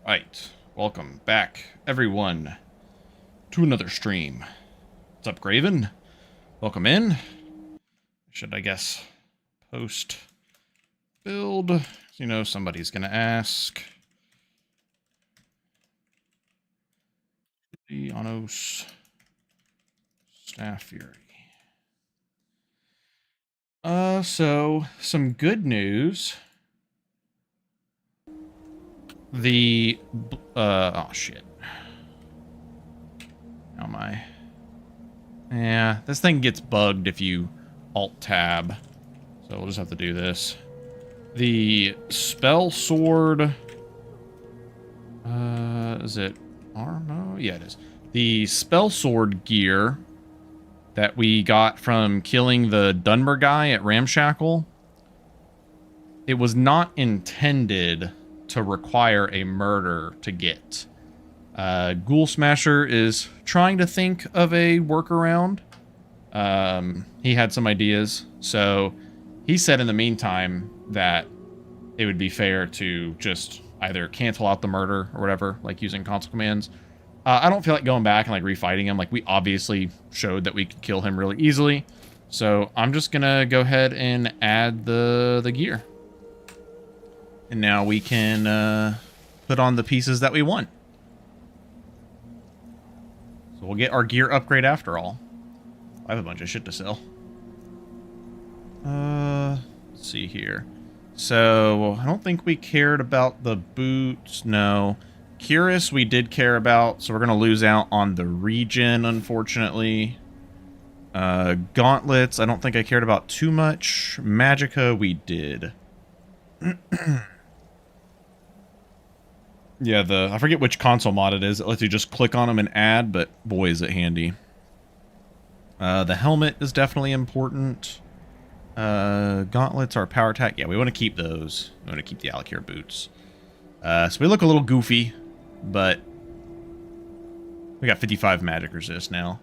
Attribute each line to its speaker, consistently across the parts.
Speaker 1: Right, welcome back, everyone, to another stream. What's up, Graven? Welcome in. Should I guess post build? You know, somebody's gonna ask. The Anos Staff Fury. So some good news. Oh shit. How am I? Yeah, this thing gets bugged if you Alt-Tab. So we'll just have to do this. The spell sword... is it armor? Yeah, it is. The spell sword gear that we got from killing the Dunmer guy at Ramshackle, it was not intended to require a murder to get. Ghoul Smasher is trying to think of a workaround. He had some ideas, so he said in the meantime that it would be fair to just either cancel out the murder or whatever, like using console commands. I don't feel like going back and like refighting him. Like, we obviously showed that we could kill him really easily, so I'm just gonna go ahead and add the gear, and now we can put on the pieces that we want. So we'll get our gear upgrade after all. I have a bunch of shit to sell. Let's see here. So, I don't think we cared about the boots. No. Cuirass we did care about, so we're going to lose out on the regen, unfortunately. Gauntlets, I don't think I cared about too much. Magicka, we did. Yeah, I forget which console mod it is. It lets you just click on them and add, but boy, is it handy. The helmet is definitely important. Gauntlets are power attack. Yeah, we want to keep those. We want to keep the Alakir boots. So we look a little goofy, but we got 55 magic resist now,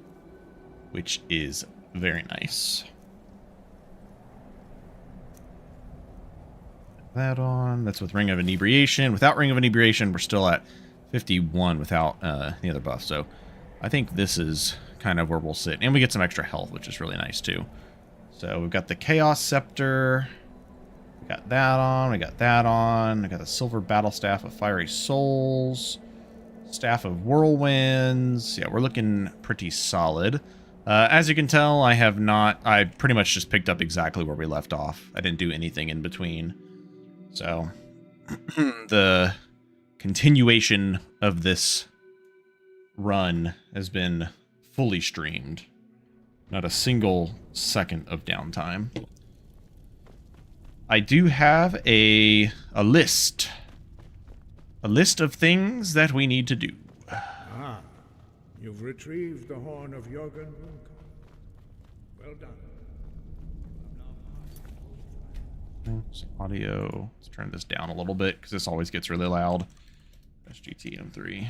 Speaker 1: which is very nice. That on. That's with Ring of Inebriation. Without Ring of Inebriation, we're still at 51 without the other buff. So I think this is kind of where we'll sit. And we get some extra health, which is really nice too. So we've got the Chaos Scepter. We got that on. We got that on. We got the Silver Battle Staff of Fiery Souls. Staff of Whirlwinds. Yeah, we're looking pretty solid. As you can tell, I pretty much just picked up exactly where we left off. I didn't do anything in between. So, the continuation of this run has been fully streamed. Not a single second of downtime. I do have a list. A list of things that we need to do.
Speaker 2: Ah, you've retrieved the horn of Jorgen. Well done.
Speaker 1: Audio. Let's turn this down a little bit because this always gets really loud. SGTM3.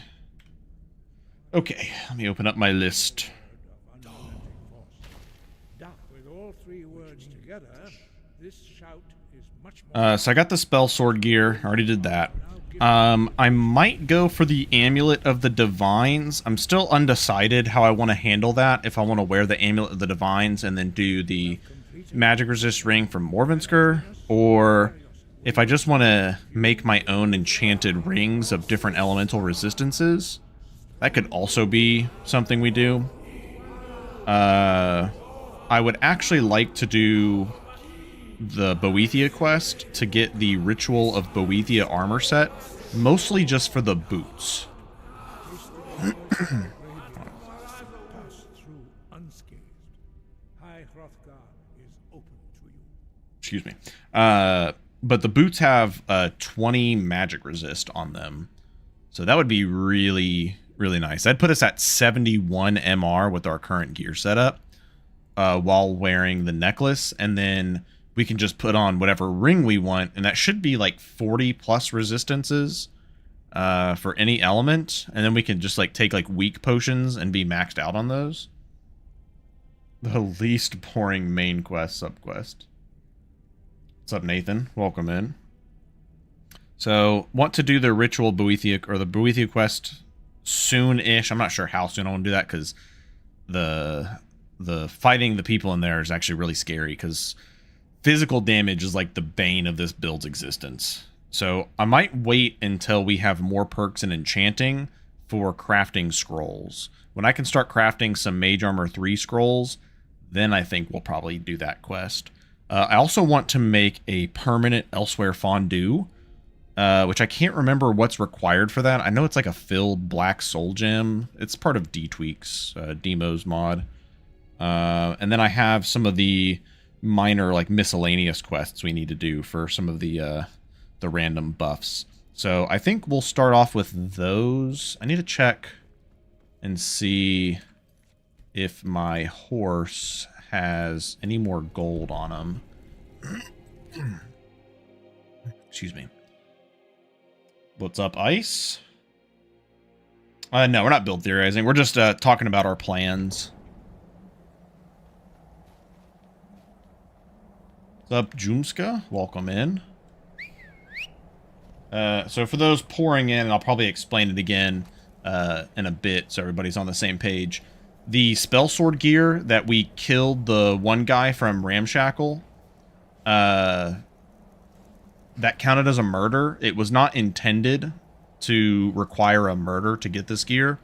Speaker 1: Okay, let me open up my list.
Speaker 2: With all three words together, this shout is much more.
Speaker 1: So I got the spell sword gear. I already did that. I might go for the Amulet of the Divines. I'm still undecided how I want to handle that. If I want to wear the Amulet of the Divines and then do the Magic Resist Ring from Morvensker, or if I just want to make my own enchanted rings of different elemental resistances. That could also be something we do. I would actually like to do the Boethia quest to get the Ritual of Boethia armor set, mostly just for the boots. Excuse me. But the boots have 20 magic resist on them. So that would be really, really nice. That'd put us at 71 MR with our current gear setup while wearing the necklace. And then we can just put on whatever ring we want. And that should be like 40 plus resistances for any element. And then we can just like take like weak potions and be maxed out on those. The least boring main quest subquest. What's up, Nathan? Welcome in. So, want to do the ritual Boethia, or the Boethia quest soon-ish. I'm not sure how soon I want to do that, because the fighting the people in there is actually really scary, because physical damage is like the bane of this build's existence. So I might wait until we have more perks in enchanting for crafting scrolls. When I can start crafting some Mage Armor 3 scrolls, then I think we'll probably do that quest. I also want to make a permanent Elsewhere fondue, which I can't remember what's required for that. I know it's like a filled black soul gem. It's part of 3tweaks, Demo's mod. And then I have some of the minor, like, miscellaneous quests we need to do for some of the random buffs. So I think we'll start off with those. I need to check and see if my horse has any more gold on him. Excuse me. What's up, Ice? No, we're not build theorizing. We're just talking about our plans. What's up, Jumska? Welcome in. So for those pouring in, and I'll probably explain it again in a bit so everybody's on the same page. The spell sword gear that we killed the one guy from Ramshackle, that counted as a murder. It was not intended to require a murder to get this gear.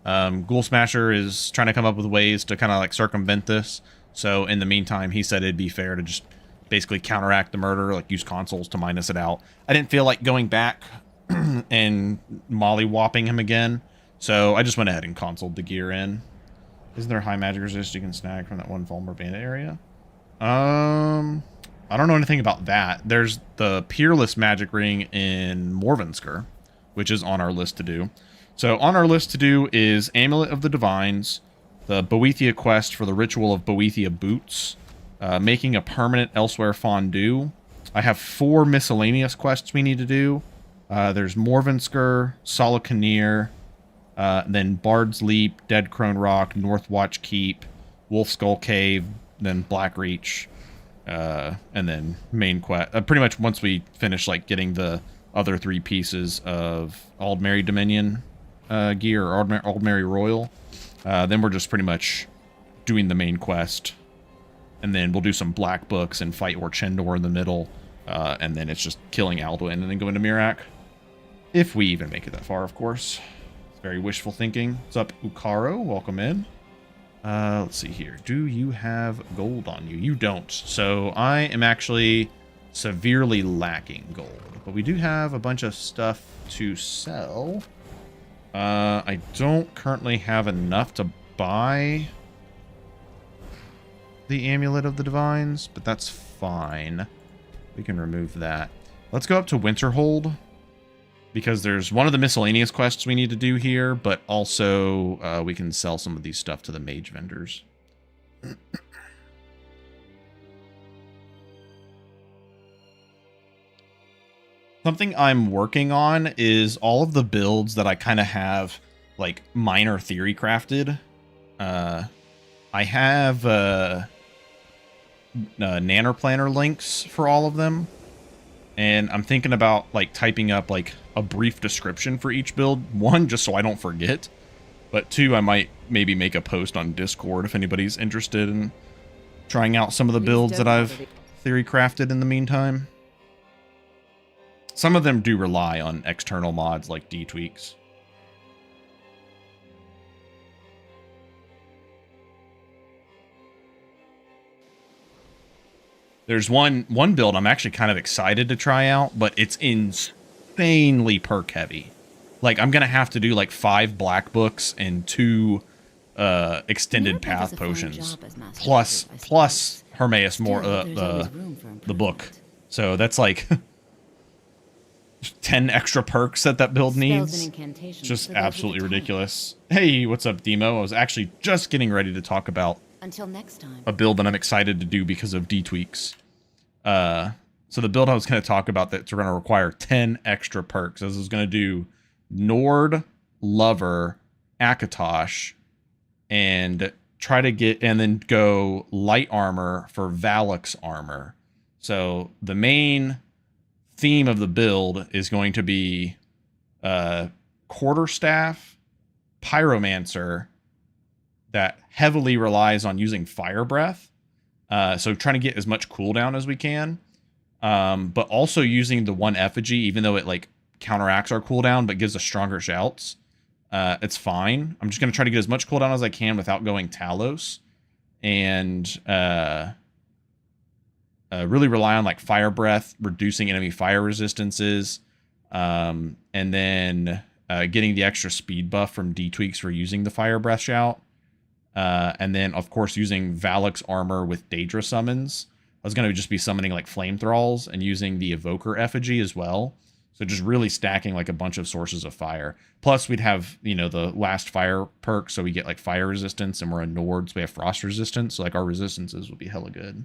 Speaker 1: Ghoul Smasher is trying to come up with ways to kind of like circumvent this. So in the meantime, he said it'd be fair to just basically counteract the murder, like use consoles to minus it out. I didn't feel like going back and molly-whopping him again, so I just went ahead and consoled the gear in. Isn't there high magic resist you can snag from that one Fulmer Bandit area? I don't know anything about that. There's the Peerless magic ring in Morvensker, which is on our list to do. So on our list to do is Amulet of the Divines, the Boethia quest for the Ritual of Boethia Boots, making a permanent Elsewhere fondue. I have 4 miscellaneous quests we need to do. There's Morvensker, Solocaneer, then Bard's Leap, Dead Crone Rock, Northwatch Keep, Wolf Skull Cave, then Blackreach, and then main quest. Pretty much once we finish like getting the other 3 pieces of Aldmeri Dominion gear, or Aldmeri Royal, then we're just pretty much doing the main quest. And then we'll do some black books and fight Orchendor in the middle. And then it's just killing Alduin and then go into Miraak. If we even make it that far, of course. It's very wishful thinking. What's up, Ukaro? Welcome in. Let's see here. Do you have gold on you? You don't. So I am actually severely lacking gold. But we do have a bunch of stuff to sell. I don't currently have enough to buy the Amulet of the Divines, but that's fine. We can remove that. Let's go up to Winterhold, because there's one of the miscellaneous quests we need to do here, but also we can sell some of these stuff to the mage vendors. Something I'm working on is all of the builds that I kind of have like minor theory crafted. I have Nanner Planner links for all of them, and I'm thinking about like typing up like a brief description for each build. 1, just so I don't forget, but 2, I might maybe make a post on Discord if anybody's interested in trying out some of the builds that I've theory crafted in the meantime. Some of them do rely on external mods like 3tweaks. There's one build I'm actually kind of excited to try out, but it's insanely perk heavy. Like, I'm going to have to do like 5 black books and 2 extended path potions. Plus Hermaeus more the book. So that's like 10 extra perks that build needs. Just absolutely ridiculous. Hey, what's up, Demo? I was actually just getting ready to talk about
Speaker 3: until next time,
Speaker 1: a build that I'm excited to do because of 3tweaks. So the build I was going to talk about that's going to require 10 extra perks. This is going to do Nord, Lover, Akatosh, and try to get, and then go light armor for Valak's armor. So the main theme of the build is going to be quarterstaff, pyromancer that heavily relies on using fire breath. So trying to get as much cooldown as we can. But also using the one effigy, even though it like counteracts our cooldown, but gives us stronger shouts. It's fine. I'm just going to try to get as much cooldown as I can without going Talos. And really rely on like fire breath, reducing enemy fire resistances. And then getting the extra speed buff from 3tweaks for using the fire breath shout. And then, of course, using Valak's armor with Daedra summons. I was going to just be summoning like flame thralls and using the evoker effigy as well. So just really stacking like a bunch of sources of fire. Plus we'd have, you know, the last fire perk. So we get like fire resistance, and we're a Nord, so we have frost resistance. So like our resistances would be hella good.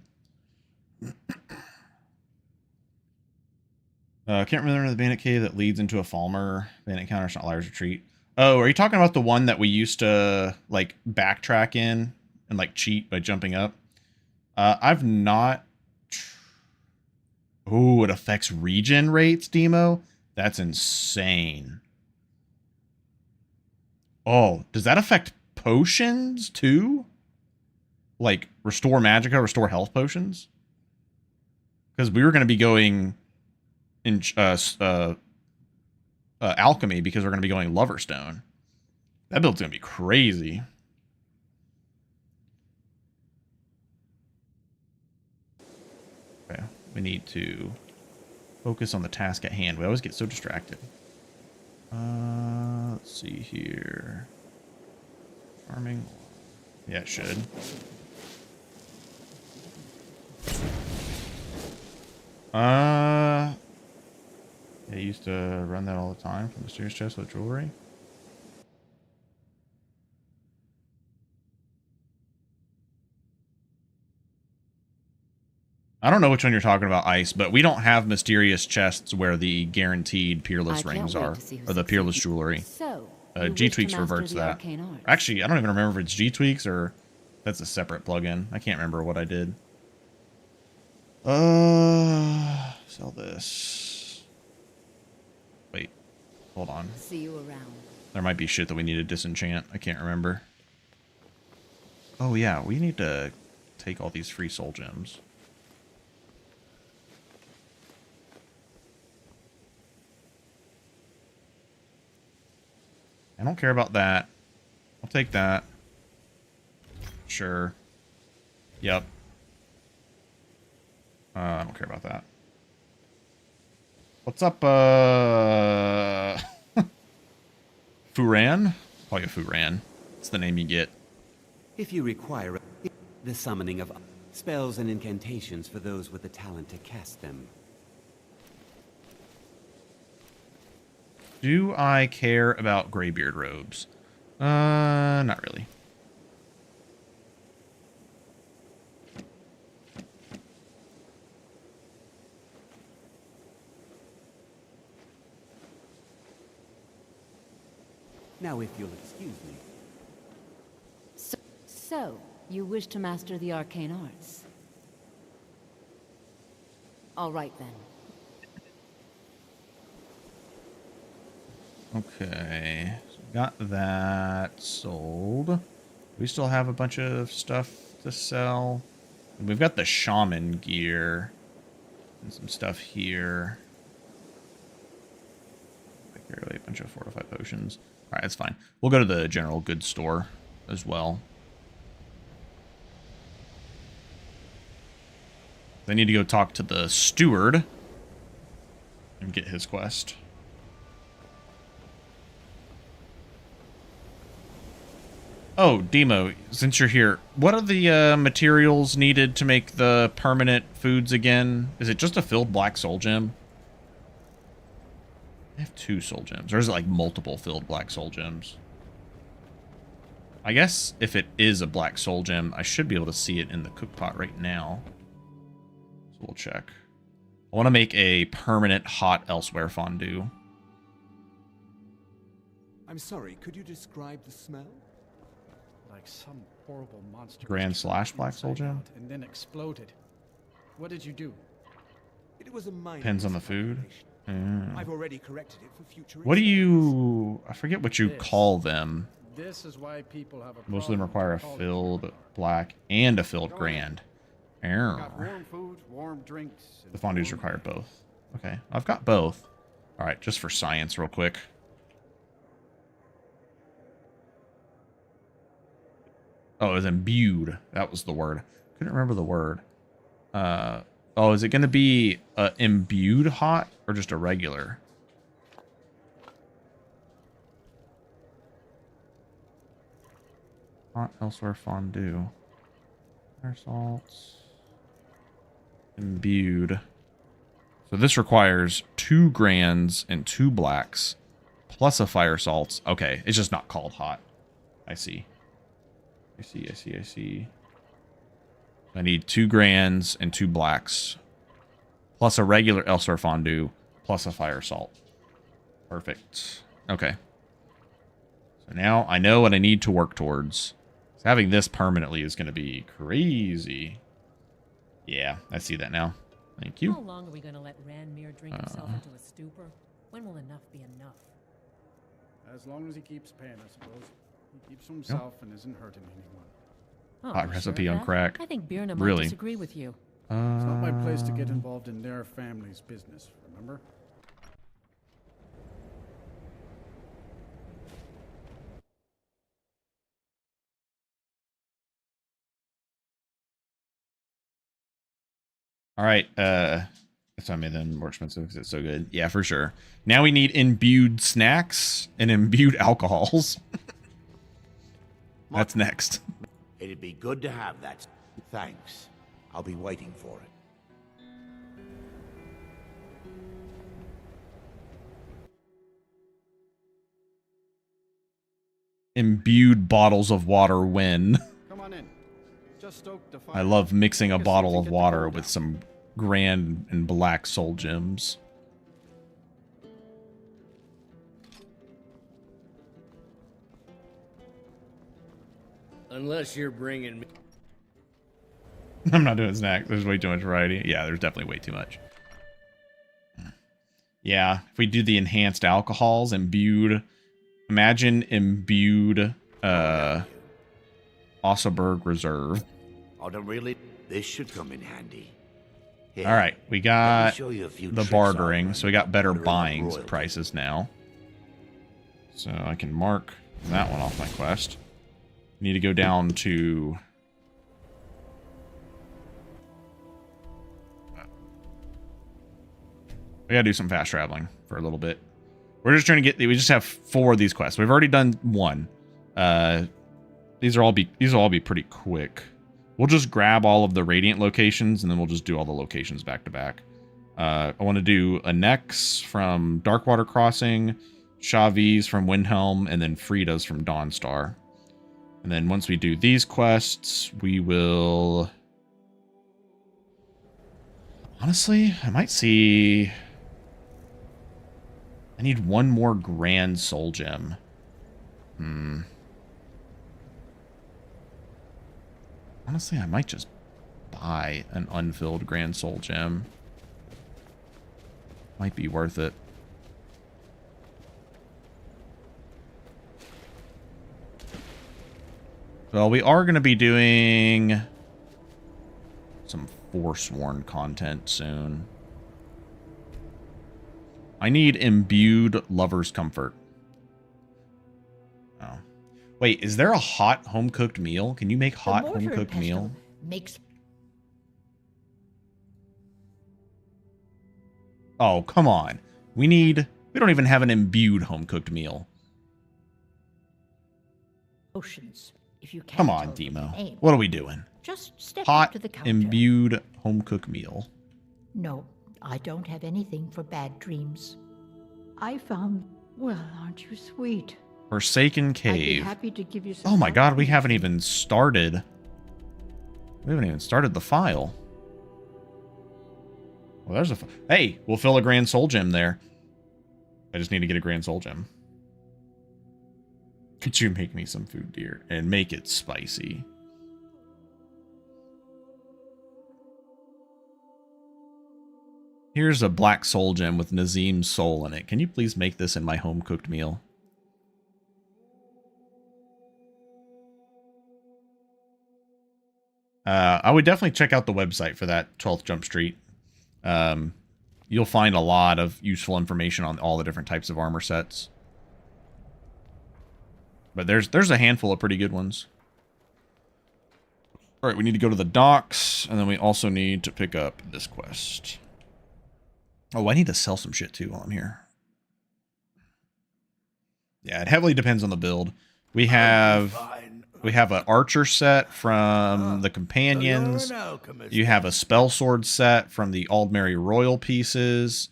Speaker 1: I can't remember the bandit cave that leads into a Falmer. Bandit counter, it's not Liar's Retreat. Oh, are you talking about the one that we used to like backtrack in and like cheat by jumping up? I've not. Oh, it affects regen rates, Demo? That's insane. Oh, does that affect potions too? Like restore magicka, restore health potions? Because we were going to be going in alchemy, because we're going to be going Loverstone. That build's going to be crazy. Okay, we need to focus on the task at hand. We always get so distracted. Let's see here. Farming. Yeah, it should. Yeah, I used to run that all the time from the mysterious chest with jewelry. I don't know which one you're talking about, Ice, but we don't have mysterious chests where the guaranteed peerless rings are, or the peerless jewelry.
Speaker 3: So,
Speaker 1: G-Tweaks reverts to that. Actually, I don't even remember if it's G-Tweaks or that's a separate plugin. I can't remember what I did. Sell this. Wait, hold on.
Speaker 3: See you around.
Speaker 1: There might be shit that we need to disenchant. I can't remember. Oh yeah, we need to take all these free soul gems. I don't care about that. I'll take that. Sure. Yep. I don't care about that. What's up, Furan? Call you Furan. It's the name you get.
Speaker 4: If you require the summoning of spells and incantations for those with the talent to cast them.
Speaker 1: Do I care about Greybeard robes? Not really.
Speaker 4: Now, if you'll excuse me.
Speaker 3: So, you wish to master the arcane arts? All right then.
Speaker 1: Okay, so got that sold. We still have a bunch of stuff to sell. And we've got the shaman gear and some stuff here. A bunch of fortified potions. All right, that's fine. We'll go to the general goods store as well. I need to go talk to the steward and get his quest. Oh, Demo, since you're here, what are the materials needed to make the permanent foods again? Is it just a filled black soul gem? I have 2 soul gems, or is it like multiple filled black soul gems? I guess if it is a black soul gem, I should be able to see it in the cook pot right now. So we'll check. I want to make a permanent hot elsewhere fondue.
Speaker 4: I'm sorry, could you describe the smell?
Speaker 5: Like some horrible monster.
Speaker 1: Grand slash black soul gem?
Speaker 5: And then exploded. What did you do?
Speaker 4: It was a minor
Speaker 1: Depends on the food.
Speaker 4: miscalculation. I've already corrected it for future
Speaker 1: What do
Speaker 4: experiments.
Speaker 1: you... I forget what you call them.
Speaker 5: This is why people have a
Speaker 1: Most of them
Speaker 5: problem
Speaker 1: require a
Speaker 5: with alcohol.
Speaker 1: filled black and a filled grand.
Speaker 5: Got
Speaker 1: Err.
Speaker 5: warm food, warm drinks. and
Speaker 1: The fondues
Speaker 5: warm
Speaker 1: require
Speaker 5: beer.
Speaker 1: both. Okay, I've got both. All right, just for science real quick. Oh, it was imbued. That was the word. Couldn't remember the word. Oh, is it going to be imbued hot or just a regular? Hot elsewhere fondue. Fire salts. Imbued. So this requires 2 grands and 2 blacks plus a fire salts. Okay, it's just not called hot. I see. I see. I need 2 grands and 2 blacks plus a regular elsewhere fondue plus a fire salt. Perfect. Okay. So now I know what I need to work towards. So having this permanently is going to be crazy. Yeah, I see that now. Thank you.
Speaker 6: How long are we going to let Ranmir drink himself into a stupor? When will enough be enough?
Speaker 5: As long as he keeps paying, I suppose. He keeps to himself and isn't hurting anyone.
Speaker 6: Oh,
Speaker 1: Hot
Speaker 6: sure
Speaker 1: recipe
Speaker 6: of
Speaker 1: on
Speaker 6: that?
Speaker 1: crack.
Speaker 6: I think Birna
Speaker 1: Really?
Speaker 6: might disagree with you.
Speaker 5: It's not my place to get involved in their family's business, remember?
Speaker 1: All right. That's why I made them more expensive because it's so good. Yeah, for sure. Now we need imbued snacks and imbued alcohols. That's next.
Speaker 7: It'd be good to have that. Thanks. I'll be waiting for it.
Speaker 1: Imbued bottles of water win.
Speaker 5: Come on in. Just stoke the fire.
Speaker 1: I love mixing a
Speaker 5: Guess
Speaker 1: bottle
Speaker 5: we
Speaker 1: of
Speaker 5: can get the
Speaker 1: water
Speaker 5: cold
Speaker 1: with
Speaker 5: down.
Speaker 1: some grand and black soul gems.
Speaker 8: Unless you're bringing me.
Speaker 1: I'm not doing snacks. There's way too much variety. Yeah, there's definitely way too much. Yeah, if we do the enhanced alcohols, imbued. Imagine imbued Osseberg Reserve.
Speaker 7: Oh, no, really? This should come in handy. Here,
Speaker 1: All right, we
Speaker 7: let me
Speaker 1: got
Speaker 7: show you a few
Speaker 1: the
Speaker 7: tricks
Speaker 1: bartering,
Speaker 7: I've
Speaker 1: so we got better
Speaker 7: learned
Speaker 1: buying
Speaker 7: royalty.
Speaker 1: prices now. So I can mark that one off my quest. Need to go down to... We gotta do some fast traveling for a little bit. We're just trying to get... We just have 4 of these quests. We've already done 1. These will all be pretty quick. We'll just grab all of the Radiant locations, and then we'll just do all the locations back to back. I want to do a Nex from Darkwater Crossing, Shavi's from Windhelm, and then Frida's from Dawnstar. And then once we do these quests, we will... Honestly, I might see... I need 1 more Grand Soul Gem. Honestly, I might just buy an unfilled Grand Soul Gem. Might be worth it. Well, we are going to be doing some Forsworn content soon. I need imbued Lover's Comfort. Oh. Wait, is there a hot home-cooked meal? Can you make hot home-cooked meal?
Speaker 9: Makes
Speaker 1: Oh, come on. We don't even have an imbued home-cooked meal.
Speaker 9: potions. If you can't
Speaker 1: Come on,
Speaker 9: tell them the
Speaker 1: Demo.
Speaker 9: name,
Speaker 1: What are we doing?
Speaker 9: just step up
Speaker 1: Hot,
Speaker 9: to the counter.
Speaker 1: imbued home-cooked meal.
Speaker 9: No, I don't have anything for bad dreams. I found. Well, aren't you sweet?
Speaker 1: Forsaken
Speaker 9: I'd be
Speaker 1: Cave.
Speaker 9: happy to give you some.
Speaker 1: Oh my
Speaker 9: help
Speaker 1: god, we
Speaker 9: if you
Speaker 1: haven't
Speaker 9: need.
Speaker 1: even started. We haven't even started the file. Well, there's a... Hey, we'll fill a Grand Soul Gem there. I just need to get a Grand Soul Gem. Could you make me some food, dear? And make it spicy. Here's a black soul gem with Nazim's soul in it. Can you please make this in my home-cooked meal? I would definitely check out the website for that 12th Jump Street. You'll find a lot of useful information on all the different types of armor sets. But there's a handful of pretty good ones. All right, we need to go to the docks, and then we also need to pick up this quest. Oh, I need to sell some shit too while I'm here. Yeah, it heavily depends on the build. We have an archer set from the companions. You have a spell sword set from the Aldmeri Royal pieces.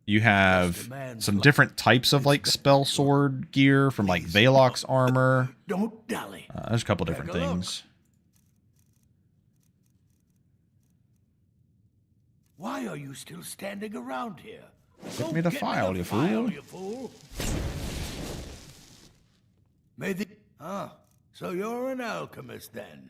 Speaker 1: You have some different types of like spell sword gear from like Valok's armor.
Speaker 7: Don't dally.
Speaker 1: There's a couple different things.
Speaker 7: Why are you still standing around here?
Speaker 1: Give me the file, you fool.
Speaker 7: So you're an alchemist then?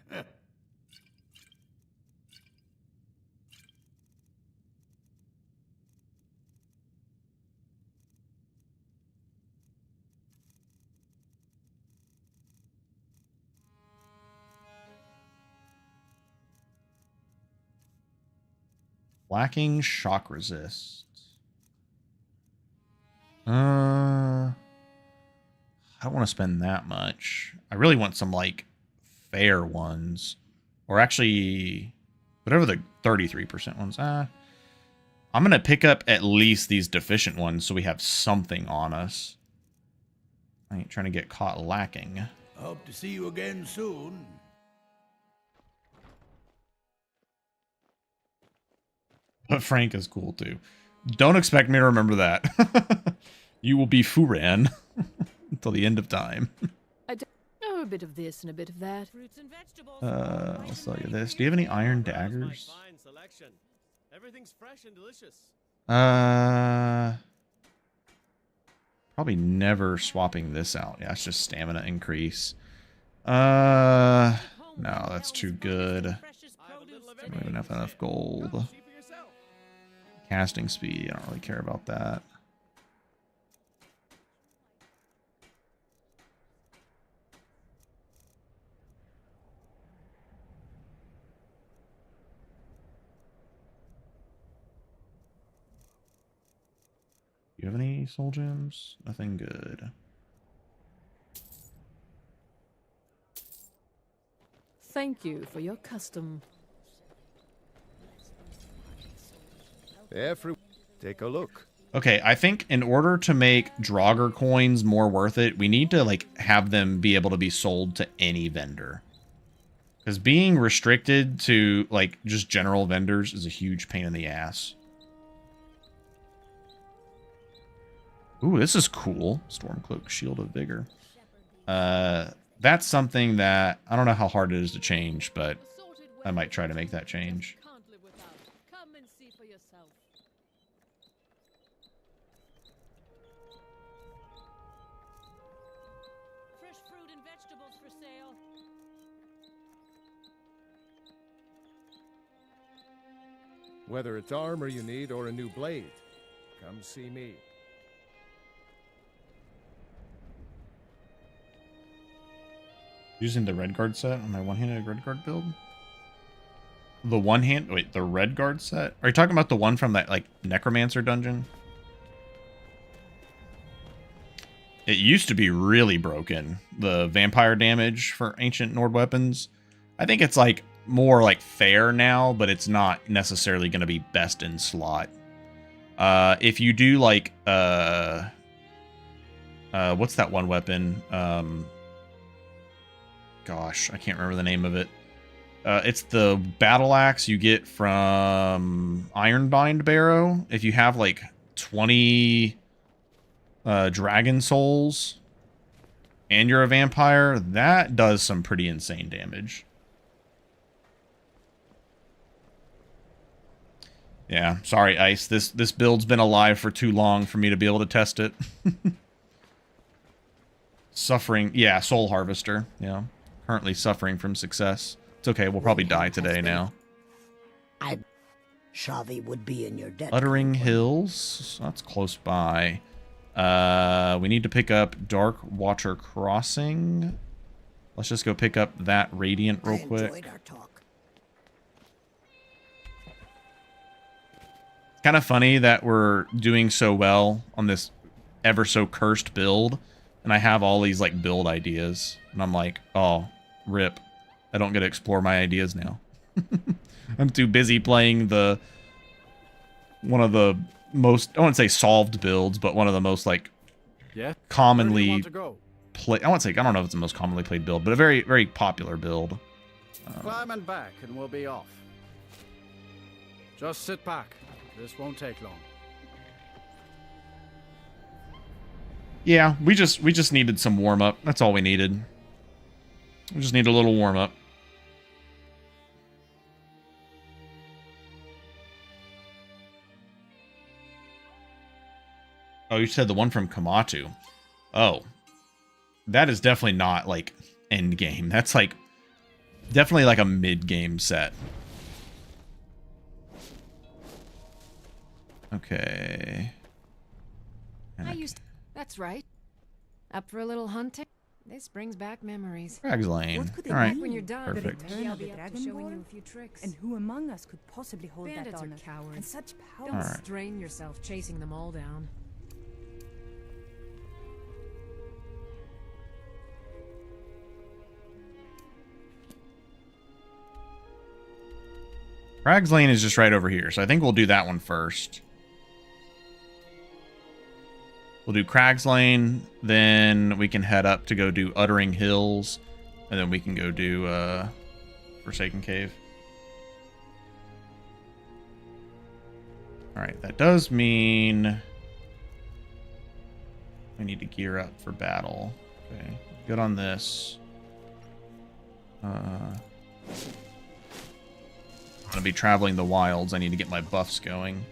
Speaker 1: Lacking shock resist. I don't want to spend that much. I really want some like fair ones, or actually whatever the 33% ones. I'm gonna pick up at least these deficient ones so we have something on us. I ain't trying to get caught lacking.
Speaker 7: Hope to see you again soon.
Speaker 1: But Frank is cool too. Don't expect me to remember that. You will be Furan until the end of time.
Speaker 8: Oh, a bit of this and a bit of that.
Speaker 6: Fruits and vegetables.
Speaker 1: I'll sell you this. Do you have any iron daggers?
Speaker 10: Everything's fresh and delicious.
Speaker 1: Probably never swapping this out. Yeah, it's just stamina increase. No, that's too good. I don't even have enough gold. Casting speed, I don't really care about that. Do you have any soul gems? Nothing good.
Speaker 8: Thank you for your custom.
Speaker 10: Take a look.
Speaker 1: Okay, I think in order to make Draugr coins more worth it, we need to like have them be able to be sold to any vendor. Because being restricted to like just general vendors is a huge pain in the ass. Ooh, this is cool. Stormcloak, Shield of Vigor. That's something that I don't know how hard it is to change, but I might try to make that change.
Speaker 8: Come and see for yourself.
Speaker 6: Fresh fruit and vegetables for sale.
Speaker 10: Whether it's armor you need or a new blade, come see me.
Speaker 1: Using the red guard set on my one-handed red guard build. The the red guard set? Are you talking about the one from that like necromancer dungeon? It used to be really broken, the vampire damage for ancient Nord weapons. I think it's like more like fair now, but it's not necessarily going to be best in slot. If you do like what's that one weapon? Gosh, I can't remember the name of it. It's the battle axe you get from Ironbind Barrow. If you have like 20 dragon souls and you're a vampire, that does some pretty insane damage. Yeah, sorry, Ice. This build's been alive for too long for me to be able to test it. Suffering, yeah, Soul Harvester, yeah. Currently suffering from success. It's okay, we'll probably die today now.
Speaker 11: Shavi would be in your debt.
Speaker 1: Uttering Hills. So that's close by. We need to pick up Dark Watcher Crossing. Let's just go pick up that Radiant real quick.
Speaker 11: Enjoyed our talk.
Speaker 1: It's kind of funny that we're doing so well on this ever so cursed build, and I have all these like build ideas, and I'm like, oh, rip. I don't get to explore my ideas now. I'm too busy playing one of the most, I wouldn't say solved builds, but one of the most like commonly played. I don't know if it's the most commonly played build, but a very, very popular build.
Speaker 5: Climb and back, and we'll be off. Just sit back. This won't take long.
Speaker 1: Yeah, we just needed some warm up. That's all we needed. We just need a little warm up. Oh, you said the one from Kamatu. Oh. That is definitely not, like, end game. That's, like, definitely, like, a mid-game set. Okay.
Speaker 6: That's right. Up for a little hunting? This brings back memories.
Speaker 1: Crags Lane. All right.
Speaker 6: When you're done,
Speaker 1: Perfect.
Speaker 6: maybe I'll be up to showing you a few tricks.
Speaker 12: And who among us could possibly hold
Speaker 6: Bandits
Speaker 12: that
Speaker 6: are
Speaker 12: honor?
Speaker 6: cowards.
Speaker 12: And such power.
Speaker 6: Don't strain yourself chasing them all down.
Speaker 1: Crags Lane is just right over here, so I think we'll do that one first. We'll do Crags Lane, then we can head up to go do Uttering Hills, and then we can go do Forsaken Cave. Alright, that does mean we need to gear up for battle. Okay, good on this. I'm gonna be traveling the wilds. I need to get my buffs going.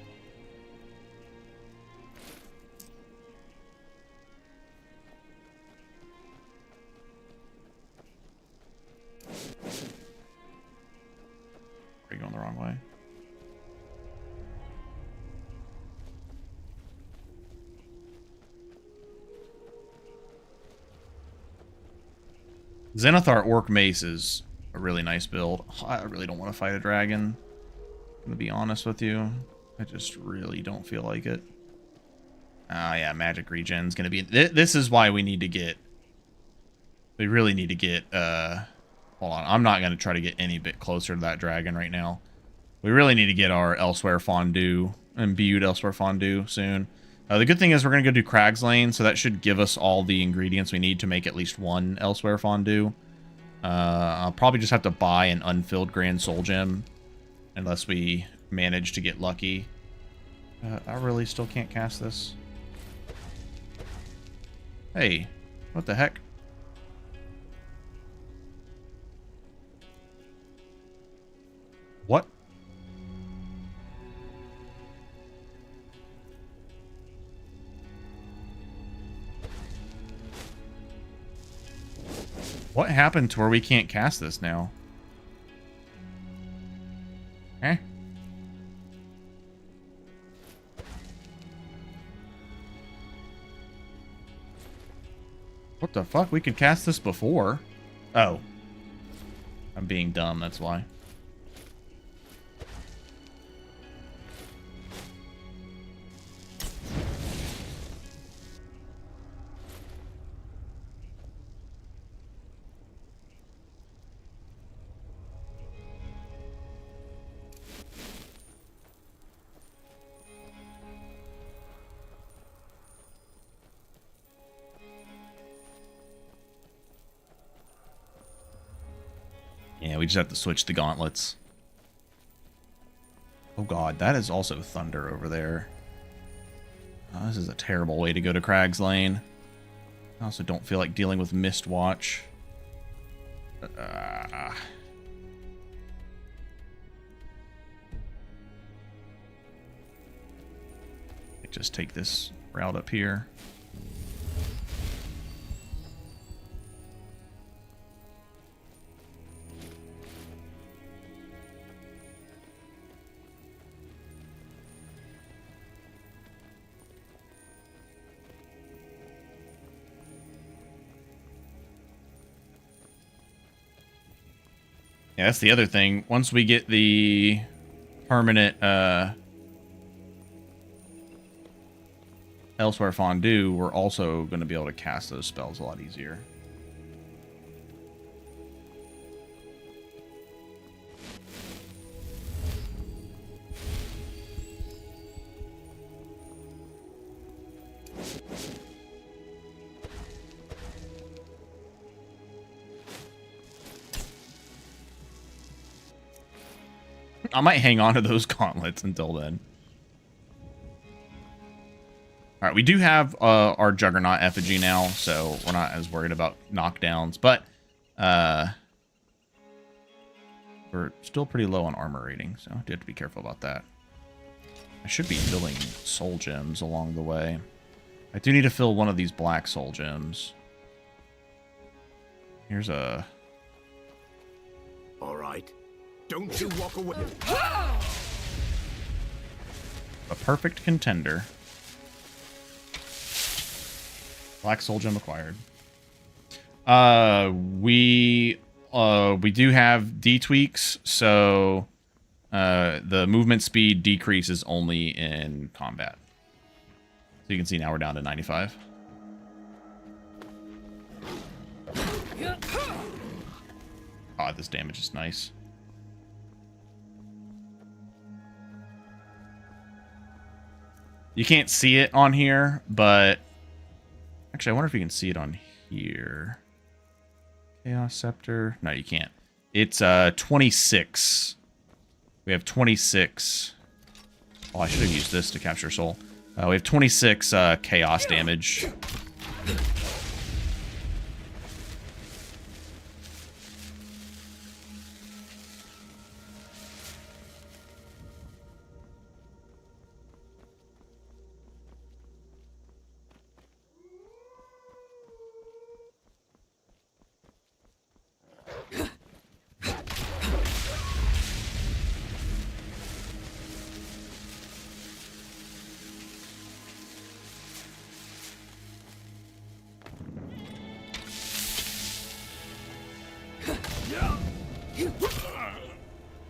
Speaker 1: Are you going the wrong way? Zenithar Orc Mace is a really nice build. I really don't want to fight a dragon. I'm gonna be honest with you. I just really don't feel like it. Yeah, magic regen's gonna be... This is why we need to get... We really need to get... Hold on. I'm not gonna try to get any bit closer to that dragon right now. We really need to get our Elsewhere Fondue, imbued Elsewhere Fondue soon. The good thing is we're gonna go do Crags Lane, so that should give us all the ingredients we need to make at least one Elsewhere Fondue. I'll probably just have to buy an unfilled Grand Soul Gem, unless we manage to get lucky. I really still can't cast this. Hey, what the heck? What? What happened to where we can't cast this now? Eh? What the fuck? We could cast this before. Oh. I'm being dumb, that's why. Yeah, we just have to switch the gauntlets. Oh god, that is also thunder over there. This is a terrible way to go to Crags Lane. I also don't feel like dealing with Mistwatch. Just take this route up here. Yeah, that's the other thing. Once we get the permanent Elsewhere Fondue, we're also going to be able to cast those spells a lot easier. I might hang on to those gauntlets until then. All right, we do have our Juggernaut effigy now, so we're not as worried about knockdowns, but we're still pretty low on armor rating, so I do have to be careful about that. I should be filling soul gems along the way. I do need to fill one of these black soul gems. Here's a...
Speaker 7: All right. Don't you walk away.
Speaker 1: A perfect contender. Black soul gem acquired. We do have D-tweaks, so the movement speed decreases only in combat. So you can see now we're down to 95. Oh, this damage is nice. You can't see it on here, but actually, I wonder if you can see it on here. Chaos Scepter. No, you can't. It's 26. We have 26. Oh, I should have used this to capture soul. We have 26 chaos damage.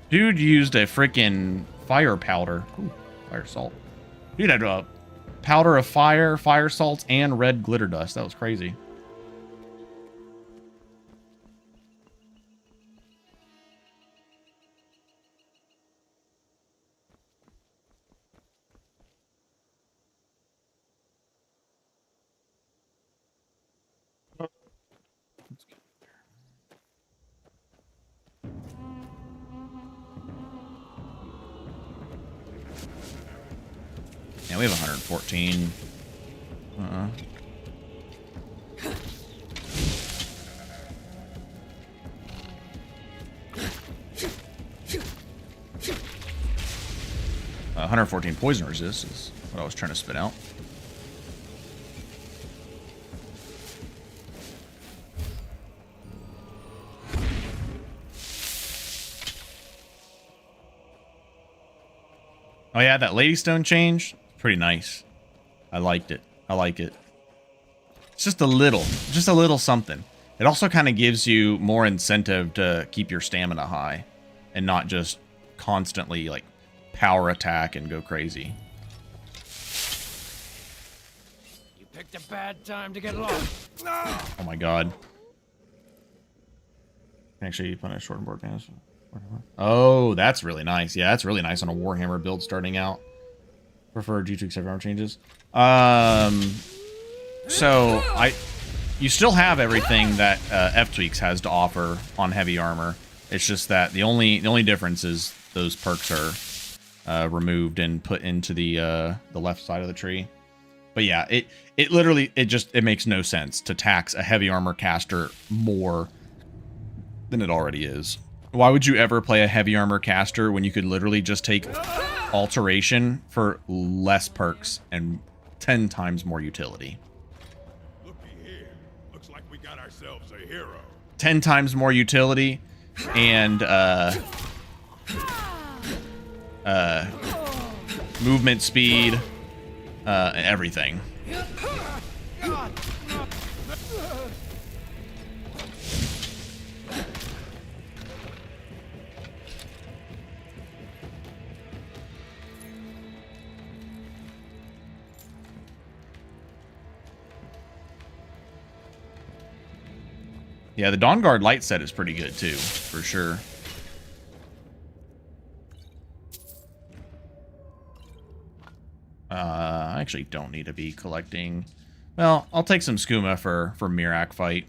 Speaker 1: Dude used a freaking fire powder. Ooh, fire salt. Dude had a powder of fire, fire salts, and red glitter dust. That was crazy. Yeah, we have 114. Uh-uh. Uh, 114 poison resist is what I was trying to spit out. Oh yeah, that Ladystone change, pretty nice. I liked it. I like it. It's just a little something. It also kind of gives you more incentive to keep your stamina high and not just constantly like power attack and go crazy.
Speaker 5: You picked a bad time to get lost.
Speaker 1: Oh my god. Actually, punish short and board damage. Oh, that's really nice. Yeah, that's really nice on a Warhammer build starting out. Prefer G-tweaks every armor changes. So you still have everything that F-tweaks has to offer on heavy armor. It's just that the only difference is those perks are removed and put into the left side of the tree. But yeah, it literally it makes no sense to tax a heavy armor caster more than it already is. Why would you ever play a heavy armor caster when you could literally just take alteration for less perks and 10 times more utility?
Speaker 2: Looky here. Looks like we got ourselves a hero.
Speaker 1: 10 times more utility and movement speed, and everything. Yeah, the Dawn Guard light set is pretty good too, for sure. I actually don't need to be collecting. Well, I'll take some skooma for Mirak fight.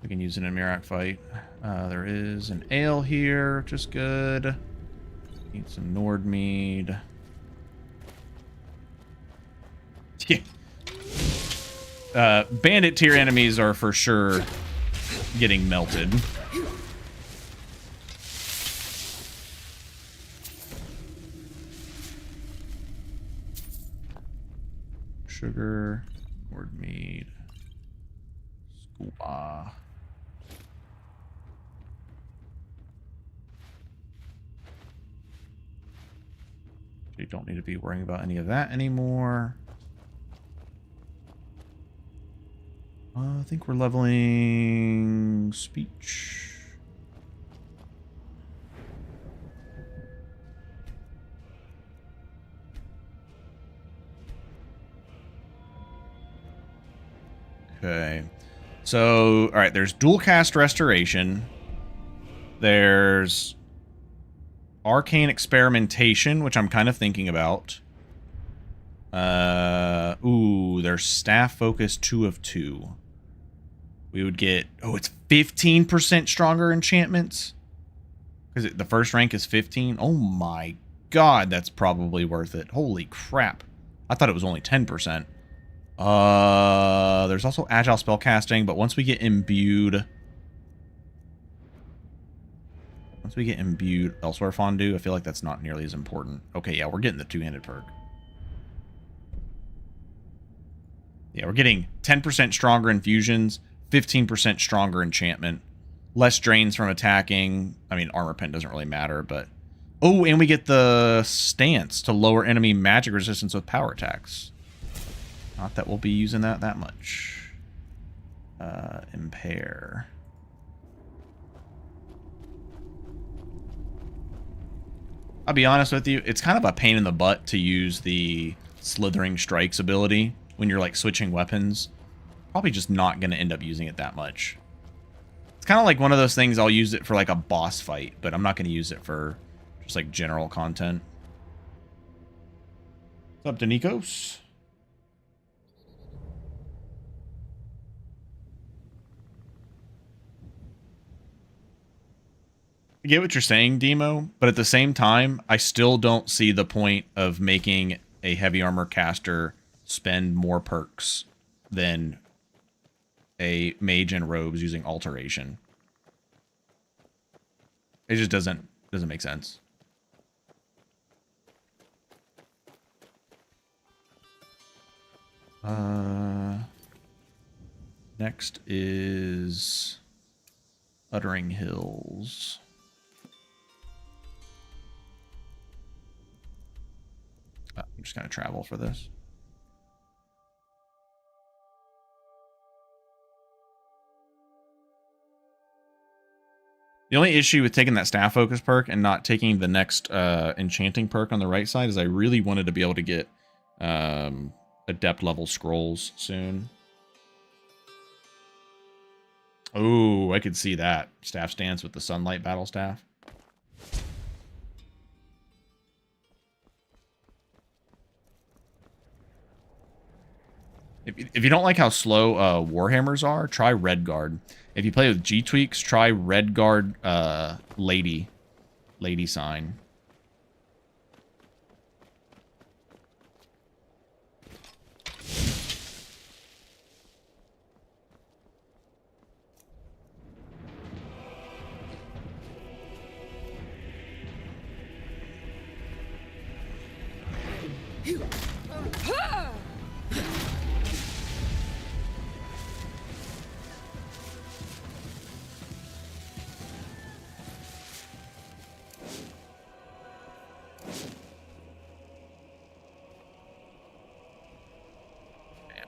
Speaker 1: We can use it in Mirak fight. There is an ale here, which is good. Need some Nordmead. Yeah. Bandit tier enemies are for sure getting melted. Sugar, Nordmead, Skooma. You don't need to be worrying about any of that anymore. I think we're leveling speech. Okay. So, all right, there's dual cast restoration. There's arcane experimentation, which I'm kind of thinking about. Ooh, there's staff focus 2 of 2. We would get, oh, it's 15% stronger enchantments. Because the first rank is 15. Oh my god, that's probably worth it. Holy crap. I thought it was only 10%. There's also agile spellcasting, but once we get imbued elsewhere fondue, I feel like that's not nearly as important. Okay, yeah, we're getting the two-handed perk. Yeah, we're getting 10% stronger infusions, 15% stronger enchantment, less drains from attacking. I mean, armor pen doesn't really matter, but... Oh, and we get the stance to lower enemy magic resistance with power attacks. Not that we'll be using that much. Impair. I'll be honest with you, it's kind of a pain in the butt to use the Slithering Strikes ability when you're like switching weapons. Probably just not going to end up using it that much. It's kind of like one of those things I'll use it for like a boss fight, but I'm not going to use it for just like general content. What's up, Danikos? I get what you're saying, Demo, but at the same time, I still don't see the point of making a heavy armor caster spend more perks than a mage in robes using alteration. It just doesn't make sense. Next is Uttering Hills. I'm just going to travel for this. The only issue with taking that staff focus perk and not taking the next enchanting perk on the right side is I really wanted to be able to get adept level scrolls soon. Oh, I could see that. Staff stance with the sunlight battle staff. If you don't like how slow Warhammers are, try Redguard. If you play with G-Tweaks, try Redguard Lady Sign.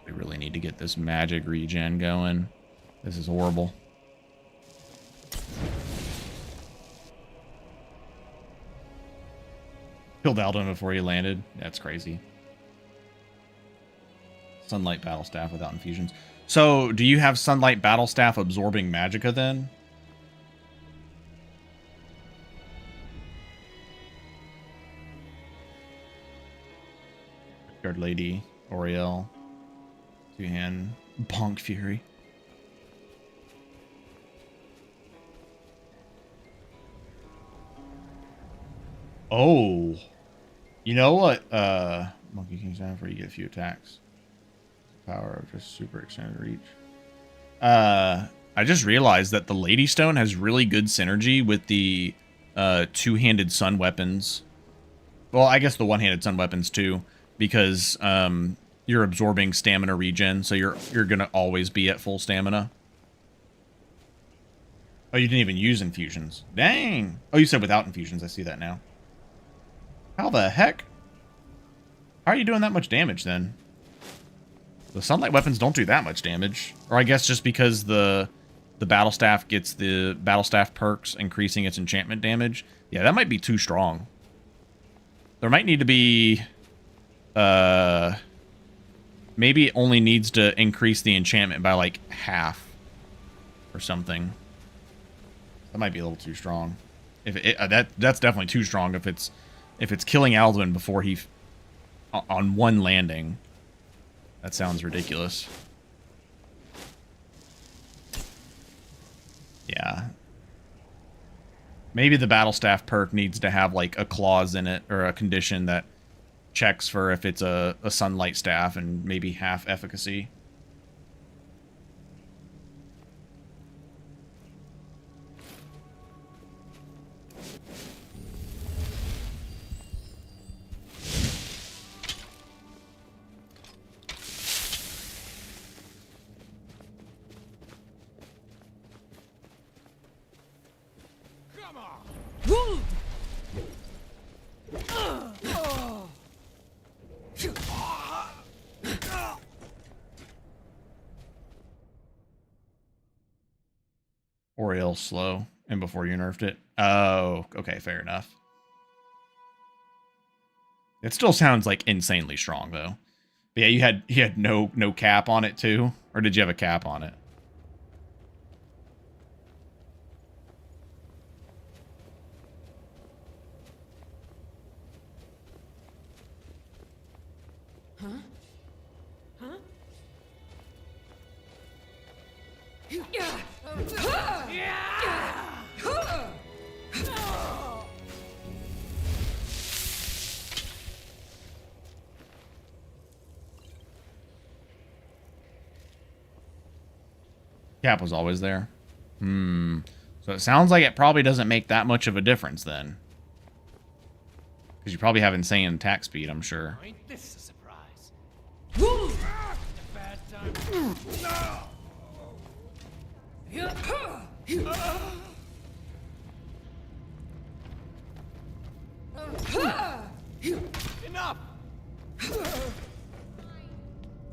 Speaker 1: We really need to get this magic regen going. This is horrible. Killed Alden before he landed. That's crazy. Sunlight battle staff without infusions. So, do you have Sunlight Battle Staff absorbing magicka then? Guard Lady, Oriel, two-hand, Bonk Fury. Oh, you know what? Monkey King's down for you get a few attacks. Power of just super extended reach. I just realized that the Lady Stone has really good synergy with the two-handed sun weapons. Well, I guess the one-handed sun weapons too, because you're absorbing stamina regen, so you're gonna always be at full stamina. Oh, you didn't even use infusions. Dang. Oh, you said without infusions. I see that now. How the heck? How are you doing that much damage then? The sunlight weapons don't do that much damage. Or I guess just because the battle staff gets the battle staff perks increasing its enchantment damage. Yeah, that might be too strong. There might need to be maybe it only needs to increase the enchantment by like half or something. That might be a little too strong. That's definitely too strong if it's killing Alduin before he on one landing. That sounds ridiculous. Yeah. Maybe the battle staff perk needs to have like a clause in it or a condition that checks for if it's a sunlight staff and maybe half efficacy. Oriel's slow, and before you nerfed it. Oh, okay, fair enough. It still sounds like insanely strong though. But yeah, you had no cap on it too, or did you have a cap on it?
Speaker 8: Huh? Huh?
Speaker 1: Cap was always there. So it sounds like it probably doesn't make that much of a difference then. Because you probably have insane attack speed, I'm sure.
Speaker 11: Ain't this a surprise? Bad time. Enough!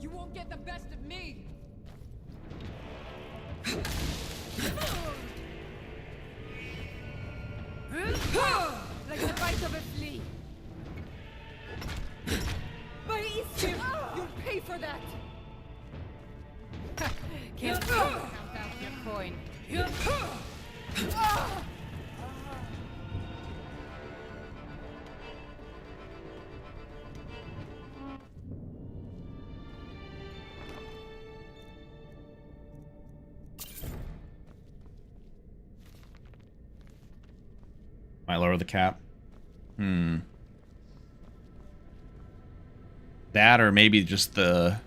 Speaker 8: You won't get the best of me! Like the bite of a flea. By Eastern, you'll pay for that! Can't count out your coin.
Speaker 1: Might lower the cap. That or maybe just the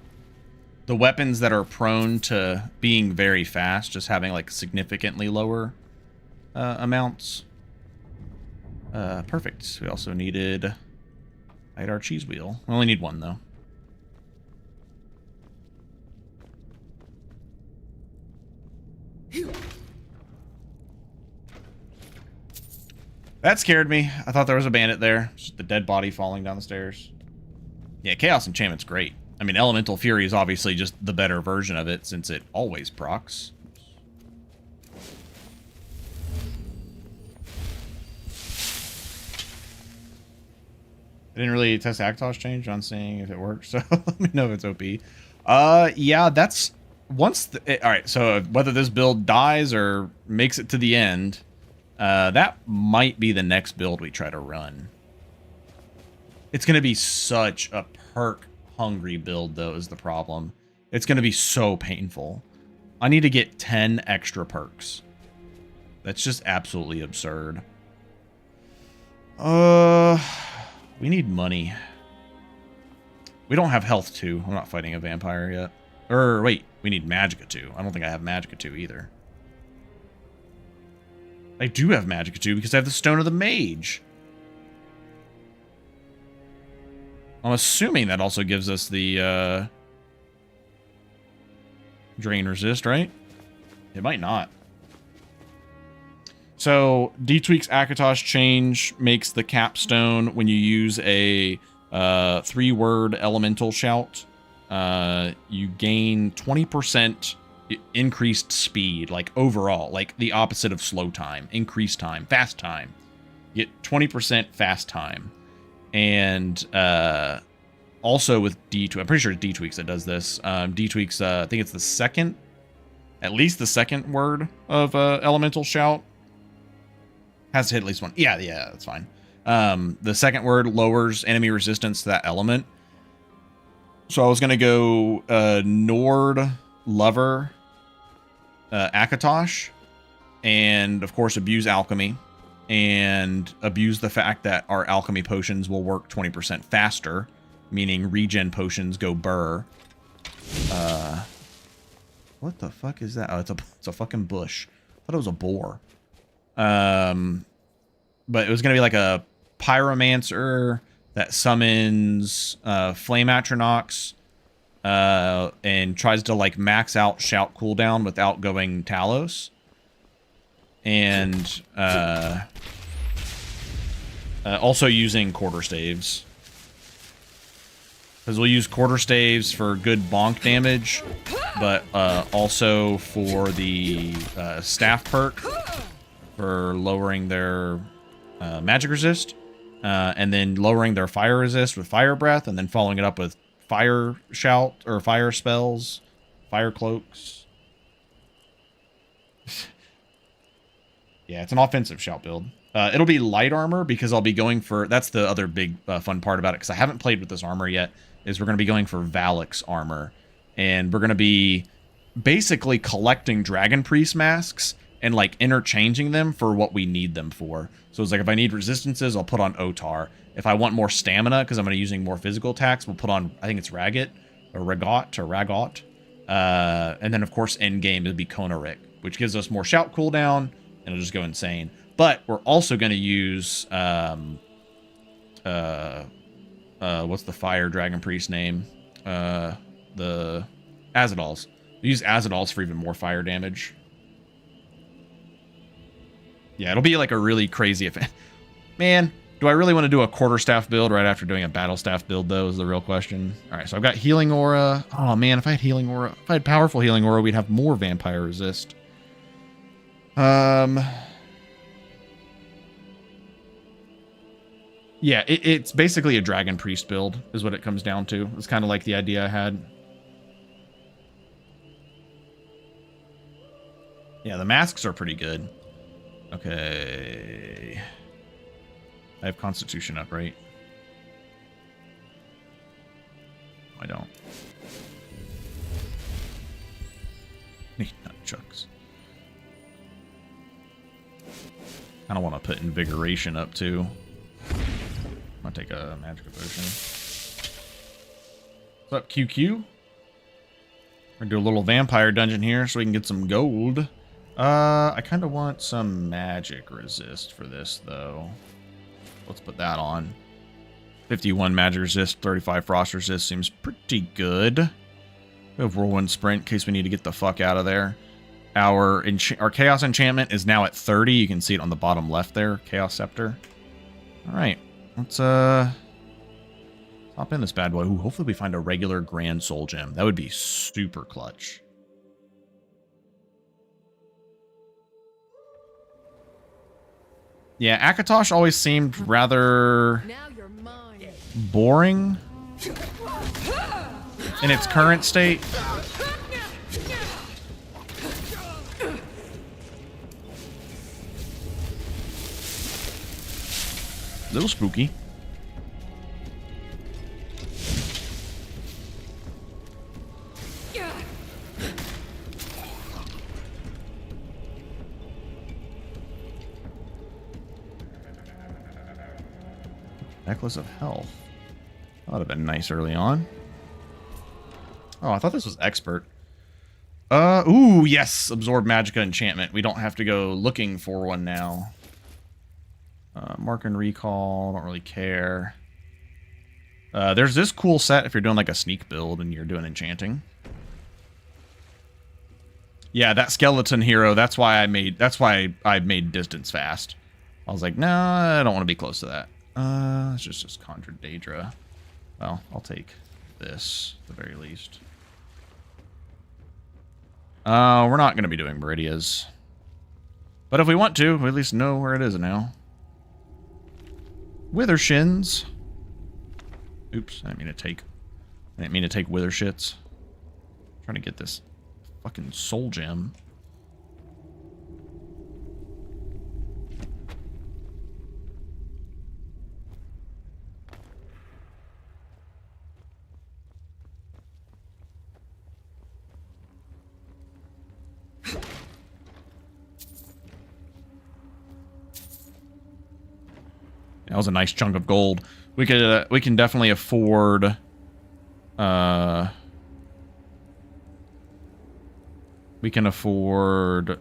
Speaker 1: weapons that are prone to being very fast, just having like significantly lower amounts. Perfect. We also needed our cheese wheel. We only need one though. That scared me. I thought there was a bandit there. Just the dead body falling down the stairs. Yeah, Chaos Enchantment's great. I mean, Elemental Fury is obviously just the better version of it since it always procs. I didn't really test Actos change on seeing if it works, so let me know if it's OP. Yeah, that's once... all right, so whether this build dies or makes it to the end, that might be the next build we try to run. It's going to be such a perk-hungry build, though, is the problem. It's going to be so painful. I need to get 10 extra perks. That's just absolutely absurd. We need money. We don't have health 2. I'm not fighting a vampire yet. Or, wait, we need Magicka 2. I don't think I have Magicka 2 either. I do have Magicka 2 because I have the Stone of the Mage. I'm assuming that also gives us the Drain Resist, right? It might not. So, 3tweaks Akatosh change makes the capstone when you use a 3-word elemental shout. You gain 20% increased speed, like overall, like the opposite of slow time, increased time, fast time. You get 20% fast time. And also with D2, I'm pretty sure it's 3tweaks that does this. 3tweaks, I think it's the second, at least the second word of elemental shout. Has to hit at least one. Yeah, that's fine. The second word lowers enemy resistance to that element. So I was going to go Nord, Lover, Akatosh, and of course abuse alchemy, and abuse the fact that our alchemy potions will work 20% faster, meaning regen potions go burr. What the fuck is that? Oh, it's a fucking bush. I thought it was a boar. But it was going to be like a pyromancer that summons flame Atronachs and tries to like max out shout cooldown without going Talos. And also using quarterstaves. Because we'll use quarterstaves for good bonk damage, but also for the staff perk for lowering their magic resist, and then lowering their fire resist with fire breath, and then following it up with fire shout or fire spells, fire cloaks. Yeah, it's an offensive shout build. It'll be light armor because I'll be going for, that's the other big fun part about it, because I haven't played with this armor yet, is we're going to be going for Valak's armor, and we're going to be basically collecting Dragon Priest masks and like interchanging them for what we need them for. So it's like if I need resistances, I'll put on Otar. If I want more stamina, because I'm going to be using more physical attacks, we'll put on, I think it's Ragot. And then of course endgame it'll be Konarik, which gives us more shout cooldown, and it'll just go insane. But we're also going to use what's the fire dragon priest name? The Azadals. We use Azadals for even more fire damage. Yeah, it'll be like a really crazy effect. Man, do I really want to do a quarterstaff build right after doing a battle staff build, though, is the real question. All right, so I've got healing aura. Oh, man, if I had healing aura, if I had powerful healing aura, we'd have more vampire resist. Yeah, it's basically a dragon priest build, is what it comes down to. It's kind of like the idea I had. Yeah, the masks are pretty good. Okay. I have Constitution up, right? I don't. Need nunchucks. I don't want to put Invigoration up, too. I'm gonna take a magic potion. What's up, QQ? We're gonna do a little vampire dungeon here so we can get some gold. I kind of want some magic resist for this, though. Let's put that on. 51 magic resist, 35 frost resist seems pretty good. We have whirlwind sprint in case we need to get the fuck out of there. Our chaos enchantment is now at 30. You can see it on the bottom left there, Chaos Scepter. All right, let's hop in this bad boy. Ooh, hopefully we find a regular Grand Soul Gem. That would be super clutch. Yeah, Akatosh always seemed rather boring in its current state. A little spooky. Necklace of Health. That would have been nice early on. Oh, I thought this was Expert. Ooh, yes! Absorb Magicka Enchantment. We don't have to go looking for one now. Mark and Recall. Don't really care. There's this cool set if you're doing like a sneak build and you're doing enchanting. Yeah, that skeleton hero, that's why I made distance fast. I was like, no, I don't want to be close to that. It's just conjured Daedra. Well, I'll take this at the very least. We're not going to be doing Meridias. But if we want to, we at least know where it is now. Withershins. Oops, I didn't mean to take Withershits. Trying to get this fucking soul gem. That was a nice chunk of gold. We can definitely afford we can afford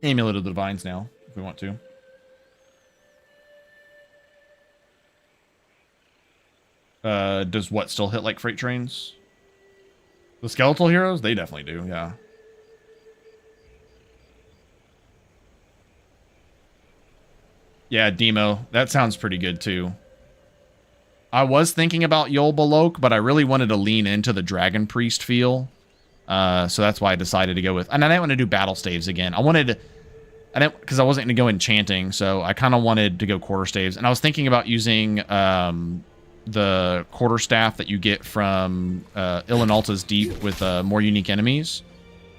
Speaker 1: Amulet of the Divines now if we want to. Does what still hit like freight trains? The skeletal heroes? They definitely do, yeah. Yeah, Demo. That sounds pretty good, too. I was thinking about Yolbalok, but I really wanted to lean into the Dragon Priest feel. So that's why I decided to go with... And I didn't want to do Battle Staves again. Because I wasn't going to go enchanting, so I kind of wanted to go Quarter Staves. And I was thinking about using the Quarterstaff that you get from Ilinalta's Deep with more unique enemies.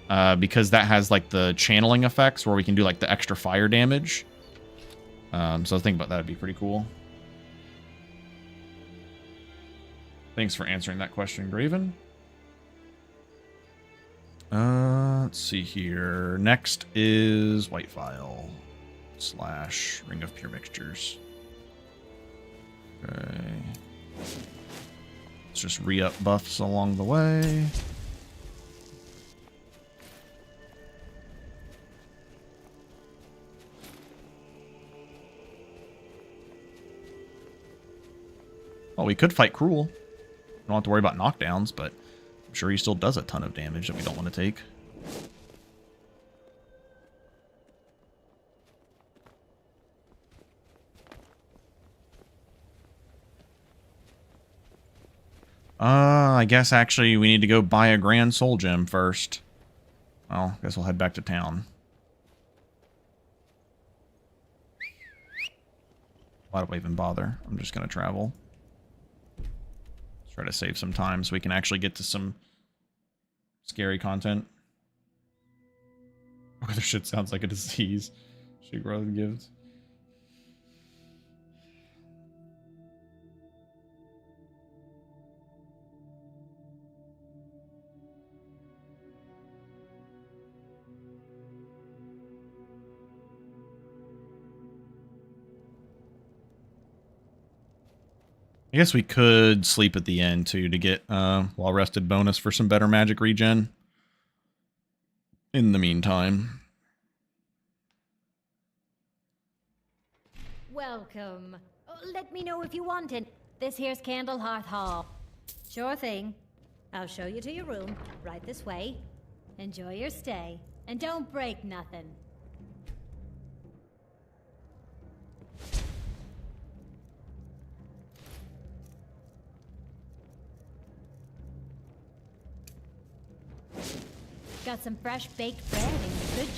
Speaker 1: Because that has, like, the channeling effects where we can do, like, the extra fire damage. So I was thinking about that would be pretty cool. Thanks for answering that question, Graven. Let's see here. Next is White Vial / Ring of Pure Mixtures. Okay. Let's just re-up buffs along the way. Well, we could fight Cruel. We don't have to worry about knockdowns, but I'm sure he still does a ton of damage that we don't want to take. I guess actually we need to go buy a Grand Soul Gem first. Well, I guess we'll head back to town. Why do I even bother? I'm just going to travel. Try to save some time so we can actually get to some scary content. Oh, this shit sounds like a disease. Shigrod gives. I guess we could sleep at the end, too, to get well-rested bonus for some better magic regen. In the meantime.
Speaker 13: Welcome. Let me know if you want it. This here's Candlehearth Hall. Sure thing. I'll show you to your room, right this way. Enjoy your stay, and don't break nothing. Got some fresh baked bread and good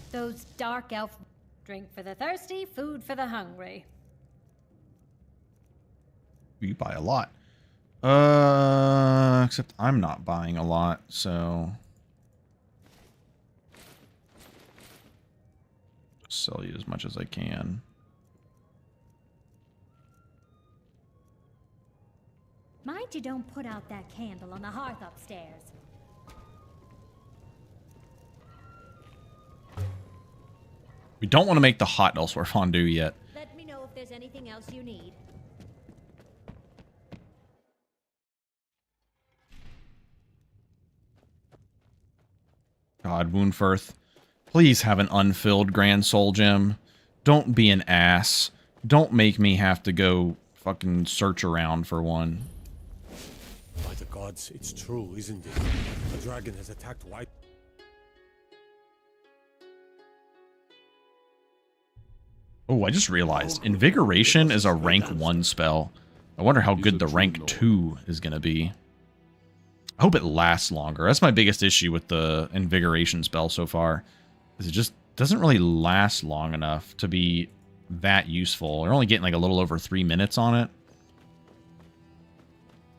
Speaker 13: those dark elf drink for the thirsty, food for the hungry.
Speaker 1: You buy a lot. Except I'm not buying a lot, so... sell you as much as I can.
Speaker 13: Mind you don't put out that candle on the hearth upstairs.
Speaker 1: We don't want to make the hot elsewhere fondue yet.
Speaker 13: Let me know if there's anything else you need.
Speaker 1: God, Woundfirth, please have an unfilled Grand Soul Gem. Don't be an ass. Don't make me have to go fucking search around for one.
Speaker 14: By the gods, it's true, isn't it? A dragon has attacked White.
Speaker 1: Oh, I just realized Invigoration is a rank 1 spell. I wonder how good the rank 2 is going to be. I hope it lasts longer. That's my biggest issue with the Invigoration spell so far. Is it just doesn't really last long enough to be that useful. We're only getting like a little over 3 minutes on it.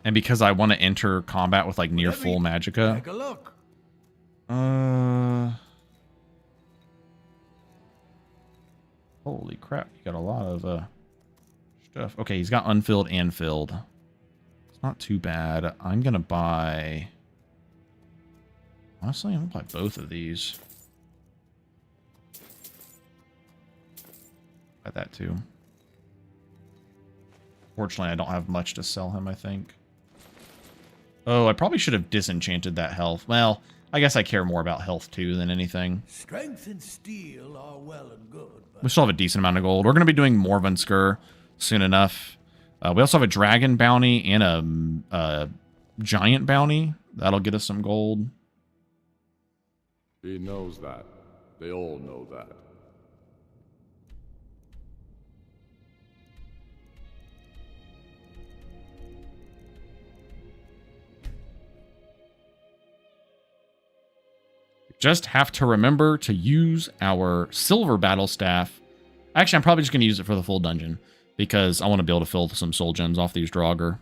Speaker 1: And because I want to enter combat with like near full magicka.
Speaker 7: Take a look.
Speaker 1: Holy crap, you got a lot of stuff. Okay, he's got unfilled and filled. It's not too bad. I'm gonna buy... Honestly, I'm gonna buy both of these. Buy that too. Fortunately, I don't have much to sell him, I think. Oh, I probably should have disenchanted that health. Well, I guess I care more about health too than anything.
Speaker 7: Strength and steel are well and good.
Speaker 1: We still have a decent amount of gold. We're going to be doing Morvensker soon enough. We also have a dragon bounty and a giant bounty. That'll get us some gold.
Speaker 15: He knows that. They all know that.
Speaker 1: Just have to remember to use our silver battle staff. Actually, I'm probably just going to use it for the full dungeon because I want to be able to fill some soul gems off these Draugr.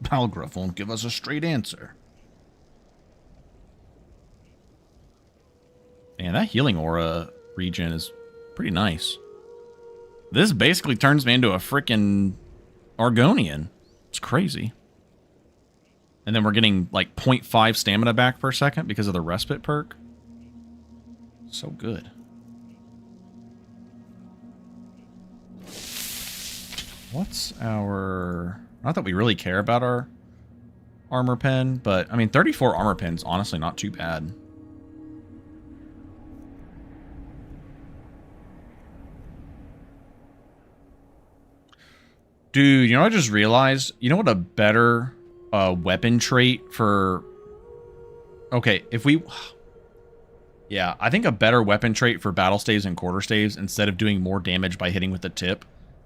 Speaker 1: Balgruff won't give us a straight answer. Man, that healing aura regen is pretty nice. This basically turns me into a freaking Argonian. It's crazy. And then we're getting like 0.5 stamina back per second because of the respite perk. So good. What's our... Not that we really care about our armor pen, but, I mean, 34 armor pen's honestly not too bad. Dude, you know what I just realized? You know what a better weapon trait for... Okay, if we... Yeah, I think a better weapon trait for battle staves and quarter staves, instead of doing more damage by hitting with the tip,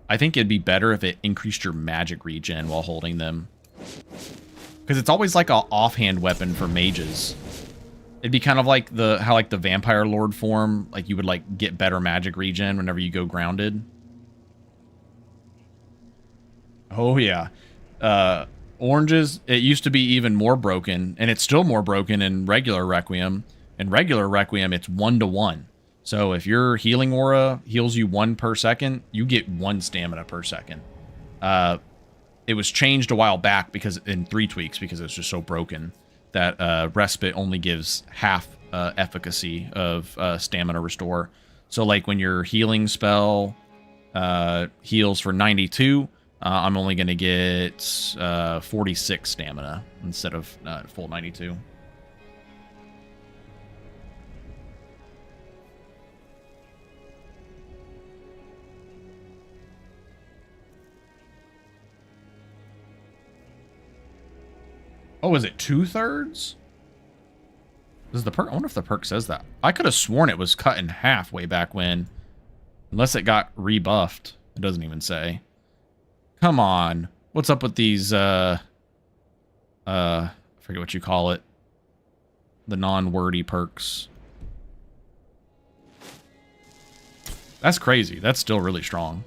Speaker 1: I think it'd be better if it increased your magic regen while holding them. Because it's always like an offhand weapon for mages. It'd be kind of like how like the Vampire Lord form, like you would like get better magic regen whenever you go grounded. Oh yeah. Oranges, it used to be even more broken, and it's still more broken in regular Requiem. In regular Requiem, it's 1-to-1. So if your healing aura heals you 1 per second, you get 1 stamina per second. It was changed a while back because in 3tweaks because it's just so broken that respite only gives half efficacy of stamina restore. So like when your healing spell heals for 92, I'm only going to get 46 stamina instead of full 92. Oh, is it 2/3? Does the perk? I wonder if the perk says that. I could have sworn it was cut in half way back when. Unless it got rebuffed. It doesn't even say. Come on. What's up with these, I forget what you call it. The non-wordy perks. That's crazy. That's still really strong.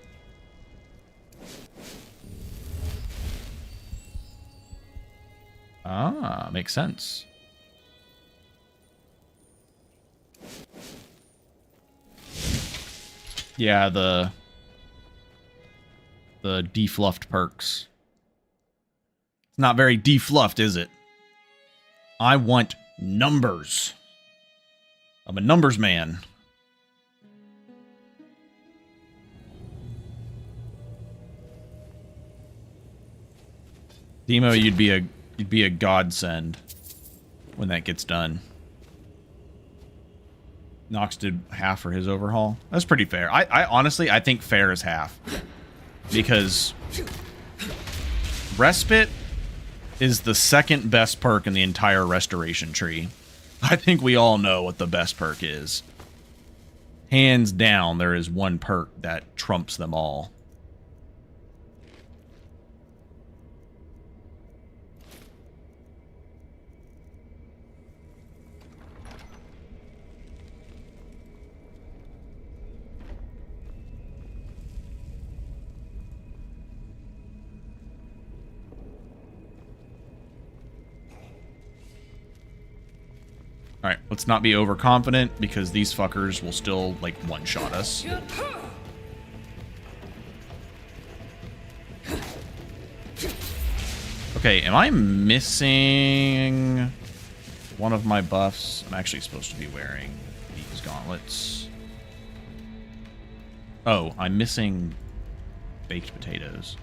Speaker 1: Ah, makes sense. Yeah, the defluffed perks. It's not very defluffed, is it? I want numbers. I'm a numbers man. Demo, you'd be a godsend when that gets done. Nox did half for his overhaul. That's pretty fair. I honestly, I think fair is half. Because Respite is the second best perk in the entire restoration tree. I think we all know what the best perk is. Hands down, there is one perk that trumps them all. Alright, let's not be overconfident, because these fuckers will still, like, one-shot us. Okay, am I missing one of my buffs? I'm actually supposed to be wearing these gauntlets. Oh, I'm missing baked potatoes.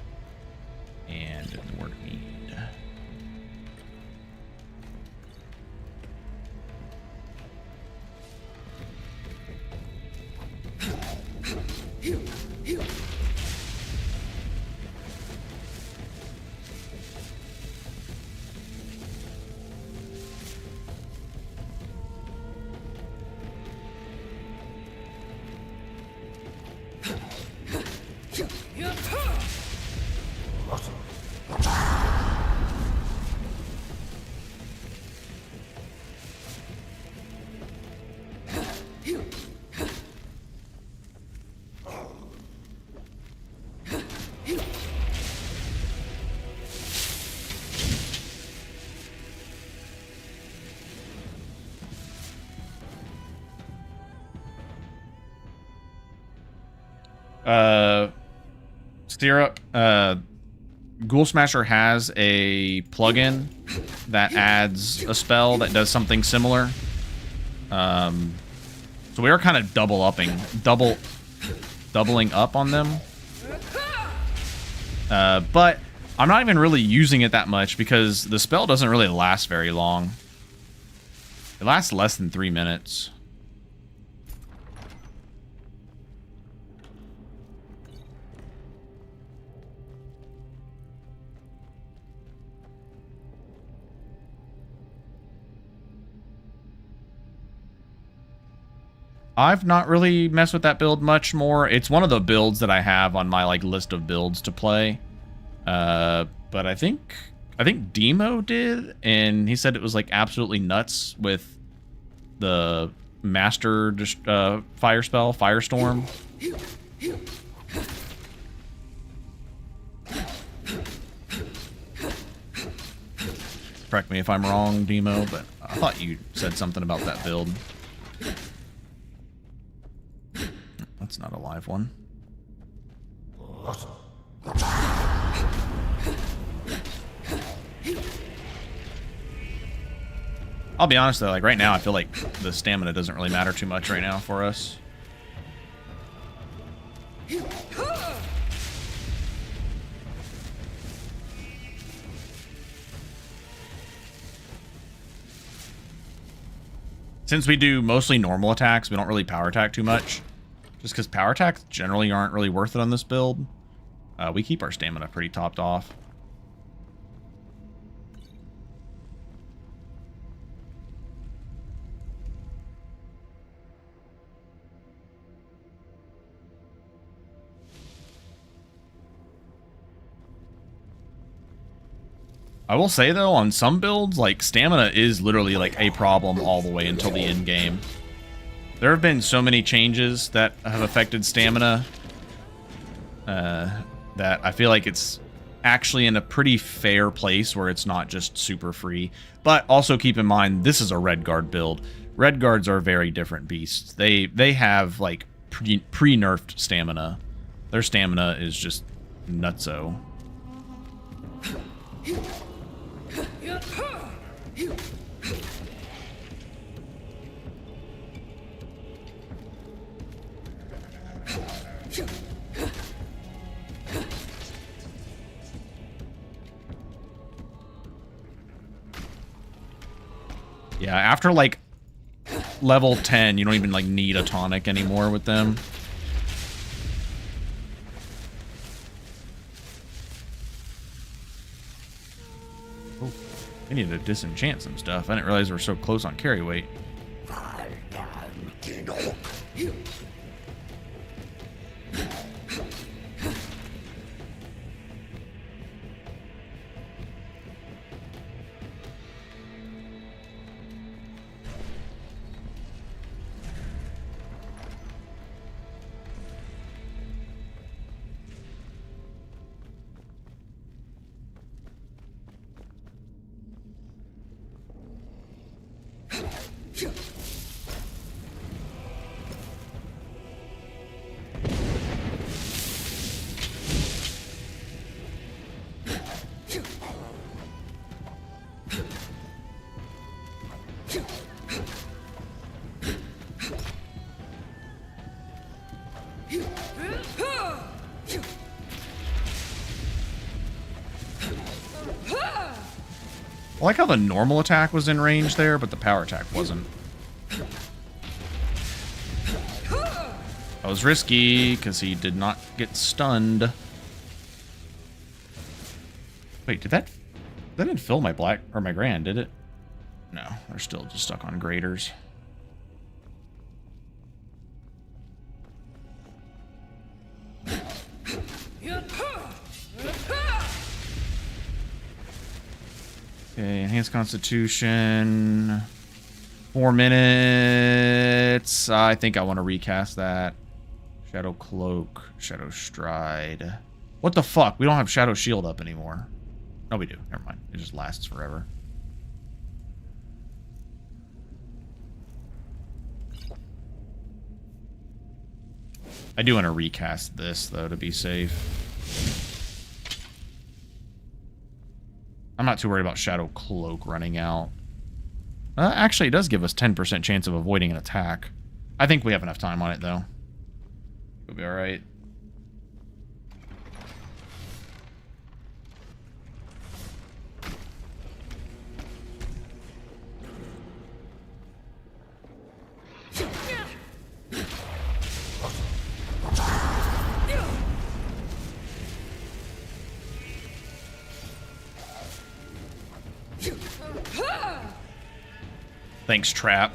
Speaker 1: And word mead. Syrup, Ghoul Smasher has a plugin that adds a spell that does something similar. So we are kind of doubling up on them. But I'm not even really using it that much because the spell doesn't really last very long. It lasts less than 3 minutes. I've not really messed with that build much more. It's one of the builds that I have on my like list of builds to play. But I think Demo did, and he said it was like absolutely nuts with the master fire spell, Firestorm. Correct me if I'm wrong, Demo, but I thought you said something about that build. That's not a live one. I'll be honest though, like right now I feel like the stamina doesn't really matter too much right now for us. Since we do mostly normal attacks, we don't really power attack too much. Just because power attacks generally aren't really worth it on this build. We keep our stamina pretty topped off. I will say though, on some builds, like stamina is literally like a problem all the way until the end game. There have been so many changes that have affected stamina that I feel like it's actually in a pretty fair place where it's not just super free. But also keep in mind, this is a Red Guard build. Red Guards are very different beasts. They have like pre-nerfed stamina. Their stamina is just nutso. Yeah, after like level 10, you don't even like need a tonic anymore with them. Oh, I need to disenchant some stuff. I didn't realize we were so close on carry weight. I like how the normal attack was in range there, but the power attack wasn't. That was risky, because he did not get stunned. Wait, did that didn't fill my black, or my grand, did it? No, they're still just stuck on graders. Okay, enhanced constitution. 4 minutes. I think I want to recast that. Shadow cloak. Shadow stride. What the fuck? We don't have shadow shield up anymore. No, we do. Never mind. It just lasts forever. I do want to recast this, though, to be safe. I'm not too worried about Shadow Cloak running out. Actually, it does give us 10% chance of avoiding an attack. I think we have enough time on it, though. We'll be alright. Thanks, Trap.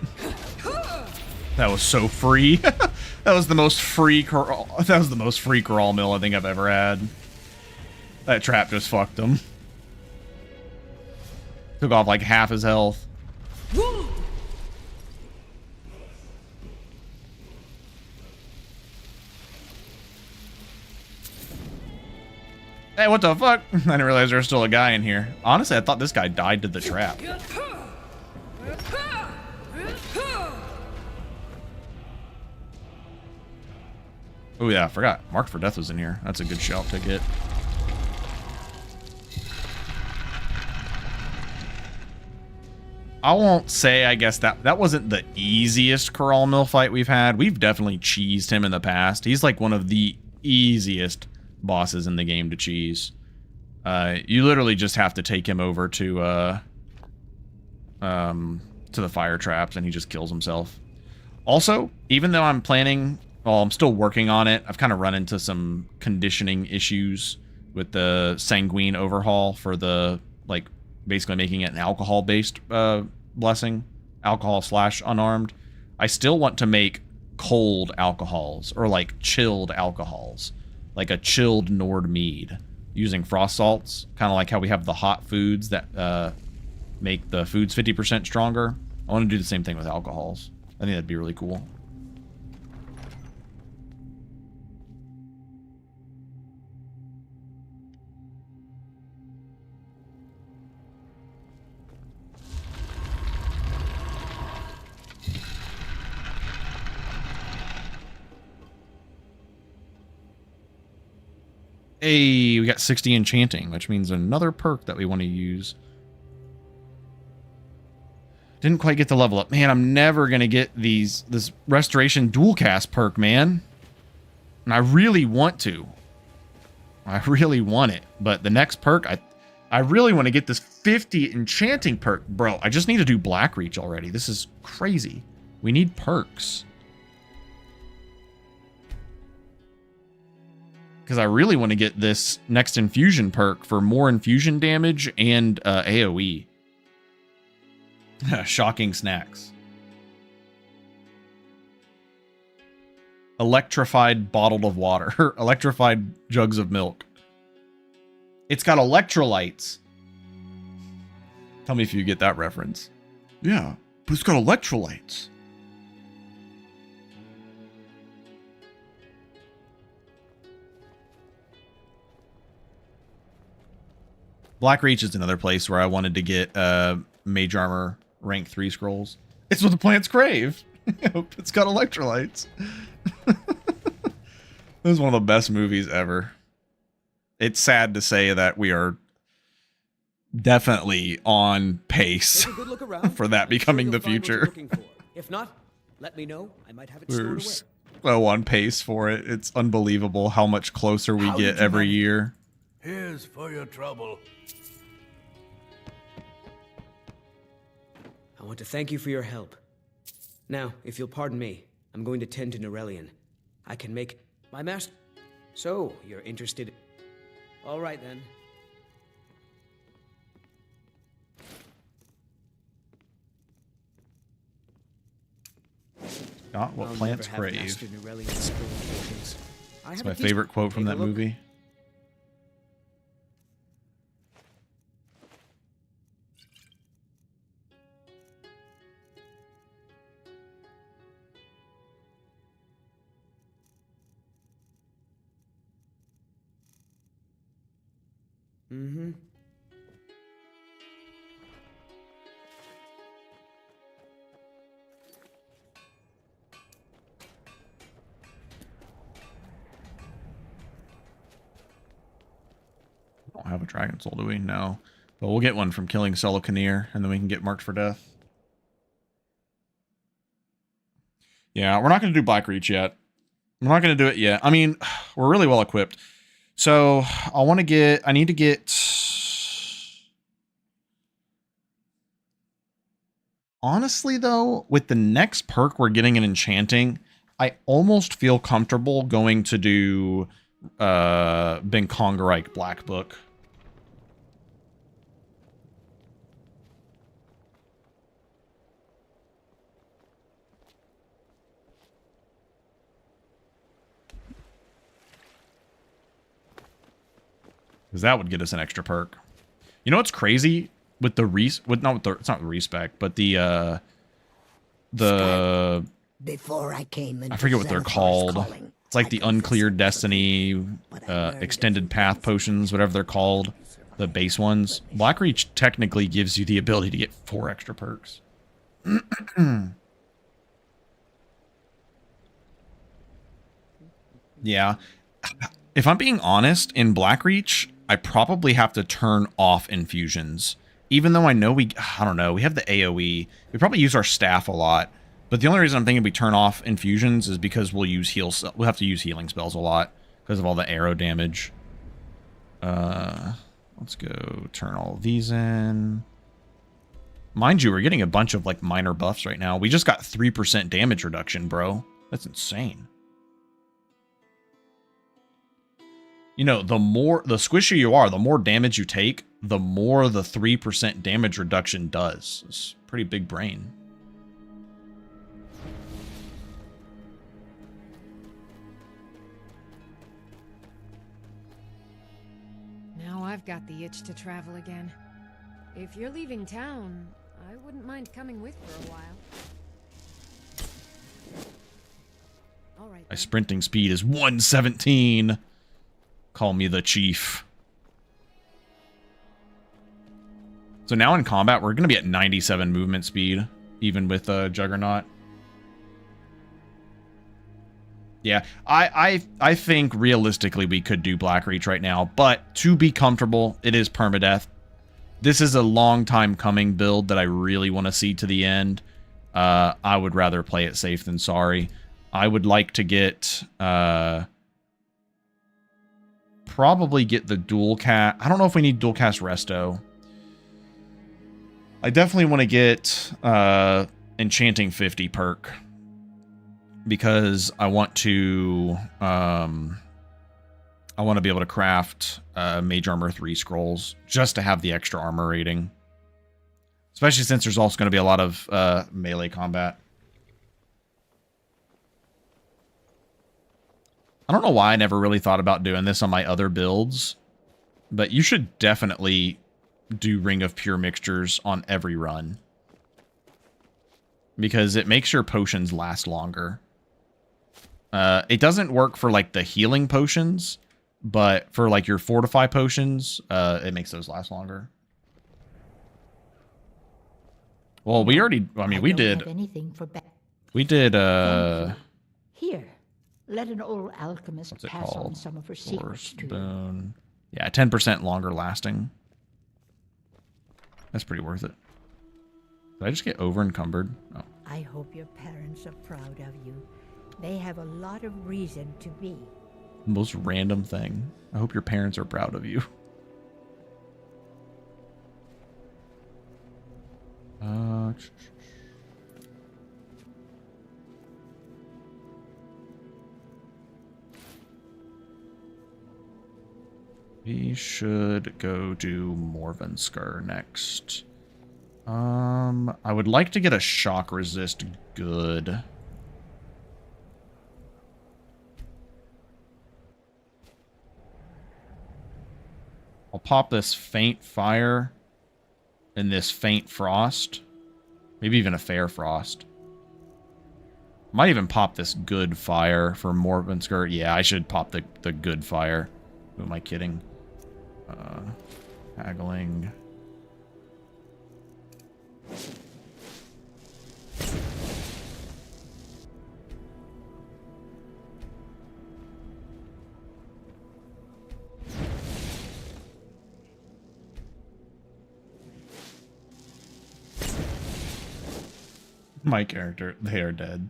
Speaker 1: That was so free. That was the most free crawl. That was the most free crawl mill I think I've ever had. That Trap just fucked him. Took off like half his health. Hey, what the fuck? I didn't realize there was still a guy in here. Honestly, I thought this guy died to the trap. Oh yeah, I forgot. Marked for Death was in here. That's a good shout to get. I won't say, I guess, that wasn't the easiest Corral Mill fight we've had. We've definitely cheesed him in the past. He's like one of the easiest bosses in the game to cheese. You literally just have to take him over to the fire traps and he just kills himself. Also, even though I'm planning... Well, I'm still working on it. I've kind of run into some conditioning issues with the Sanguine overhaul for the, like, basically making it an alcohol-based blessing. Alcohol/unarmed. I still want to make cold alcohols, or, like, chilled alcohols. Like a chilled Nord mead. using frost salts, kind of like how we have the hot foods that make the foods 50% stronger. I want to do the same thing with alcohols. I think that'd be really cool. Hey, we got 60 enchanting, which means another perk that we want to use. Didn't quite get the level up. Man, I'm never going to get this restoration dual cast perk, man. And I really want to. I really want it. But the next perk, I really want to get this 50 enchanting perk. Bro, I just need to do Blackreach already. This is crazy. We need perks. Because I really want to get this next infusion perk for more infusion damage and AoE. Shocking snacks. Electrified bottle of water. Electrified jugs of milk. It's got electrolytes. Tell me if you get that reference. Yeah, but it's got electrolytes. Blackreach is another place where I wanted to get Mage Armor rank 3 scrolls. It's what the plants crave. It's got electrolytes. This is one of the best movies ever. It's sad to say that we are definitely on pace for that becoming the future.
Speaker 11: If not, let me know. I might have it
Speaker 1: We're
Speaker 11: stored away.
Speaker 1: so on pace for it. It's unbelievable how much closer we get every year.
Speaker 2: Here's for your trouble.
Speaker 11: I want to thank you for your help. Now, if you'll pardon me, I'm going to tend to Norelian. I can make my master. So, you're interested? All right, then.
Speaker 1: Not what
Speaker 11: I'll
Speaker 1: plants
Speaker 11: never have
Speaker 1: crave.
Speaker 11: mastered Norelian's skill patience. I
Speaker 1: That's
Speaker 11: have
Speaker 1: my
Speaker 11: a piece-
Speaker 1: favorite quote from
Speaker 11: Take a
Speaker 1: that
Speaker 11: look.
Speaker 1: movie.
Speaker 11: Mm-hmm.
Speaker 1: We don't have a dragon soul, do we? No. But we'll get one from killing Solocaneer, and then we can get marked for death. Yeah, we're not going to do Blackreach yet. We're not going to do it yet. I mean, we're really well equipped. So, I need to get... Honestly, though, with the next perk we're getting in Enchanting, I almost feel comfortable going to do Ben Kongerike Black Book. Because that would get us an extra perk. You know what's crazy with the it's not the respec, but the
Speaker 9: Before I came into
Speaker 1: I forget what they're
Speaker 9: Xenophar's
Speaker 1: called.
Speaker 9: calling,
Speaker 1: It's like the uncleared destiny extended path potions, whatever they're called, the base ones. Blackreach technically gives you the ability to get 4 extra perks. Yeah. If I'm being honest, in Blackreach, I probably have to turn off infusions. Even though I know we have the AoE. We probably use our staff a lot. But the only reason I'm thinking we turn off infusions is because we'll have to use healing spells a lot because of all the arrow damage. Let's go turn all of these in. Mind you, we're getting a bunch of like minor buffs right now. We just got 3% damage reduction, bro. That's insane. You know, the squishier you are, the more damage you take, the more the 3% damage reduction does. It's pretty big brain.
Speaker 8: I've got the itch to travel again. If you're leaving town, I wouldn't mind coming with for a while. All right.
Speaker 1: My sprinting speed is 117. Call me the chief. So now in combat, we're going to be at 97 movement speed, even with Juggernaut. Yeah, I think realistically we could do Black Reach right now, but to be comfortable, it is permadeath. This is a long time coming build that I really want to see to the end. I would rather play it safe than sorry. I would like to get probably get the dual cast. I don't know if we need dual cast Resto. I definitely want to get Enchanting 50 perk. Because I want to be able to craft Mage Armor 3 scrolls just to have the extra armor rating. Especially since there's also going to be a lot of melee combat. I don't know why I never really thought about doing this on my other builds, but you should definitely do Ring of Pure Mixtures on every run. Because it makes your potions last longer. It doesn't work for, like, the healing potions, but for, like, your fortify potions, it makes those last longer. Well, we already, I mean, we did,
Speaker 9: Here, let an old alchemist pass on some of her secrets to you.
Speaker 1: Yeah, 10% longer lasting. That's pretty worth it. Did I just get over encumbered? Oh.
Speaker 9: I hope your parents are proud of you. They have a lot of reason to be.
Speaker 1: Most random thing. I hope your parents are proud of you. We should go do Morvenskar next. I would like to get a shock resist good. I'll pop this faint fire and this faint frost. Maybe even a fair frost. Might even pop this good fire for Morvenskar. Yeah, I should pop the good fire. Who am I kidding? Haggling. My character, they are dead.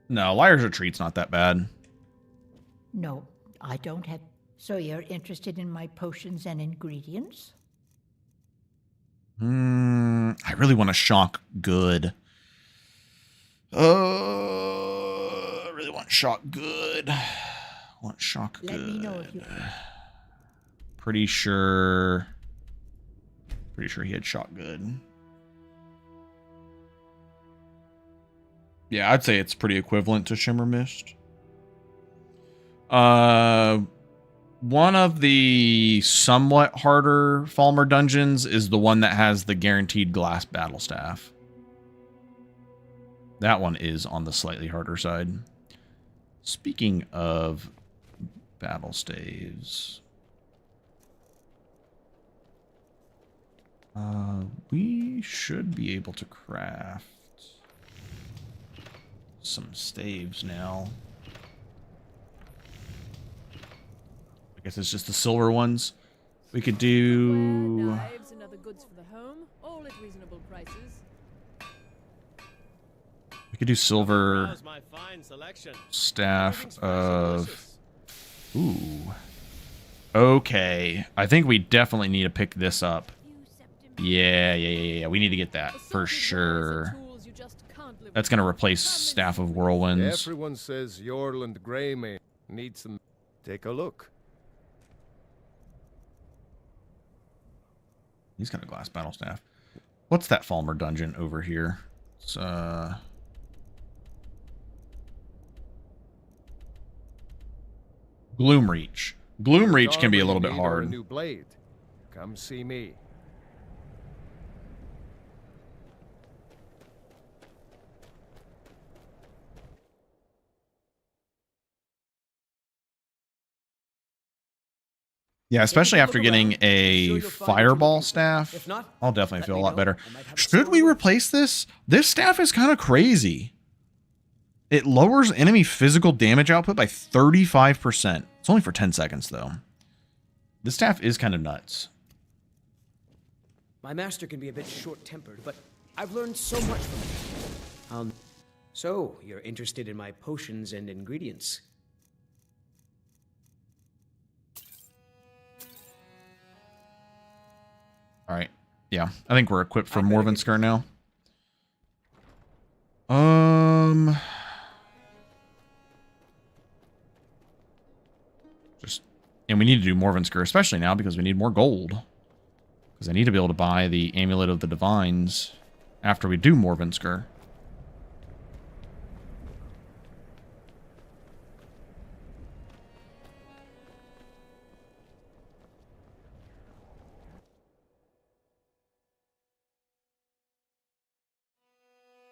Speaker 1: No, Liar's Retreat's not that bad.
Speaker 9: No, I don't have... So you're interested in my potions and ingredients?
Speaker 1: I really want to shock good. I really want shock good. I want shock good.
Speaker 9: Let me know if you...
Speaker 1: Pretty sure he had shot good. Yeah, I'd say it's pretty equivalent to Shimmer Mist. One of the somewhat harder Falmer dungeons is the one that has the guaranteed glass battle staff. That one is on the slightly harder side. Speaking of battle staves... we should be able to craft some staves now. I guess it's just the silver ones. We could do...
Speaker 6: Knives and other goods for the home, all at reasonable prices.
Speaker 1: We could do silver staff of... Ooh. Okay. I think we definitely need to pick this up. Yeah. We need to get that for sure. That's going to replace Staff of Whirlwinds.
Speaker 10: Everyone says Yorland Greymane needs some. Take a look.
Speaker 1: He's got a glass battle staff. What's that Falmer dungeon over here? It's Gloomreach. Gloomreach can be a little bit
Speaker 10: A
Speaker 1: hard.
Speaker 10: new blade. Come see me.
Speaker 1: Yeah, especially after getting a fireball staff, I'll definitely feel a lot better. Should we replace this? This staff is kind of crazy. It lowers enemy physical damage output by 35%. It's only for 10 seconds, though. This staff is kind of nuts.
Speaker 11: My master can be a bit short-tempered, but I've learned so much from him. So, you're interested in my potions and ingredients?
Speaker 1: All right. Yeah, I think we're equipped for Morvenskar now. And we need to do Morvenskar, especially now because we need more gold. Because I need to be able to buy the Amulet of the Divines after we do Morvenskar.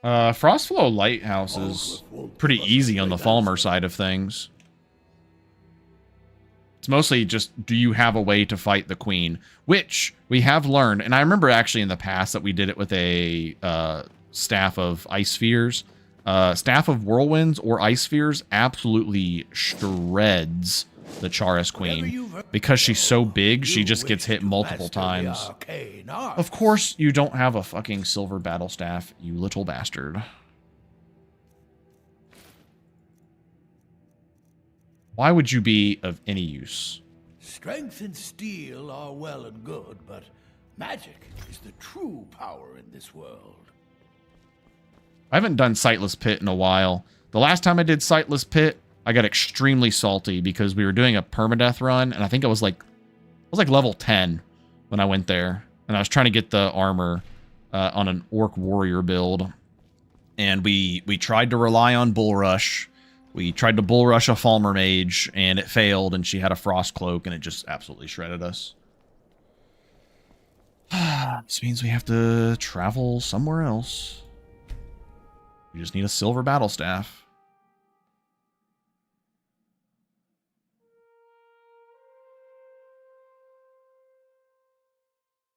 Speaker 1: Frostflow Lighthouse is pretty easy on the Falmer side of things. It's mostly just, do you have a way to fight the queen? Which we have learned, and I remember actually in the past that we did it with a Staff of Ice Spheres. Staff of Whirlwinds or Ice Spheres absolutely shreds the Charis Queen. Because she's so big, she just gets hit multiple times. Of course, you don't have a fucking silver battle staff, you little bastard. Why would you be of any use?
Speaker 7: Strength and steel are well and good, but magic is the true power in this world.
Speaker 1: I haven't done Sightless Pit in a while. The last time I did Sightless Pit, I got extremely salty because we were doing a permadeath run, and I think it was like level 10 when I went there, and I was trying to get the armor on an Orc Warrior build, and we tried to rely on Bull Rush. We tried to Bull Rush a Falmer Mage, and it failed, and she had a Frost Cloak, and it just absolutely shredded us. This means we have to travel somewhere else. We just need a silver battle staff.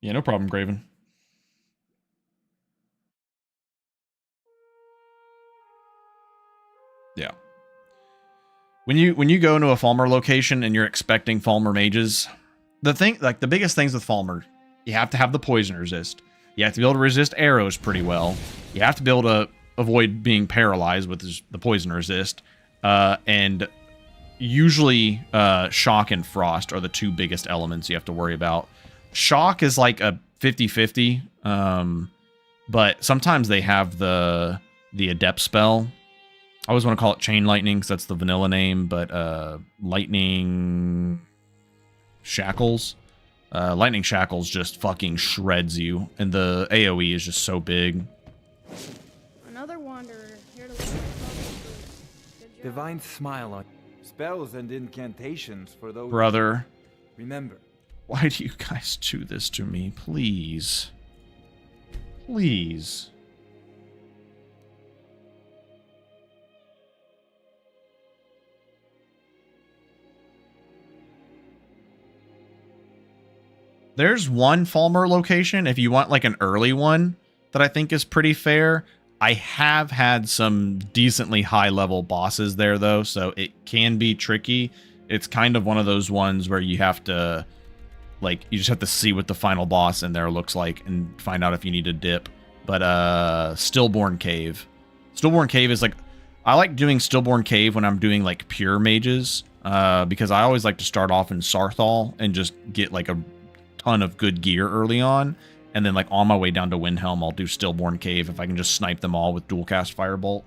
Speaker 1: Yeah, no problem, Graven. Yeah. When you go into a Falmer location and you're expecting Falmer mages, the biggest things with Falmer, you have to have the poison resist. You have to be able to resist arrows pretty well. You have to be able to avoid being paralyzed with the poison resist. And usually shock and frost are the two biggest elements you have to worry about. Shock is like a 50-50, but sometimes they have the adept spell. I always want to call it Chain Lightning because that's the vanilla name, but Lightning Shackles. Lightning Shackles just fucking shreds you, and the AoE is just so big.
Speaker 16: Another wanderer here to look at
Speaker 17: Divine smile on spells and incantations for those.
Speaker 1: Brother.
Speaker 17: Remember.
Speaker 1: Why do you guys do this to me? Please. Please. There's one Falmer location, if you want like an early one, that I think is pretty fair. I have had some decently high-level bosses there, though, so it can be tricky. It's kind of one of those ones where you have to, like, you just have to see what the final boss in there looks like and find out if you need to dip. But, Stillborn Cave. Stillborn Cave is like, I like doing Stillborn Cave when I'm doing, like, pure mages, because I always like to start off in Sarthal and just get, like, a ton of good gear early on, and then like on my way down to Windhelm I'll do Stillborn Cave if I can just snipe them all with dual cast Firebolt.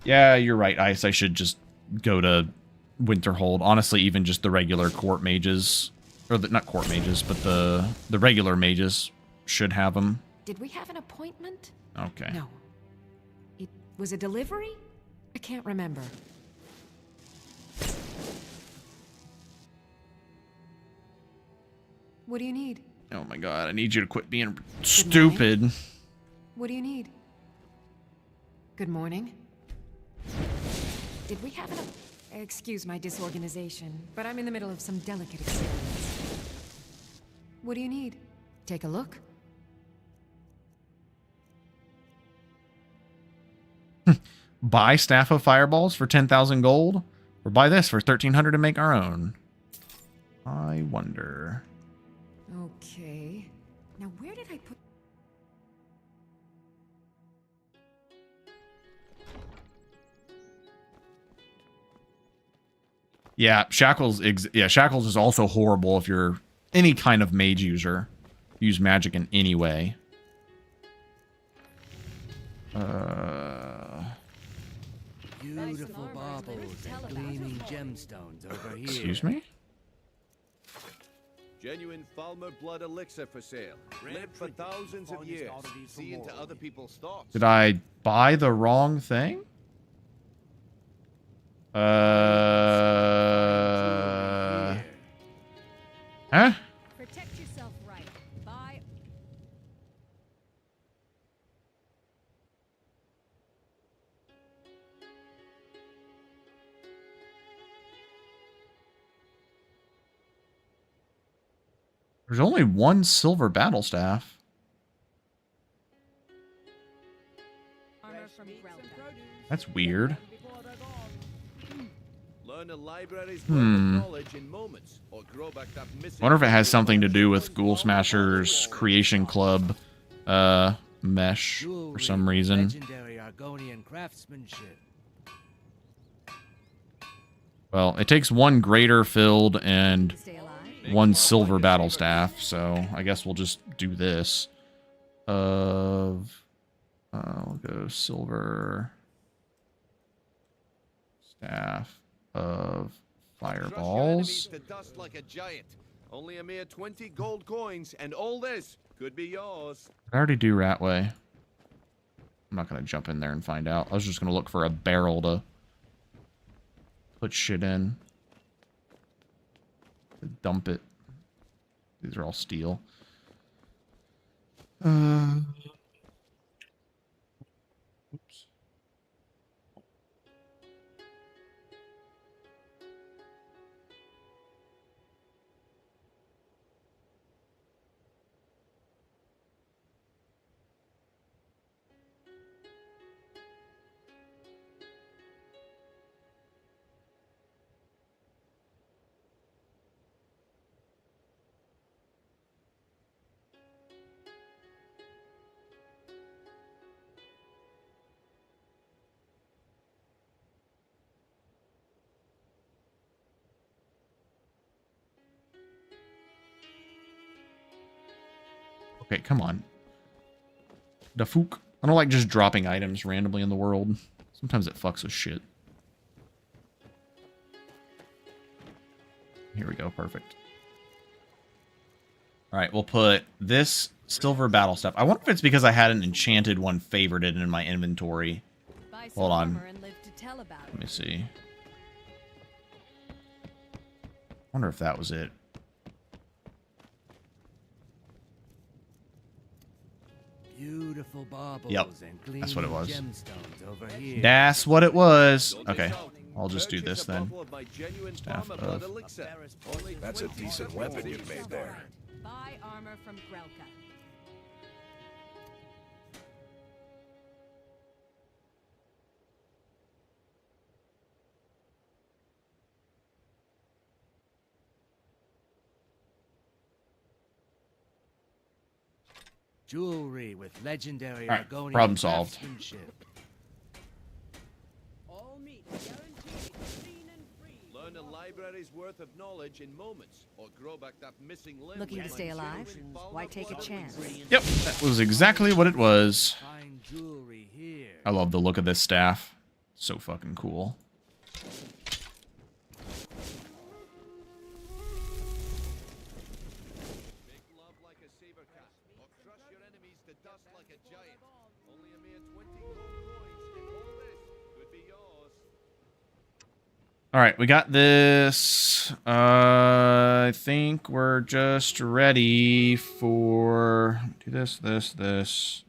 Speaker 1: Yeah, you're right, Ice. I should just go to Winterhold. Honestly, even just the regular court mages, or not court mages, but the regular mages should have them.
Speaker 6: Did we have an appointment?
Speaker 1: Okay.
Speaker 6: No. It was a delivery? I can't remember.
Speaker 8: What do you need?
Speaker 1: Oh my god, I need you to quit being stupid.
Speaker 8: What do you need? Good morning. Did we have an... Excuse my disorganization, but I'm in the middle of some delicate experiments. What do you need? Take a look.
Speaker 1: Buy Staff of Fireballs for 10,000 gold? Or buy this for 1,300 to make our own? I wonder.
Speaker 8: Okay. Now where did I put...
Speaker 1: Yeah, Shackles is also horrible if you're any kind of mage user. Use magic in any way.
Speaker 18: Beautiful baubles and gleaming gemstones over here.
Speaker 1: Excuse me?
Speaker 19: Genuine Falmer blood elixir for sale. Lived for thousands of years. See into other people's thoughts.
Speaker 1: Did I buy the wrong thing? Huh?
Speaker 6: Protect yourself right. Buy.
Speaker 1: There's only one silver battle staff. That's weird.
Speaker 19: Learn a library's worth of knowledge in moments, or grow back that missing.
Speaker 1: Wonder if it has something to do with Ghoul Smasher's Creation Club mesh for some reason.
Speaker 18: Legendary Argonian craftsmanship.
Speaker 1: Well, it takes one greater filled and one silver battle staff, so I guess we'll just do this. We'll go silver staff of fireballs.
Speaker 19: To dust like a giant. Only a mere 20 gold coins, and all this could be yours.
Speaker 1: I already do Ratway. I'm not gonna jump in there and find out. I was just gonna look for a barrel to put shit in. Dump it. These are all steel. Oops. Okay, come on. Da fook. I don't like just dropping items randomly in the world. Sometimes it fucks with shit. Here we go, perfect. Alright, we'll put this silver battle stuff. I wonder if it's because I had an enchanted one favorited in my inventory. Hold on. Let me see. I wonder if that was it.
Speaker 18: Beautiful baubles
Speaker 1: Yep,
Speaker 18: and
Speaker 1: that's what it was.
Speaker 18: gemstones over here.
Speaker 1: That's what it was. Okay, I'll just do this then. Staff of...
Speaker 10: That's a decent weapon you've made there.
Speaker 6: Buy armor from Grelka.
Speaker 18: Jewelry with legendary
Speaker 1: Alright,
Speaker 18: Argonian
Speaker 1: problem solved.
Speaker 18: craftsmanship.
Speaker 19: Learn a library's worth of knowledge in moments, or grow back that missing limb.
Speaker 3: Looking to stay alive? Why take a chance?
Speaker 1: Yep, that was exactly what it was.
Speaker 18: Fine jewelry here.
Speaker 1: I love the look of this staff. So fucking cool. All right, we got this. I think we're just ready for do this.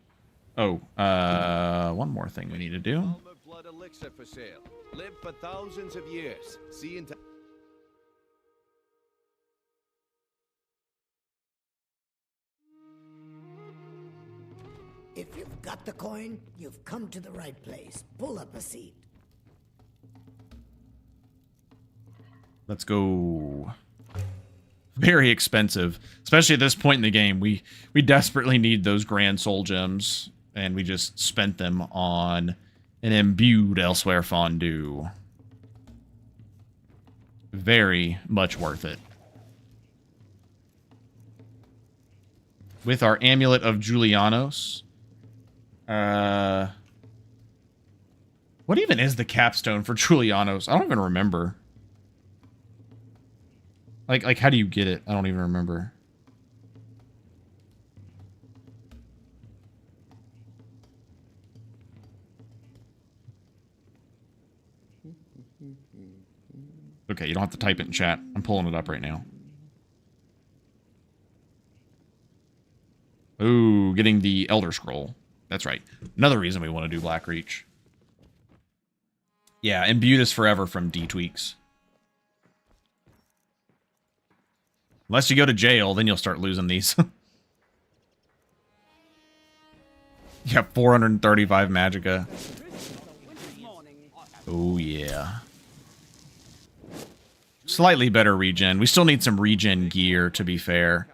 Speaker 1: Oh, one more thing we need to do.
Speaker 19: Blood elixir for sale. Live for thousands of years. See into.
Speaker 20: If you've got the coin, you've come to the right place. Pull up a seat.
Speaker 1: Let's go. Very expensive, especially at this point in the game. We desperately need those grand soul gems, and we just spent them on an imbued elsewhere fondue. Very much worth it. With our amulet of Julianos. What even is the capstone for Julianos? I don't even remember. Like how do you get it? I don't even remember. Okay, you don't have to type it in chat. I'm pulling it up right now. Ooh, getting the Elder Scroll. That's right. Another reason we want to do Blackreach. Yeah, Imbued is forever from 3tweaks. Unless you go to jail, then you'll start losing these. Yeah, 435 Magicka. Oh, yeah. Slightly better regen. We still need some regen gear, to be fair.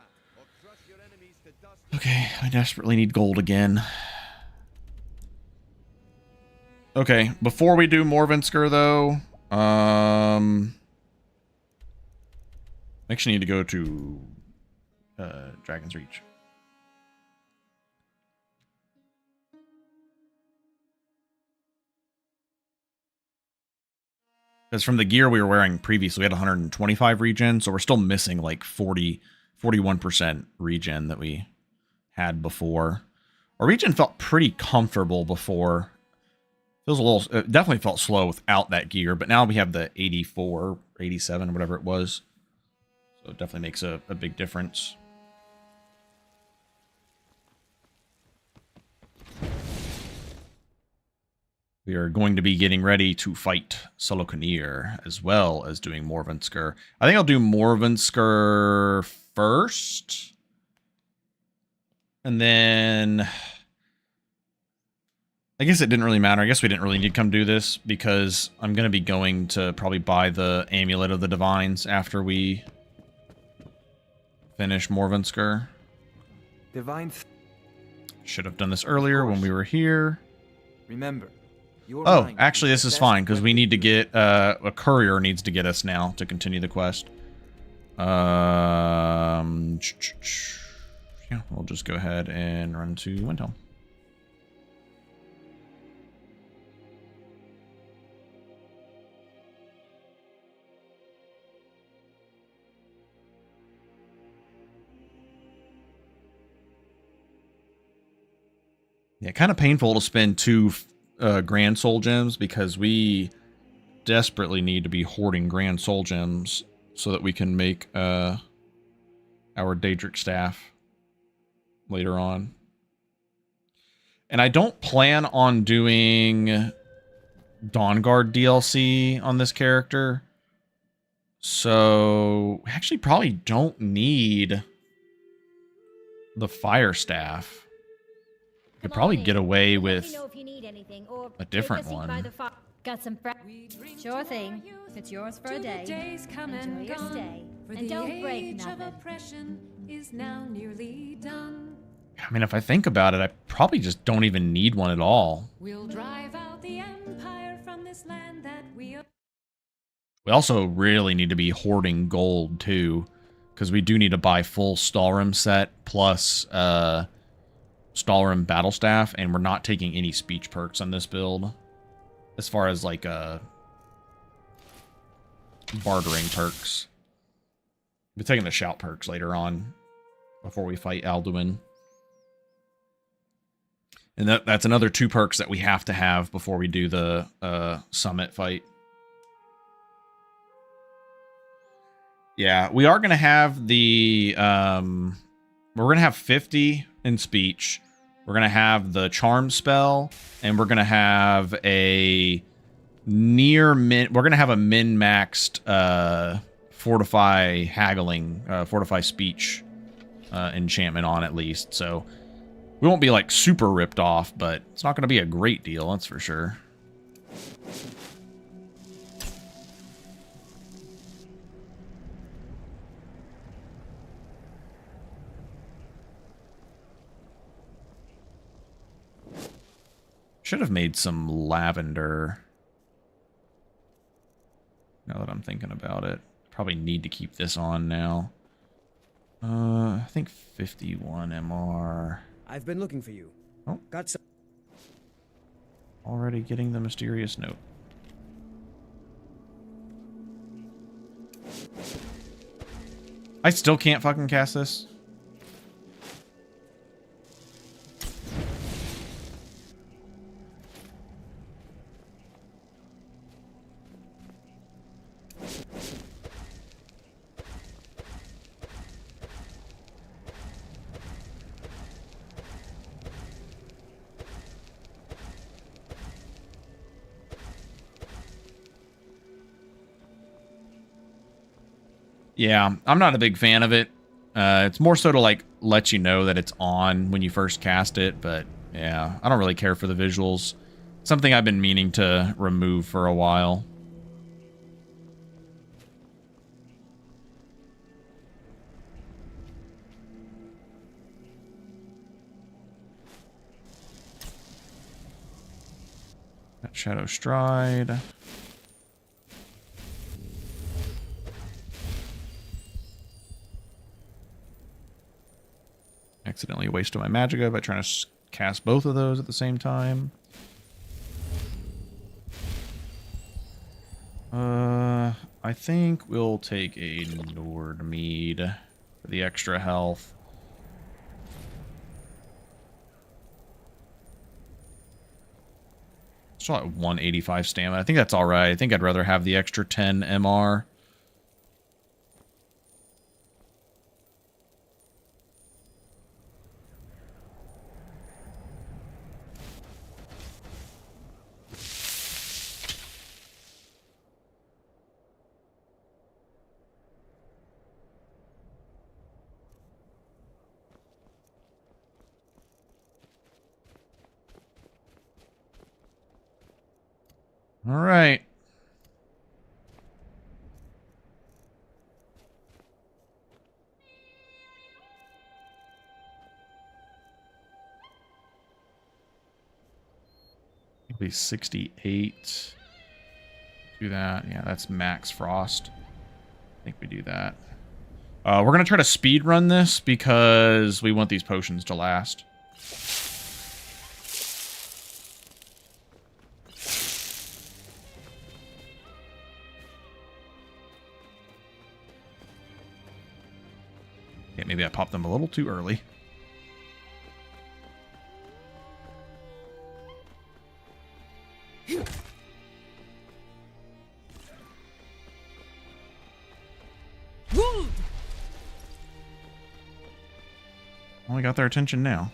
Speaker 1: Okay, I desperately need gold again. Okay, before we do Morvensker, though, actually need to go to Dragon's Reach. Because from the gear we were wearing previously, we had 125 regen, so we're still missing like 41% regen that we had before. Our regen felt pretty comfortable before. Feels a little, it definitely felt slow without that gear, but now we have the 84, 87, whatever it was. So it definitely makes a big difference. We are going to be getting ready to fight Solokanir, as well as doing Morvensker. I think I'll do Morvensker first. And then I guess it didn't really matter. I guess we didn't really need to come do this, because I'm going to be going to probably buy the Amulet of the Divines after we finish Morvensker.
Speaker 17: Divines.
Speaker 1: Should have done this earlier when we were here.
Speaker 17: Remember.
Speaker 1: Oh, actually, this is fine, because we need to get... a courier needs to get us now to continue the quest. Yeah, we'll just go ahead and run to Windhelm. Yeah, kind of painful to spend 2 Grand Soul Gems, because we desperately need to be hoarding Grand Soul Gems so that we can make our Daedric Staff later on. And I don't plan on doing Dawnguard DLC on this character, so we actually probably don't need the Fire Staff. Could probably get away with a different one.
Speaker 13: Got some sure thing. It's yours for a day. Enjoy your stay. And don't break nothing.
Speaker 8: Is now nearly done.
Speaker 1: I mean, if I think about it, I probably just don't even need one at all.
Speaker 8: We'll drive out the empire from this land that we
Speaker 1: also really need to be hoarding gold too, because we do need to buy full Stalrim set plus Stalrim Battle Staff, and we're not taking any speech perks on this build. As far as like bartering perks. We'll be taking the shout perks later on before we fight Alduin. And that's another 2 perks that we have to have before we do the summit fight. Yeah, we are going to have the... we're going to have 50 in speech. We're going to have the charm spell. And we're going to have a near min... We're going to have a min-maxed fortify haggling, fortify speech enchantment on at least. So we won't be like super ripped off, but it's not going to be a great deal, that's for sure. Should have made some lavender. Now that I'm thinking about it. Probably need to keep this on now. I think 51 MR.
Speaker 11: I've been looking for you.
Speaker 1: Oh.
Speaker 11: Got some.
Speaker 1: Already getting the mysterious note. I still can't fucking cast this. Yeah, I'm not a big fan of it. It's more so to like let you know that it's on when you first cast it, but yeah, I don't really care for the visuals. Something I've been meaning to remove for a while. Got Shadow Stride. Accidentally wasted my magicka by trying to cast both of those at the same time. I think we'll take a Nordmead for the extra health. Still at 185 stamina. I think that's alright. I think I'd rather have the extra 10 MR. All right. It'll be 68. Do that. Yeah, that's max frost. I think we do that. We're going to try to speed run this because we want these potions to last. Yeah, maybe I popped them a little too early. Only got their attention now.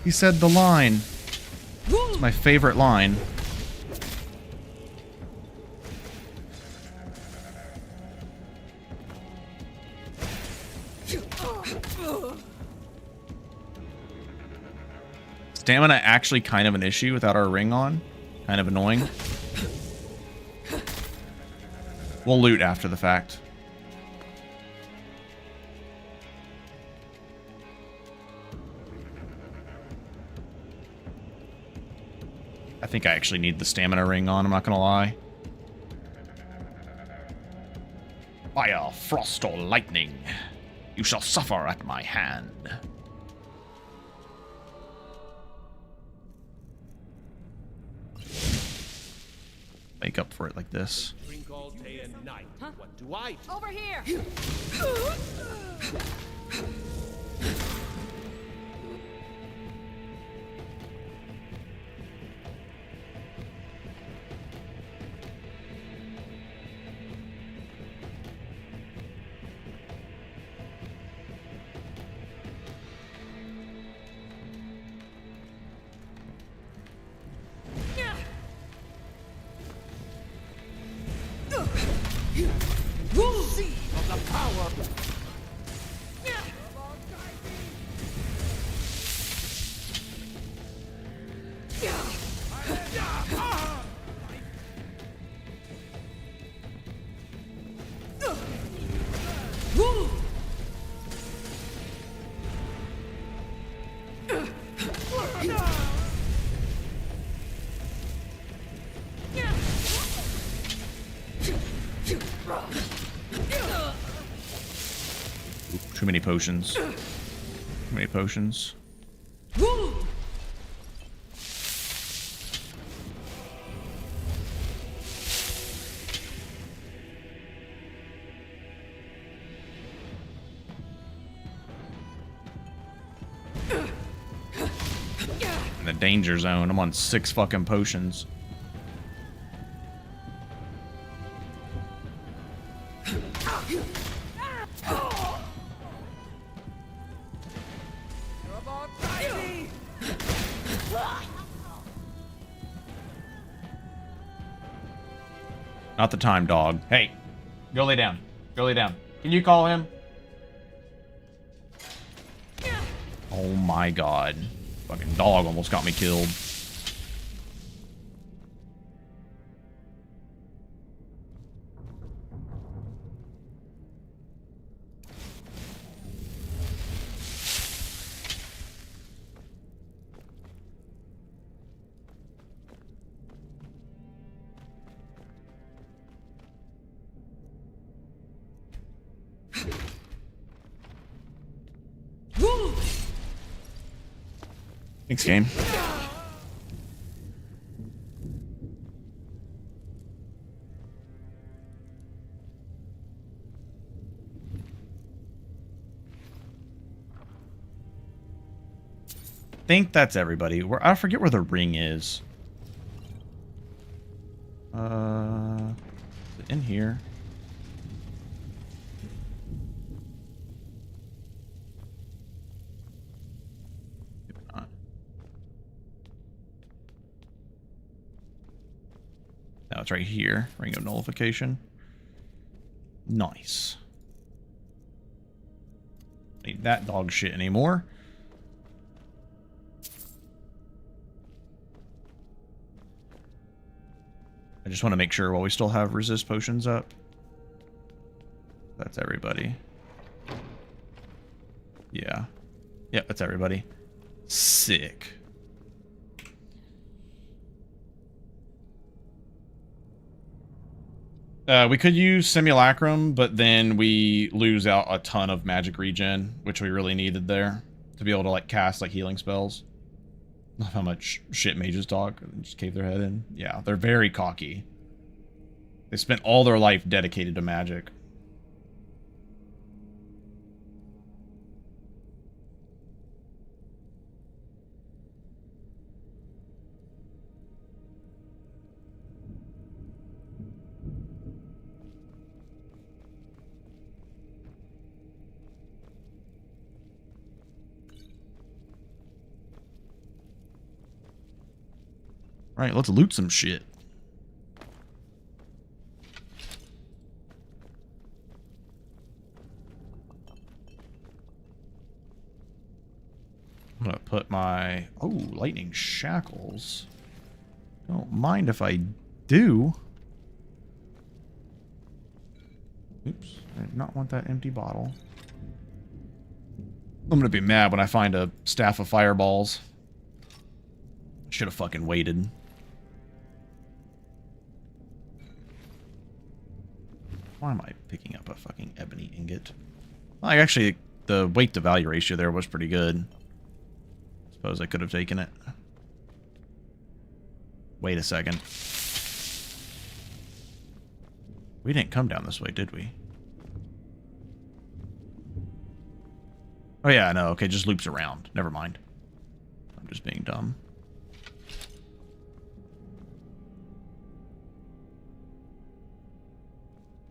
Speaker 1: He said the line. It's my favorite line. Stamina actually kind of an issue without our ring on. Kind of annoying. We'll loot after the fact. I think I actually need the stamina ring on, I'm not gonna lie. Fire, frost, or lightning. You shall suffer at my hand. Make up for it like this.
Speaker 19: Drink all day and night. What do I do?
Speaker 6: Over here!
Speaker 19: Of the power.
Speaker 1: Too many potions. Too many potions. In the danger zone. I'm on 6 fucking potions. Not the time, dog. Hey, go lay down. Go lay down. Can you call him? Oh my god. Fucking dog almost got me killed. Thanks, game. Think that's everybody. I forget where the ring is. Is it in here? No, it's right here. Ring of nullification. Nice. Need that dog shit anymore. I just want to make sure while we still have resist potions up. That's everybody. Yeah. Yep, that's everybody. Sick. We could use Simulacrum, but then we lose out a ton of magic regen, which we really needed there to be able to like cast like healing spells. Love how much shit mages talk and just cave their head in. Yeah, they're very cocky. They spent all their life dedicated to magic. Right, let's loot some shit. I'm gonna put my... Oh, lightning shackles. Don't mind if I do. Oops, I did not want that empty bottle. I'm gonna be mad when I find a staff of fireballs. Should have fucking waited. Why am I picking up a fucking ebony ingot? Well, actually, the weight to value ratio there was pretty good. Suppose I could have taken it. Wait a second. We didn't come down this way, did we? Oh yeah, no, okay, just loops around. Never mind. I'm just being dumb.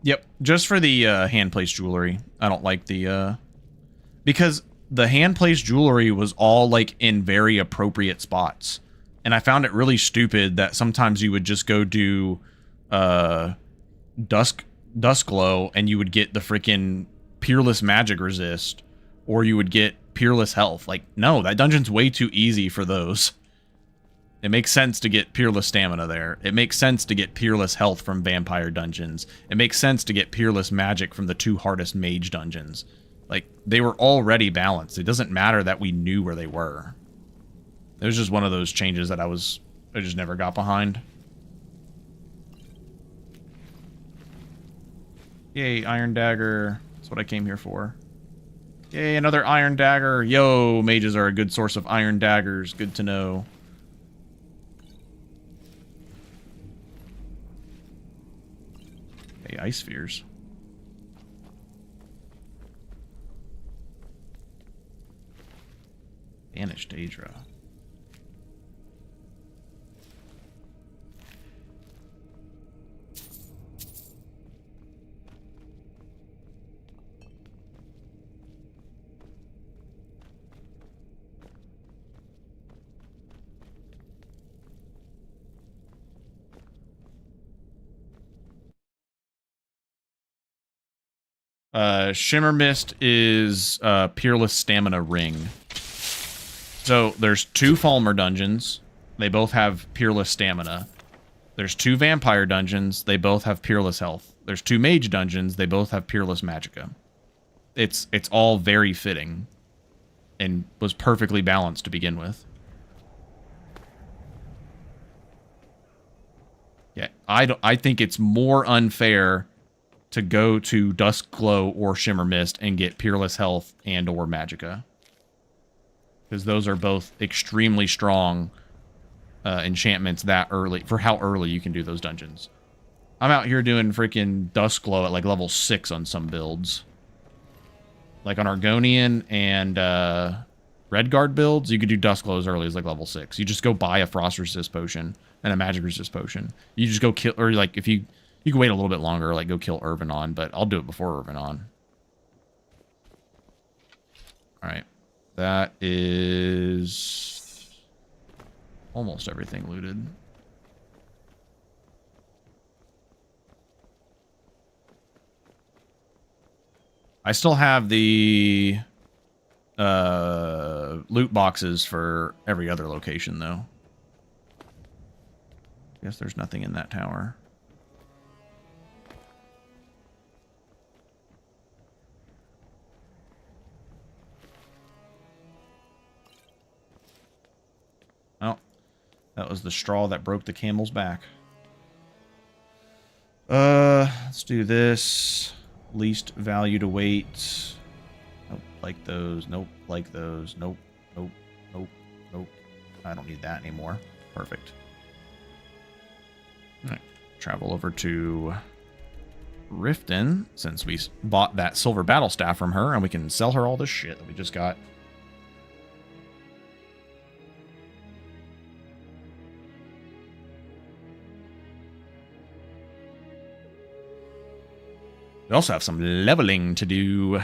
Speaker 1: Yep, just for the hand-placed jewelry. I don't like the... because the hand-placed jewelry was all, like, in very appropriate spots. And I found it really stupid that sometimes you would just go do Dusk Glow and you would get the freaking Peerless Magic Resist, or you would get Peerless Health. Like, no, that dungeon's way too easy for those. It makes sense to get Peerless Stamina there. It makes sense to get Peerless Health from Vampire dungeons. It makes sense to get Peerless Magic from the 2 hardest Mage dungeons. Like, they were already balanced. It doesn't matter that we knew where they were. It was just one of those changes that I just never got behind. Yay, Iron Dagger. That's what I came here for. Yay, another Iron Dagger. Yo, mages are a good source of Iron Daggers. Good to know. Hey, Ice Spheres. Banished Daedra. Shimmer Mist is Peerless Stamina Ring. So there's 2 Falmer dungeons. They both have Peerless Stamina. There's 2 Vampire dungeons. They both have Peerless Health. There's 2 Mage dungeons. They both have Peerless Magicka. It's all very fitting and was perfectly balanced to begin with. Yeah, I think it's more unfair to go to Dusk Glow or Shimmer Mist and get Peerless Health and or Magicka. Because those are both extremely strong enchantments that early, for how early you can do those dungeons. I'm out here doing freaking Dusk Glow at like level 6 on some builds. Like on Argonian and Redguard builds, you could do Dusk Glow as early as like level 6. You just go buy a Frost Resist potion and a Magic Resist potion. You just go kill, or like if you can wait a little bit longer, like go kill Irvanon, but I'll do it before Irvanon. Alright. That is almost everything looted. I still have the loot boxes for every other location, though. Guess there's nothing in that tower. Oh, that was the straw that broke the camel's back. Let's do this. Least value to weight. Nope, like those. Nope, like those. Nope, nope, nope, nope. I don't need that anymore. Perfect. Alright, travel over to Riften, since we bought that silver battle staff from her, and we can sell her all this shit that we just got. We also have some leveling to do.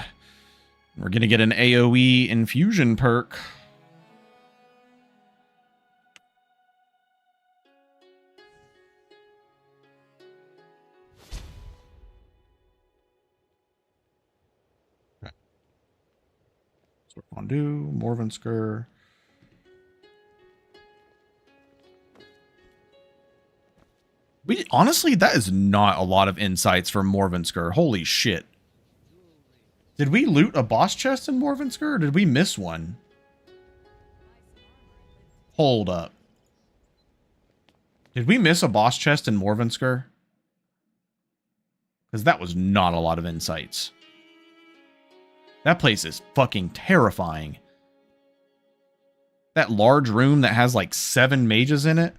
Speaker 1: We're going to get an AoE infusion perk. Okay. So we're going to do Morvensker. Honestly, that is not a lot of insights for Morvensker. Holy shit. Did we loot a boss chest in Morvensker, or did we miss one? Hold up. Did we miss a boss chest in Morvensker? Because that was not a lot of insights. That place is fucking terrifying. That large room that has like 7 mages in it,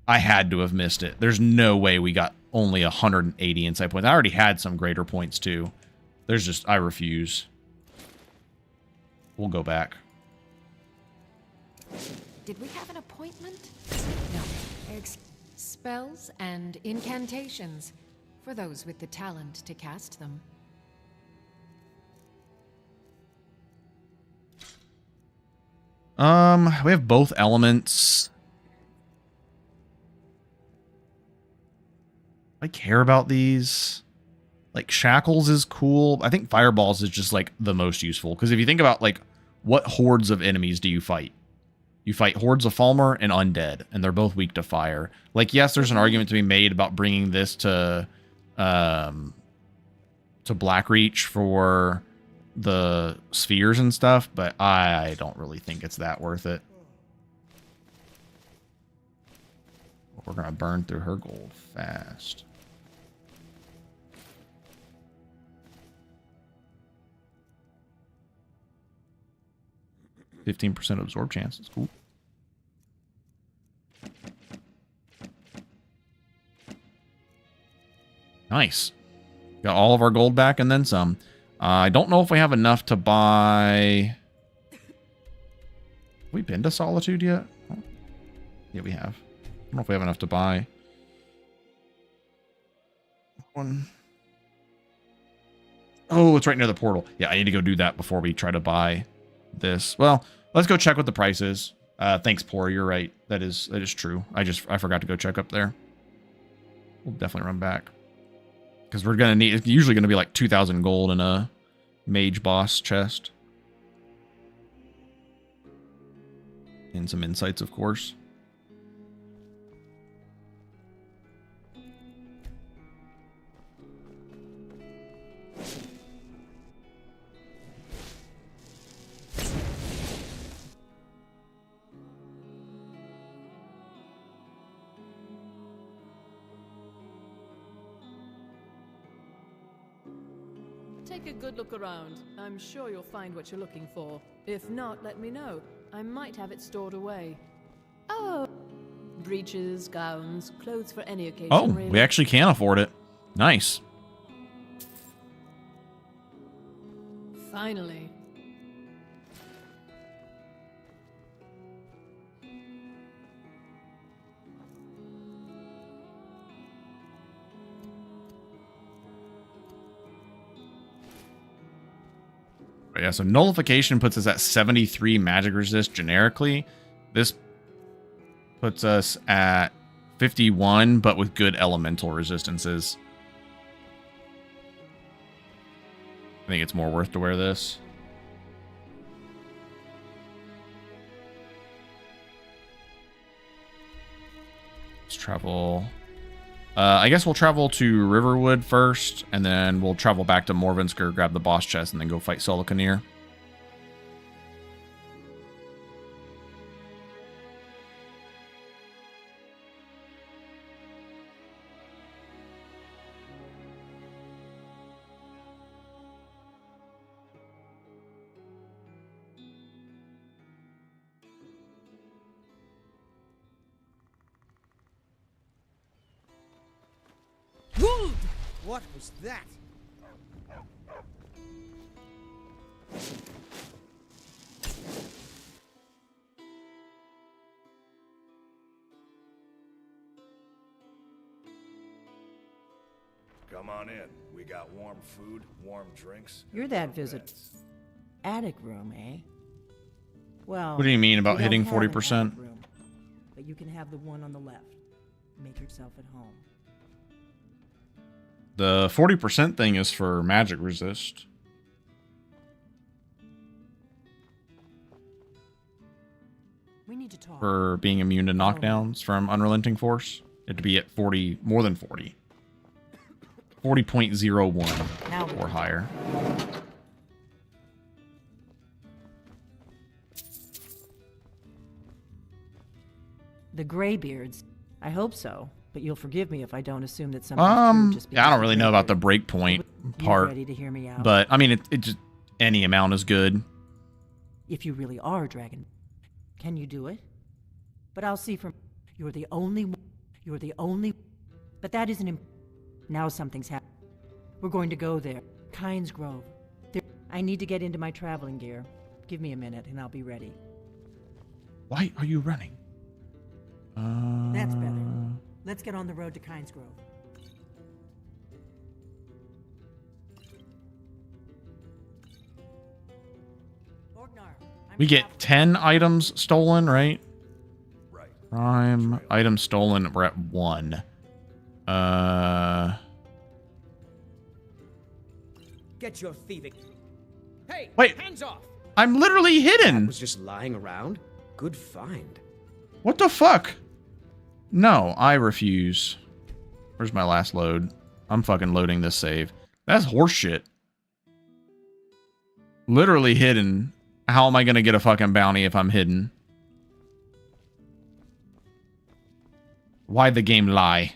Speaker 1: I had to have missed it. There's no way we got only 180 insight points. I already had some greater points too. There's just, I refuse. We'll go back.
Speaker 8: Did we have an appointment? No. Spells and incantations for those with the talent to cast them.
Speaker 1: We have both elements. I care about these. Like, Shackles is cool. I think Fireballs is just, like, the most useful. Because if you think about, like, what hordes of enemies do you fight? You fight hordes of Falmer and Undead, and they're both weak to fire. Like, yes, there's an argument to be made about bringing this to Blackreach for the spheres and stuff, but I don't really think it's that worth it. We're going to burn through her gold fast. %15 absorb chance. That's cool. Nice. Got all of our gold back and then some. I don't know if we have enough to buy... Have we been to Solitude yet? Oh. Yeah, we have. I don't know if we have enough to buy one. Oh, it's right near the portal. Yeah, I need to go do that before we try to buy this. Well, let's go check what the price is. Thanks, Poor. You're right. That is true. I forgot to go check up there. We'll definitely run back. Because we're gonna need, it's usually gonna be like 2,000 gold in a mage boss chest. And some insights, of course.
Speaker 6: Take a good look around. I'm sure you'll find what you're looking for. If not, let me know. I might have it stored away. Oh, breeches, gowns, clothes for any occasion.
Speaker 1: Oh,
Speaker 6: really.
Speaker 1: we actually can afford it. Nice.
Speaker 6: Finally.
Speaker 1: Yeah, so nullification puts us at 73 magic resist generically. This puts us at 51, but with good elemental resistances. I think it's more worth to wear this. Let's travel. I guess we'll travel to Riverwood first, and then we'll travel back to Morvensker, grab the boss chest, and then go fight Solikanir.
Speaker 18: What was that?
Speaker 21: Come on in. We got warm food, warm drinks.
Speaker 12: You're that visit. Attic room, eh? Well,
Speaker 1: What do you mean about
Speaker 12: we
Speaker 1: hitting
Speaker 12: don't have an
Speaker 1: 40%?
Speaker 12: attic room, but you can have the one on the left. Make yourself at home.
Speaker 1: The 40% thing is for magic resist.
Speaker 12: We need to talk.
Speaker 1: For being immune to knockdowns from Unrelenting Force. It had to be at 40, more than 40. 40.01 or higher.
Speaker 12: The Greybeards. I hope so. but you'll forgive me if I don't assume that something's true just because
Speaker 1: yeah, I don't really know about the breakpoint part.
Speaker 12: ready to hear me out?
Speaker 1: But I mean, it just any amount is good.
Speaker 12: If you really are a dragon, can you do it? But I'll see from you're the only but that isn't now something's happened. We're going to go there. Kynes Grove. I need to get into my traveling gear. Give me a minute and I'll be ready.
Speaker 1: Why are you running?
Speaker 12: That's better. Let's get on the road to Kynes Grove.
Speaker 1: We get 10 items stolen, right? Right. Prime item stolen. We're at 1.
Speaker 11: Get your thieving. Hey,
Speaker 1: wait.
Speaker 11: Hands off.
Speaker 1: I'm literally hidden.
Speaker 11: That was just lying around. Good find.
Speaker 1: What the fuck? No, I refuse. Where's my last load? I'm fucking loading this save. That's horseshit. Literally hidden. How am I gonna get a fucking bounty if I'm hidden? Why the game lie?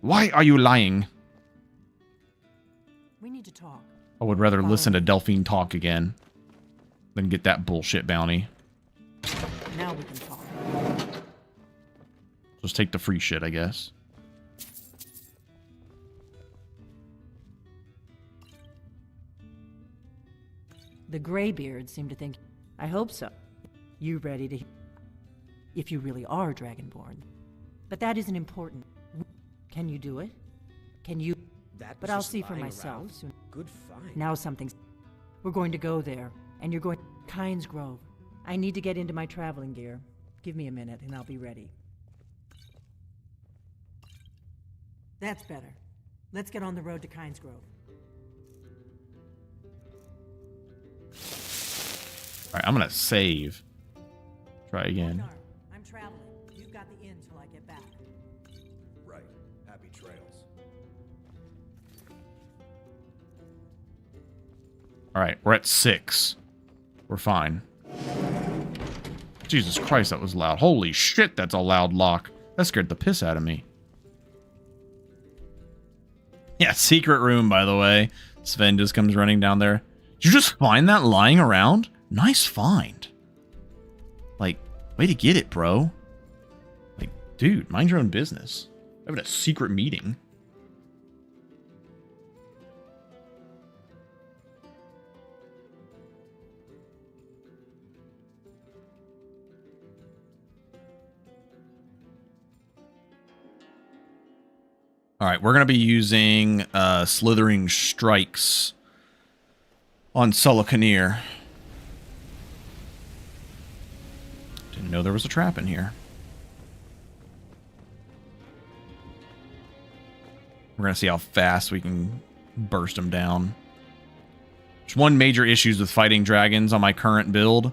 Speaker 1: Why are you lying?
Speaker 12: We need to talk.
Speaker 1: I would rather listen to Delphine talk again than get that bullshit bounty.
Speaker 12: Now we can talk.
Speaker 1: Just take the free shit, I guess.
Speaker 12: The Greybeards seem to think... I hope so. You ready to... If you really are Dragonborn. But that isn't important. Can you do it? Can you... But I'll see for myself soon.
Speaker 11: Good find.
Speaker 12: Now something's... We're going to go there. And you're going... Kynes Grove. I need to get into my traveling gear. Give me a minute and I'll be ready. That's better. Let's get on the road to Kynes Grove.
Speaker 1: Alright, I'm gonna save. Try again.
Speaker 12: I'm traveling. You've got the inn till I get back.
Speaker 21: Right. Happy trails.
Speaker 1: Alright, we're at 6. We're fine. Jesus Christ, that was loud. Holy shit, that's a loud lock. That scared the piss out of me. Yeah, secret room, by the way. Sven just comes running down there. Did you just find that lying around? Nice find. Like, way to get it, bro. Like, dude, mind your own business. Having a secret meeting. All right, we're going to be using Slithering Strikes on Sullicanir. Didn't know there was a trap in here. We're going to see how fast we can burst them down. There's one major issue with fighting dragons on my current build,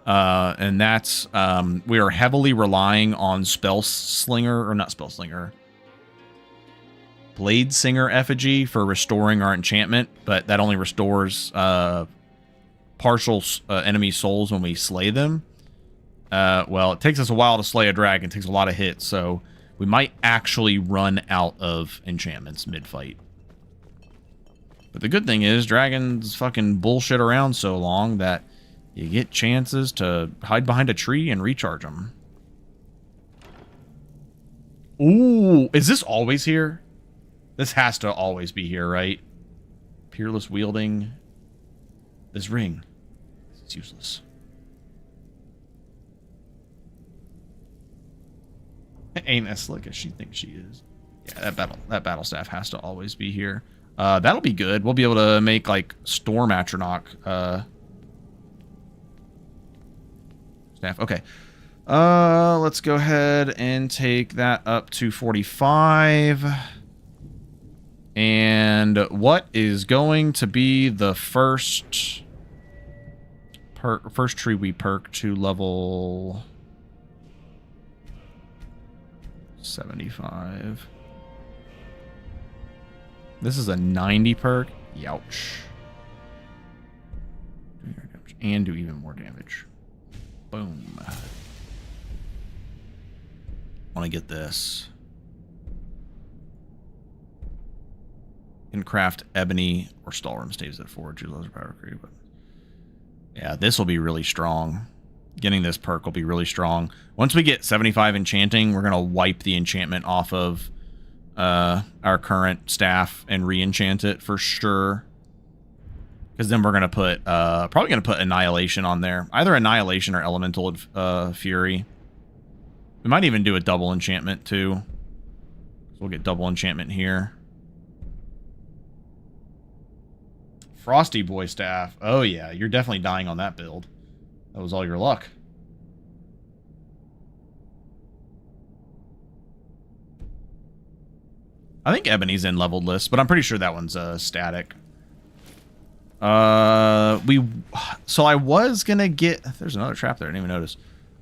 Speaker 1: and that's we are heavily relying on Spell Slinger, or not Spell Slinger, Blade Singer effigy for restoring our enchantment, but that only restores partial enemy souls when we slay them. Well, it takes us a while to slay a dragon. It takes a lot of hits, so we might actually run out of enchantments mid-fight. But the good thing is, dragons fucking bullshit around so long that you get chances to hide behind a tree and recharge them. Ooh, is this always here? This has to always be here, right? Peerless wielding. This ring. It's useless. Ain't as slick as she thinks she is. Yeah, that battle staff has to always be here. That'll be good. We'll be able to make like Storm Atronach staff. Okay. Let's go ahead and take that up to 45. And what is going to be the first tree we perk to level 75? This is a 90 perk. Youch. And do even more damage. Boom. Want to get this. can craft ebony or Stalrim staves at forge. Those are power creep. But yeah, this will be really strong. Getting this perk will be really strong. Once we get 75 enchanting, we're gonna wipe the enchantment off of our current staff and re-enchant it for sure. Because then we're gonna put probably gonna put Annihilation on there, either Annihilation or Elemental Fury. We might even do a double enchantment too. So we'll get double enchantment here. Frosty Boy staff. Oh yeah, you're definitely dying on that build. That was all your luck. I think Ebony's in leveled list, but I'm pretty sure that one's static. So I was gonna get, there's another trap there, I didn't even notice.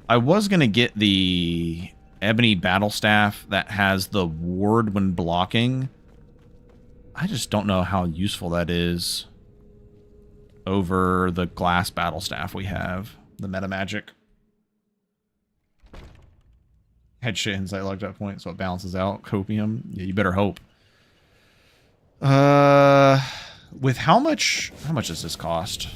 Speaker 1: I was gonna get the Ebony Battle Staff that has the ward when blocking. I just don't know how useful that is over the glass battle staff we have, the meta magic. Had shit insight luck at that point, so it balances out. Copium, yeah, you better hope. With how much does this cost?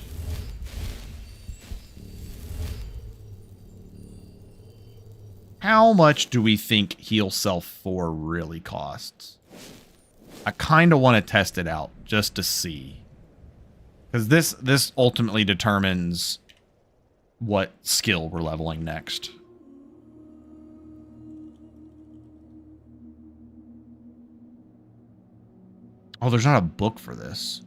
Speaker 1: How much do we think Heal Self 4 really costs? I kind of want to test it out just to see. Because this ultimately determines what skill we're leveling next. Oh, there's not a book for this.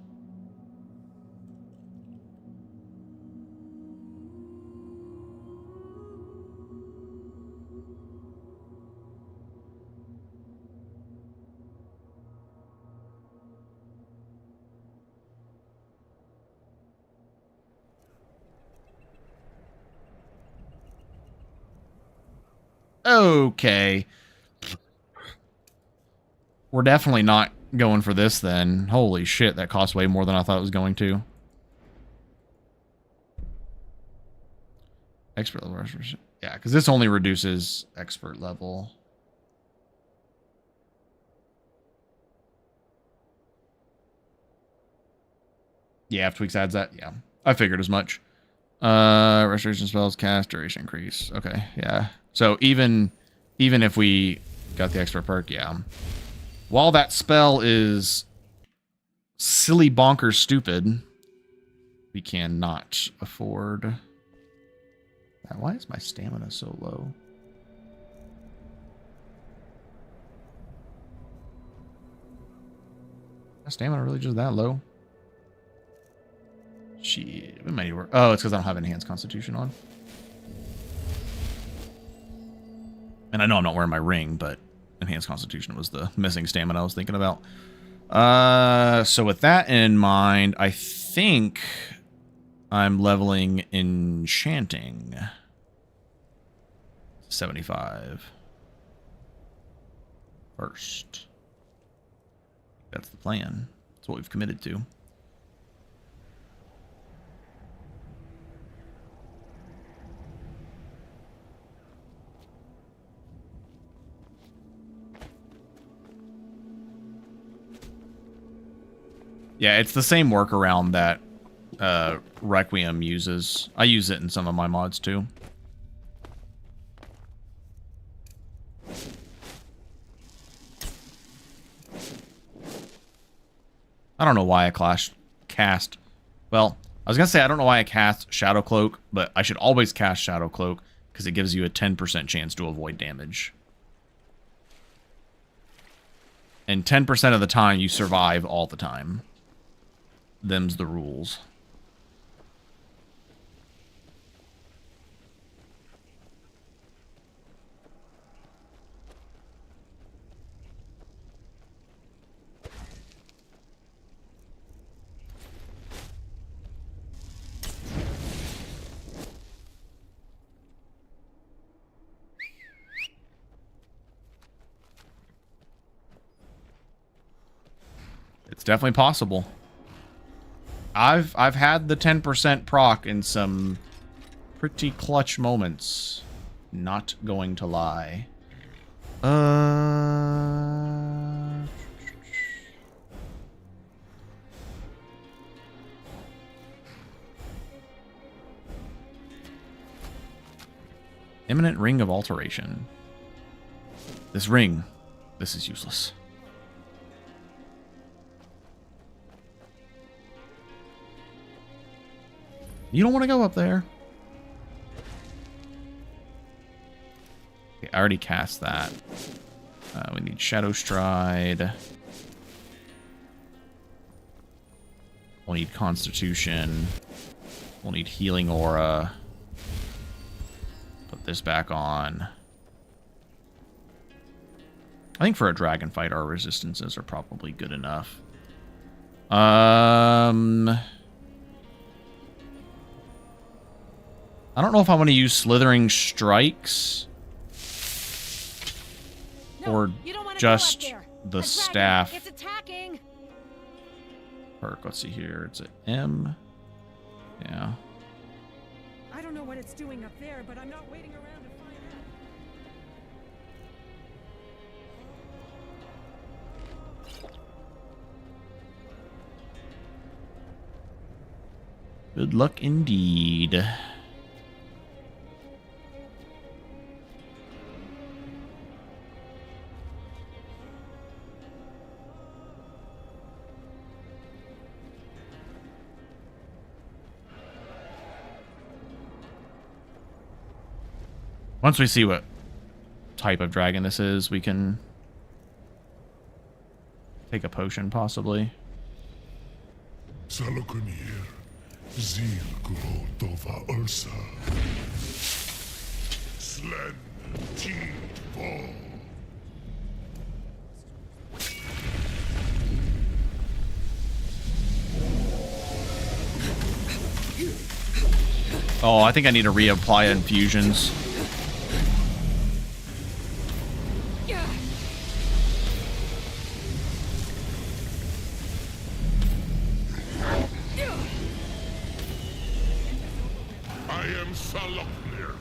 Speaker 1: Okay. We're definitely not going for this then. Holy shit, that cost way more than I thought it was going to. Expert level. Yeah, because this only reduces expert level. Yeah, if Tweaks adds that, yeah. I figured as much. Restoration spells cast, duration increase. Okay, yeah. So even if we got the extra perk, yeah. While that spell is silly bonkers stupid, we cannot afford. Why is my stamina so low? My stamina really just that low? Shit, it might work. Oh, it's because I don't have Enhanced Constitution on. And I know I'm not wearing my ring, but Enhanced Constitution was the missing stamina I was thinking about. So with that in mind, I think I'm leveling Enchanting. 75. First. That's the plan. That's what we've committed to. Yeah, it's the same workaround that Requiem uses. I use it in some of my mods too. I don't know why I cast. Well, I was gonna say I don't know why I cast Shadow Cloak, but I should always cast Shadow Cloak because it gives you a 10% chance to avoid damage. And 10% of the time you survive all the time. Them's the rules. It's definitely possible. I've had the 10% proc in some pretty clutch moments. Not going to lie. Imminent ring of alteration. This ring. This is useless. You don't want to go up there. Okay, I already cast that. We need Shadow Stride. We'll need Constitution. We'll need Healing Aura. Put this back on. I think for a dragon fight, our resistances are probably good enough. I don't know if I want to use Slithering Strikes or just the staff.
Speaker 13: It's attacking.
Speaker 1: Perk, let's see here. It's an M. Yeah.
Speaker 12: I don't know what it's doing up there, but I'm not waiting around to find out.
Speaker 1: Good luck indeed. Once we see what type of dragon this is, we can take a potion, possibly.
Speaker 2: Salokunir, Zil Grotova Ursa. Slen Tid Fall.
Speaker 1: Oh, I think I need to reapply infusions.
Speaker 2: I am Saloknir.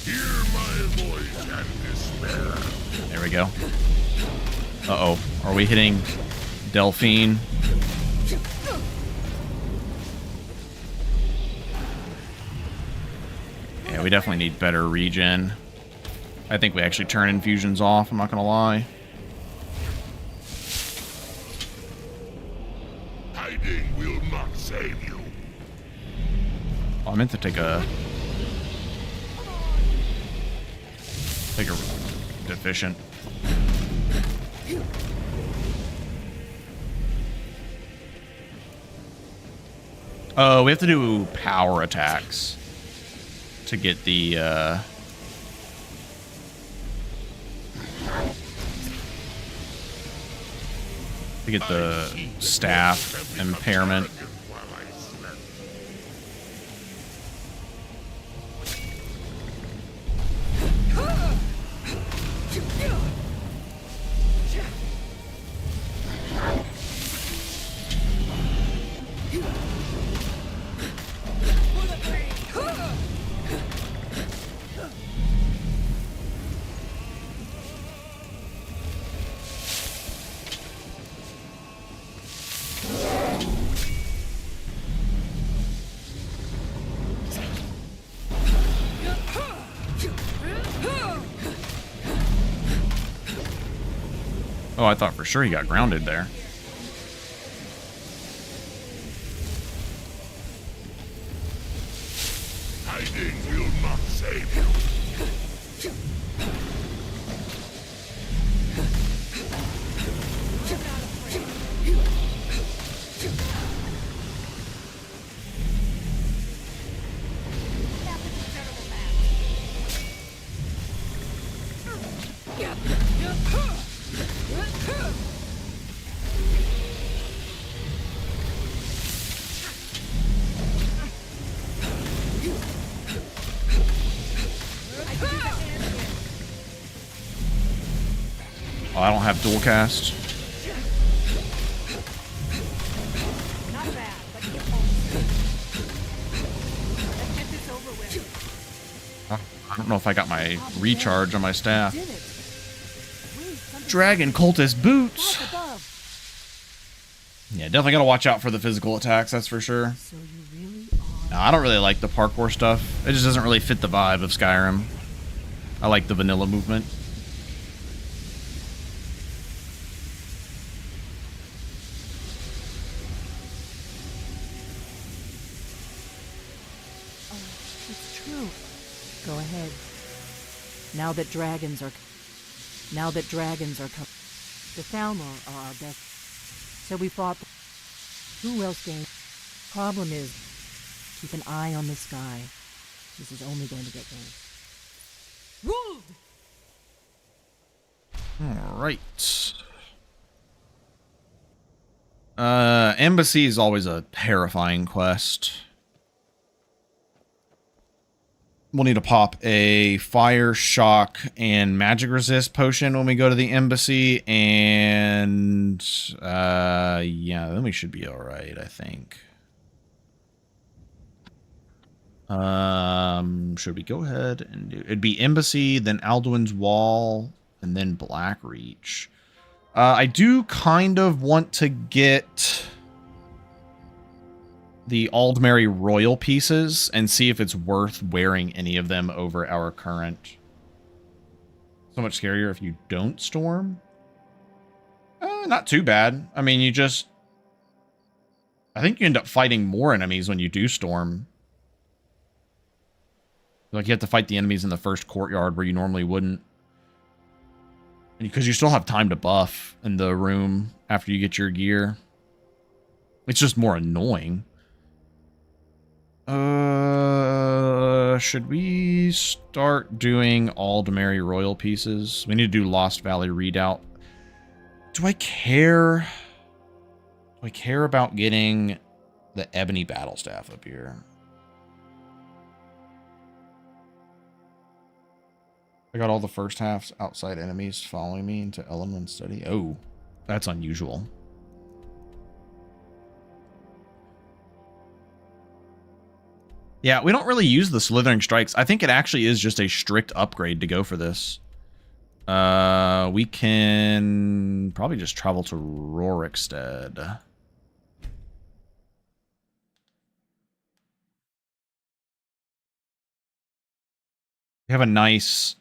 Speaker 2: Hear my voice and despair.
Speaker 1: There we go. Uh-oh. Are we hitting Delphine? Yeah, we definitely need better regen. I think we actually turn infusions off, I'm not gonna lie.
Speaker 2: Hiding will not save you.
Speaker 1: Oh, I meant to take a deficient. Oh, we have to do power attacks to get the staff impairment. Oh, I thought for sure he got grounded there.
Speaker 2: Hiding will not save you.
Speaker 1: Oh, I don't have dual cast. I don't know if I got my recharge on my staff. Dragon cultist boots. Yeah, definitely gotta watch out for the physical attacks, that's for sure. No, I don't really like the parkour stuff. It just doesn't really fit the vibe of Skyrim. I like the vanilla movement.
Speaker 12: It's true. Go ahead. Now that dragons are coming, the Thalmor are our best. So we fought. Who else gained? Problem is, keep an eye on the sky. This is only going to get worse.
Speaker 8: Ruled!
Speaker 1: Alright. Embassy is always a terrifying quest. We'll need to pop a fire, shock, and magic resist potion when we go to the embassy, and yeah, then we should be alright, I think. Should we go ahead and do... It'd be embassy, then Alduin's Wall, and then Blackreach. I do kind of want to get the Aldmeri Royal pieces and see if it's worth wearing any of them over our current. So much scarier if you don't storm. Not too bad. I mean, I think you end up fighting more enemies when you do storm. Like, you have to fight the enemies in the first courtyard where you normally wouldn't. Because you still have time to buff in the room after you get your gear. It's just more annoying. Should we start doing Aldmeri Royal pieces? We need to do Lost Valley Redoubt. Do I care? Do I care about getting the Ebony Battlestaff up here? I got all the first halves outside enemies following me into Element Study. Oh, that's unusual. Yeah, we don't really use the Slithering Strikes. I think it actually is just a strict upgrade to go for this. We can probably just travel to Rorikstead. We have a nice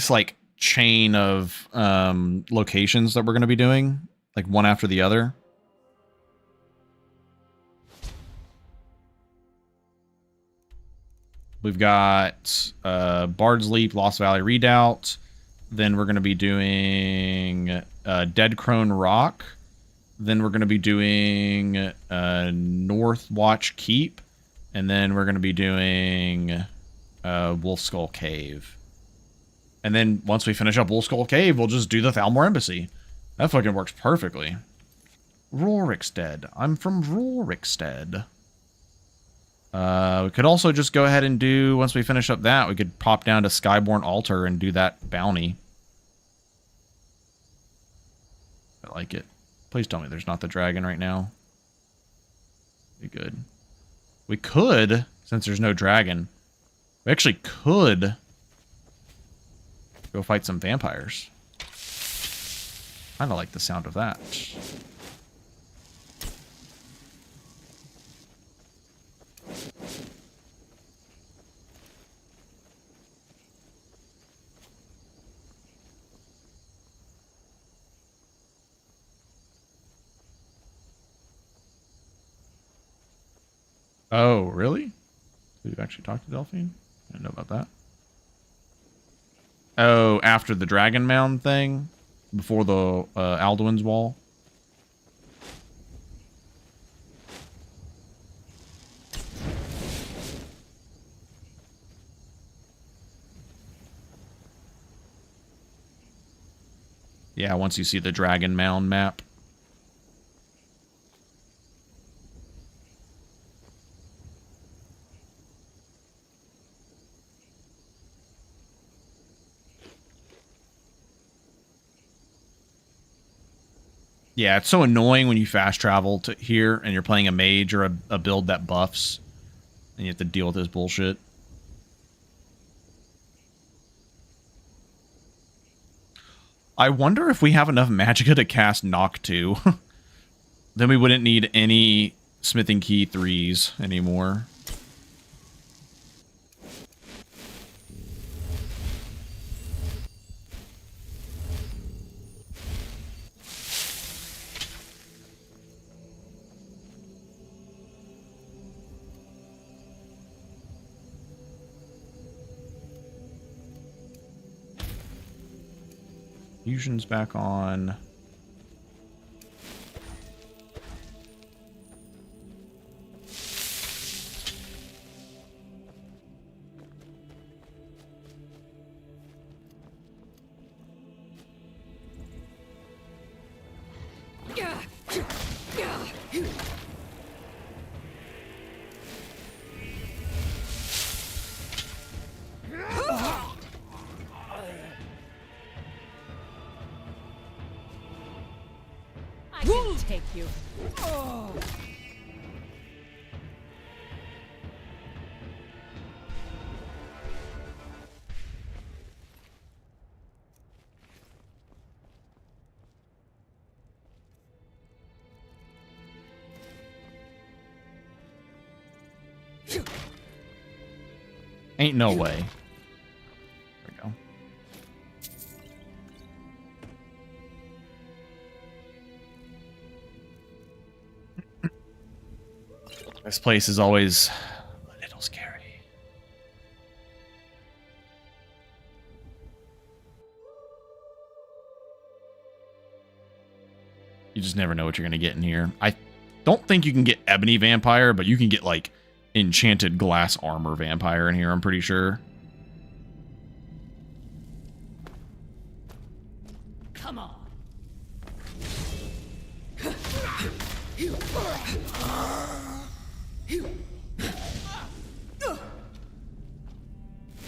Speaker 1: like chain of locations that we're going to be doing, like one after the other. We've got Bard's Leap, Lost Valley Redoubt. Then we're going to be doing Dead Crone Rock. Then we're going to be doing North Watch Keep. And then we're going to be doing Wolf Skull Cave. And then once we finish up Wolf Skull Cave, we'll just do the Thalmor Embassy. That fucking works perfectly. Rorikstead. I'm from Rorikstead. We could also just go ahead and do, once we finish up that, we could pop down to Skyborn Altar and do that bounty. I like it. Please tell me there's not the dragon right now. Be good. We could, since there's no dragon, we actually could go fight some vampires. Kind of like the sound of that. Oh, really? We've actually talked to Delphine? I didn't know about that. Oh, after the Dragon Mound thing? Before the Alduin's Wall? Yeah, once you see the Dragon Mound map. Yeah, it's so annoying when you fast travel to here and you're playing a mage or a build that buffs and you have to deal with this bullshit. I wonder if we have enough magicka to cast Knock 2. Then we wouldn't need any Smithing Key 3s anymore. Fusion's back on.
Speaker 6: I can take you. Oh.
Speaker 1: Ain't no way. There we go. This place is always a little scary. You just never know what you're going to get in here. I don't think you can get Ebony Vampire, but you can get, like, Enchanted Glass Armor Vampire in here, I'm pretty sure.
Speaker 6: Come on.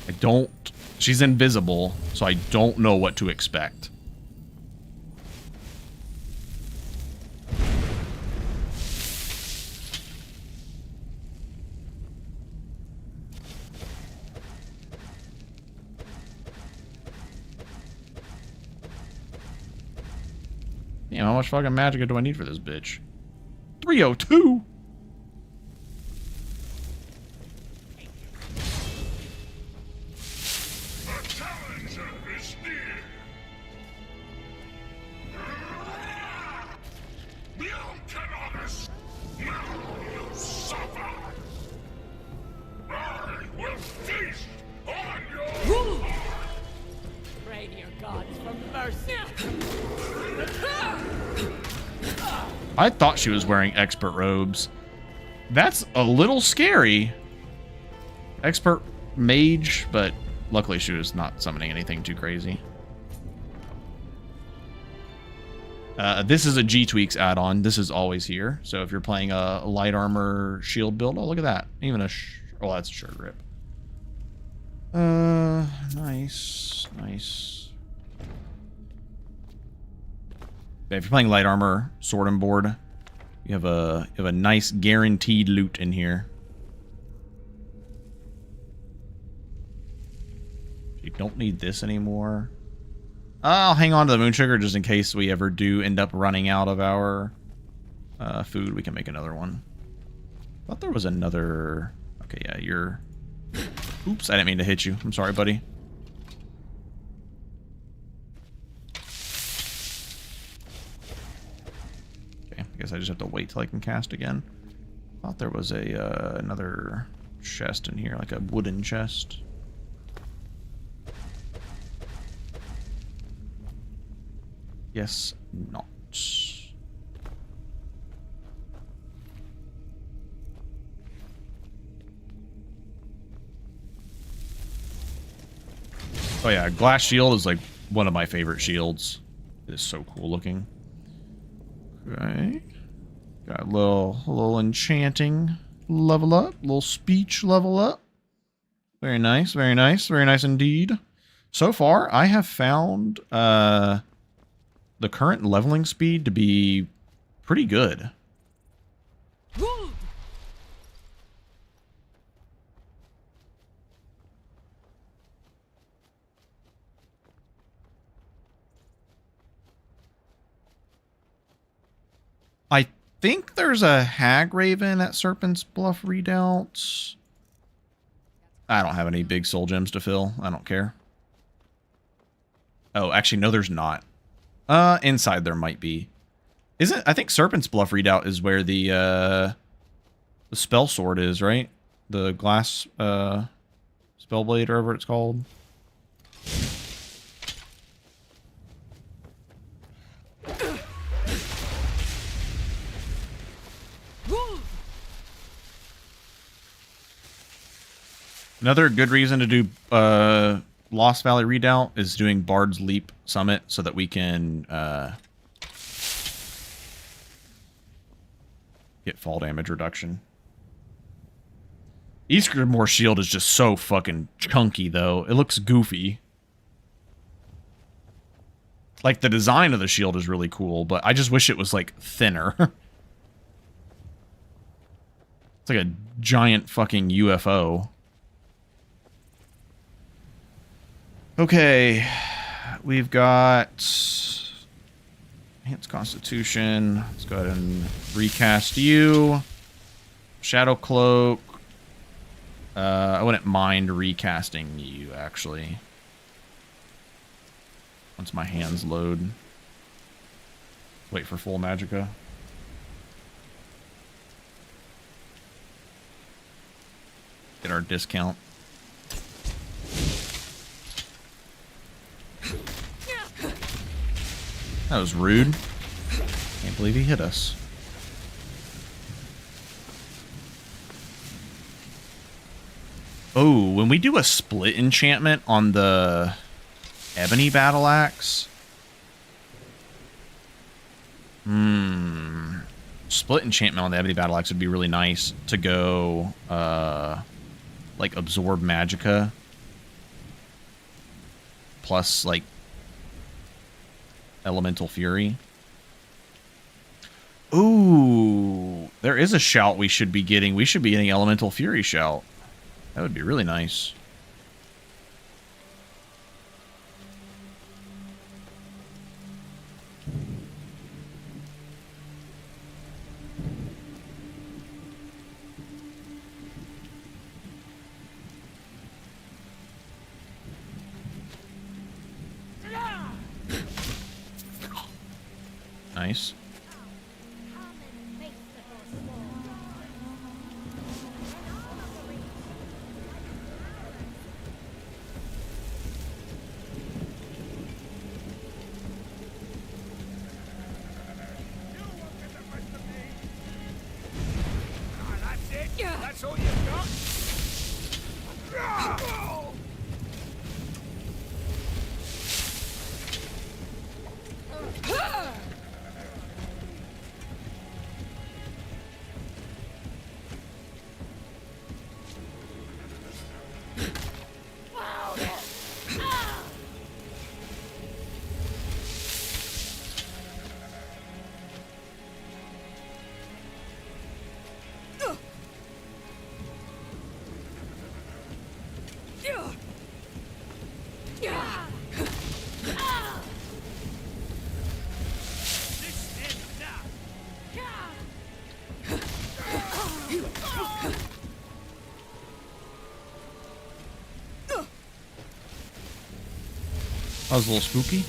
Speaker 1: I don't... She's invisible, so I don't know what to expect. Damn, how much fucking magic do I need for this bitch? 302?
Speaker 6: Pray to your gods for mercy.
Speaker 1: I thought she was wearing expert robes. That's a little scary. Expert mage, but luckily she was not summoning anything too crazy. This is a 3tweaks add-on. This is always here. So if you're playing a light armor shield build, oh, look at that. Even a... oh, that's a short grip. Nice. Nice. If you're playing light armor, sword and board, you have a nice guaranteed loot in here. You don't need this anymore. I'll hang on to the moon sugar just in case we ever do end up running out of our food. We can make another one. Thought there was another. Okay, yeah, you're. Oops, I didn't mean to hit you. I'm sorry, buddy. I guess I just have to wait till I can cast again. Thought there was a another chest in here, like a wooden chest. Yes, not. Oh yeah, glass shield is like one of my favorite shields. It is so cool looking. Okay. Got a little enchanting level up, little speech level up. Very nice, very nice, very nice indeed. So far, I have found the current leveling speed to be pretty good. I think there's a Hag Raven at Serpent's Bluff Redoubts. I don't have any big soul gems to fill. I don't care. Oh, actually, no, there's not. Inside there might be. Isn't? I think Serpent's Bluff Redoubt is where the spell sword is, right? The glass spell blade or whatever it's called. Another good reason to do Lost Valley Redoubt is doing Bard's Leap Summit so that we can get fall damage reduction. Ysgrimor's shield is just so fucking chunky, though. It looks goofy. Like, the design of the shield is really cool, but I just wish it was, like, thinner. It's like a giant fucking UFO. Okay. We've got... Enhanced Constitution. Let's go ahead and recast you. Shadow Cloak. I wouldn't mind recasting you, actually. Once my hands load. Wait for full magicka. Get our discount. That was rude. Can't believe he hit us. Oh, when we do a split enchantment on the Ebony Battle Axe. Split enchantment on the Ebony Battle Axe would be really nice to go, like, absorb magicka. Plus, like, Elemental Fury. Ooh, there is a shout we should be getting. We should be getting Elemental Fury shout. That would be really nice. Nice.
Speaker 19: That's all you've got?
Speaker 1: That was a little spooky.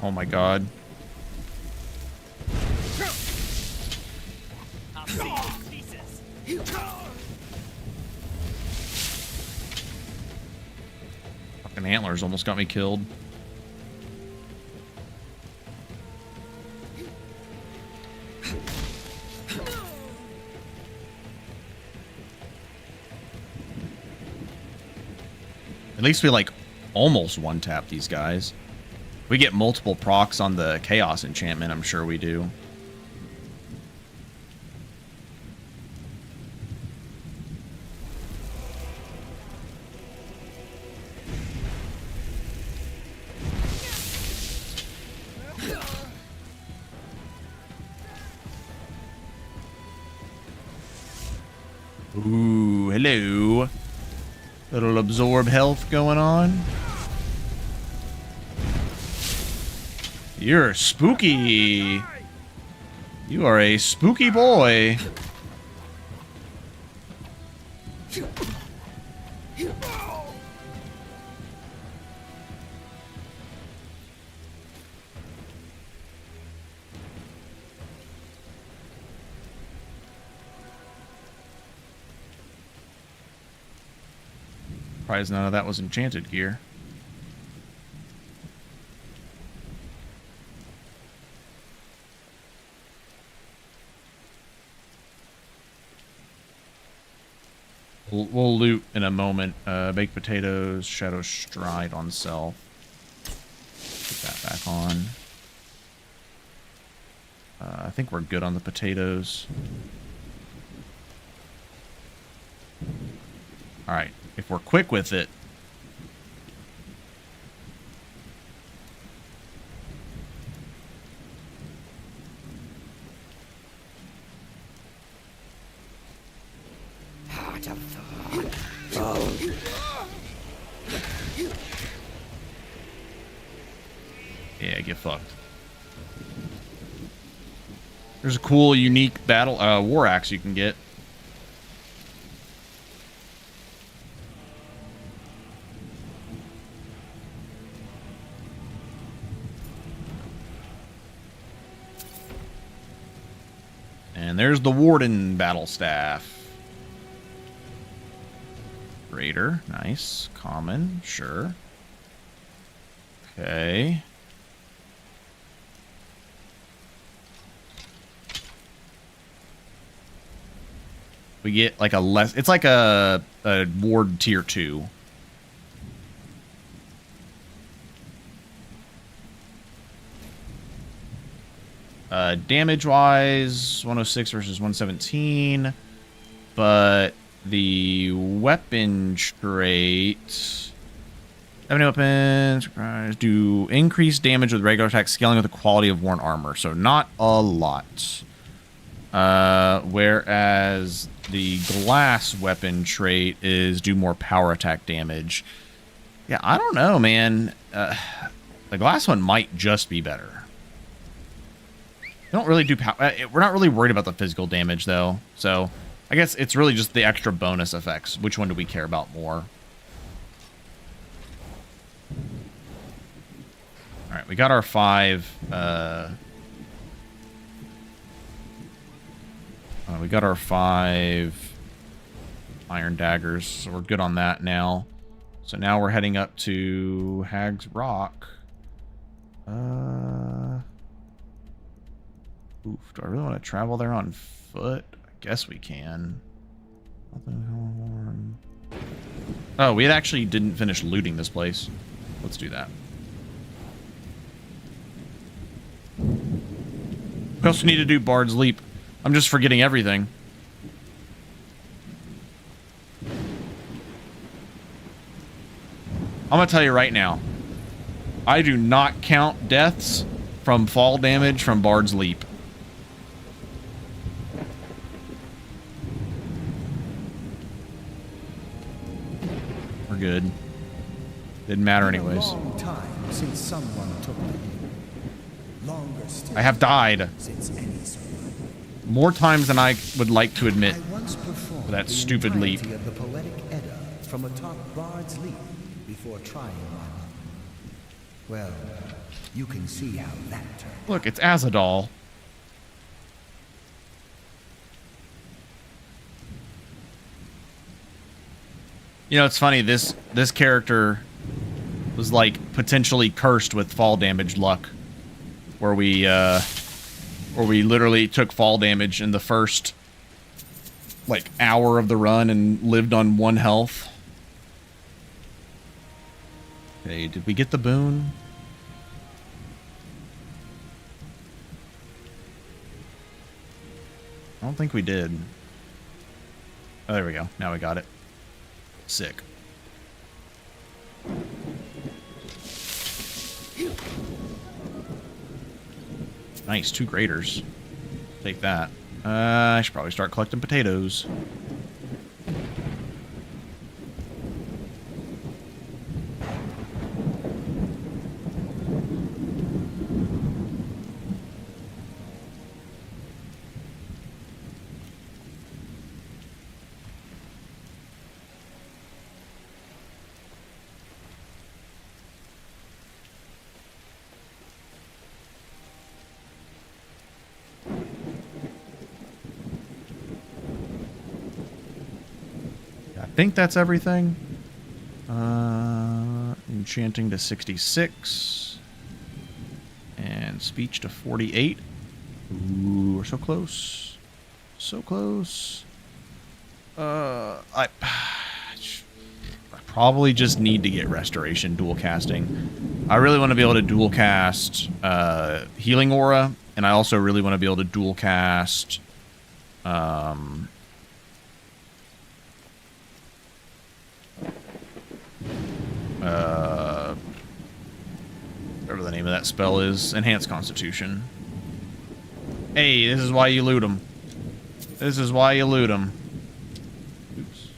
Speaker 1: Oh my god. Fucking antlers almost got me killed. At least we like almost one-tap these guys. We get multiple procs on the Chaos enchantment, I'm sure we do. Ooh, hello. Little absorb health going on. You're spooky. You are a spooky boy. Surprised none of that was enchanted gear. We'll loot in a moment. Baked potatoes, shadow stride on self. Put that back on. I think we're good on the potatoes. Alright, if we're quick with it. Yeah, get fucked. There's a cool, unique battle war axe you can get. And there's the Warden battle staff. Greater, nice. Common, sure. Okay. We get like a less... It's like a ward tier 2. Damage-wise, 106 versus 117. But the weapon trait... Ebony weapons do increased damage with regular attack, scaling with the quality of worn armor. So not a lot. Whereas the glass weapon trait is do more power attack damage. Yeah, I don't know, man. The glass one might just be better. We don't really do power. We're not really worried about the physical damage, though. So I guess it's really just the extra bonus effects. Which one do we care about more? All right, we got our 5. We got our 5 iron daggers, so we're good on that now. So now we're heading up to Hag's Rock. Oof, do I really want to travel there on foot? I guess we can. Oh, we actually didn't finish looting this place. Let's do that. We also need to do Bard's Leap. I'm just forgetting everything. I'm gonna tell you right now, I do not count deaths from fall damage from Bard's Leap. We're good. Didn't matter anyways.
Speaker 4: Long time since someone took the hint. Longer still.
Speaker 1: I have died.
Speaker 4: Since any survived.
Speaker 1: More times than I would like to admit.
Speaker 4: I once performed
Speaker 1: For that
Speaker 4: the
Speaker 1: stupid leap.
Speaker 4: entirety of the poetic Edda from atop Bard's Leap before trying my luck. Well, you can see how that turned.
Speaker 1: Look, it's Azadal. You know, it's funny, this character was like potentially cursed with fall damage luck. Where we literally took fall damage in the first like hour of the run and lived on 1 health. Okay, did we get the boon? I don't think we did. Oh, there we go. Now we got it. Sick. Nice, 2 graders. Take that. I should probably start collecting potatoes. I think that's everything. Enchanting to 66. And speech to 48. Ooh, we're so close. So close. I probably just need to get restoration dual casting. I really want to be able to dual cast healing aura, and I also really want to be able to dual cast whatever the name of that spell is, enhanced constitution. Hey, this is why you loot them. This is why you loot them. Oops.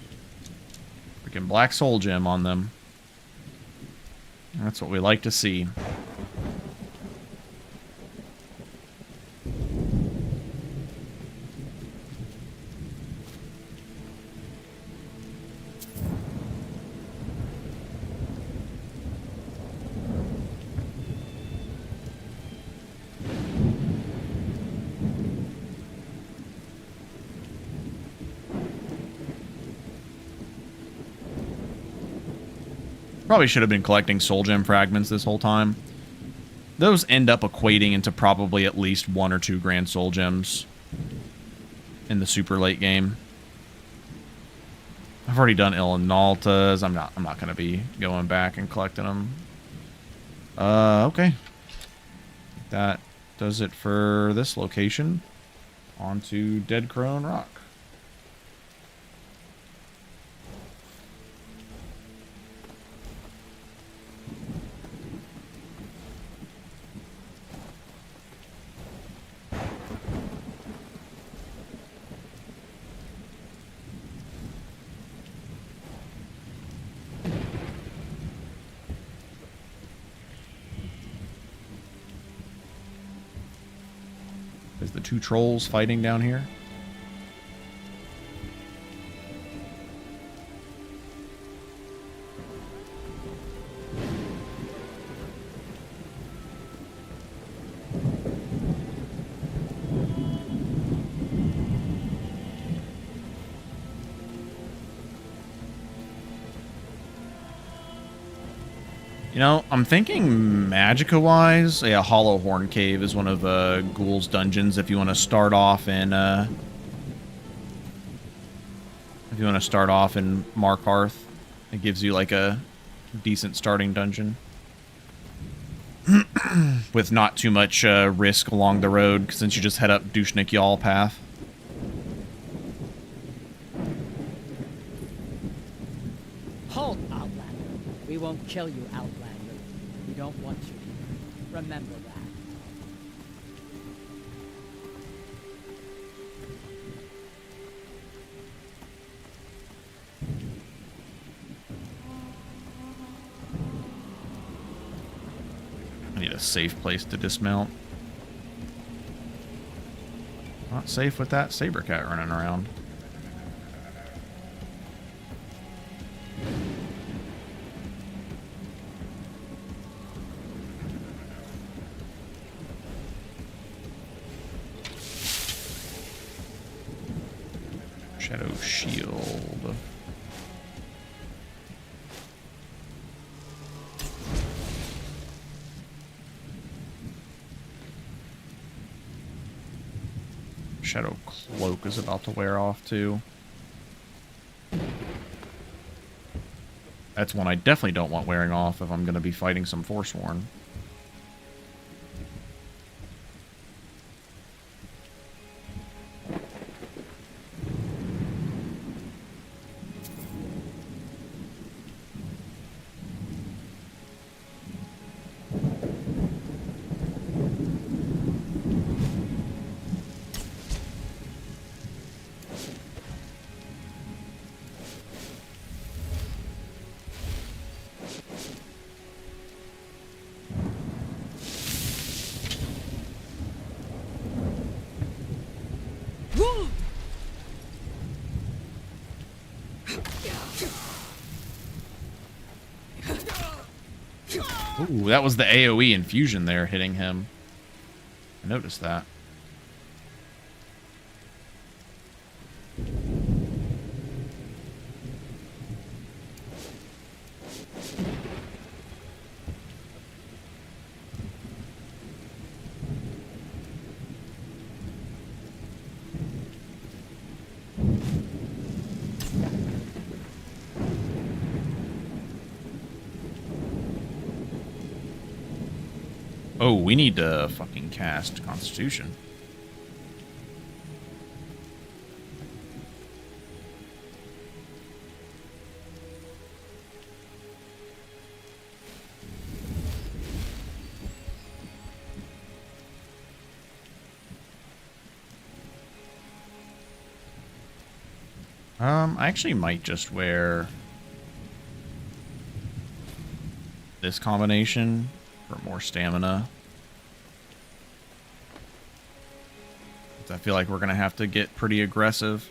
Speaker 1: Freaking black soul gem on them. That's what we like to see. Probably should have been collecting soul gem fragments this whole time. Those end up equating into probably at least 1 or 2 grand soul gems in the super late game. I've already done Ilinaltas. I'm not going to be going back and collecting them. Okay. That does it for this location. On to Dead Crone Rock. There's the 2 trolls fighting down here. You know, I'm thinking Magicka-wise, yeah, Hollow Horn Cave is one of Ghoul's dungeons if you want to start off in, Markarth. It gives you, like, a decent starting dungeon. With not too much risk along the road, since you just head up Dushnik Yal path.
Speaker 5: Halt, Outlander. We won't kill you, Outlander. We don't want you here. Remember that.
Speaker 1: I need a safe place to dismount. Not safe with that saber cat running around. Shadow Shield. Shadow Cloak is about to wear off too. That's one I definitely don't want wearing off if I'm going to be fighting some Forsworn. Ooh, that was the AoE infusion there hitting him. I noticed that. Oh, we need to fucking cast Constitution. I actually might just wear this combination for more stamina. I feel like we're gonna have to get pretty aggressive.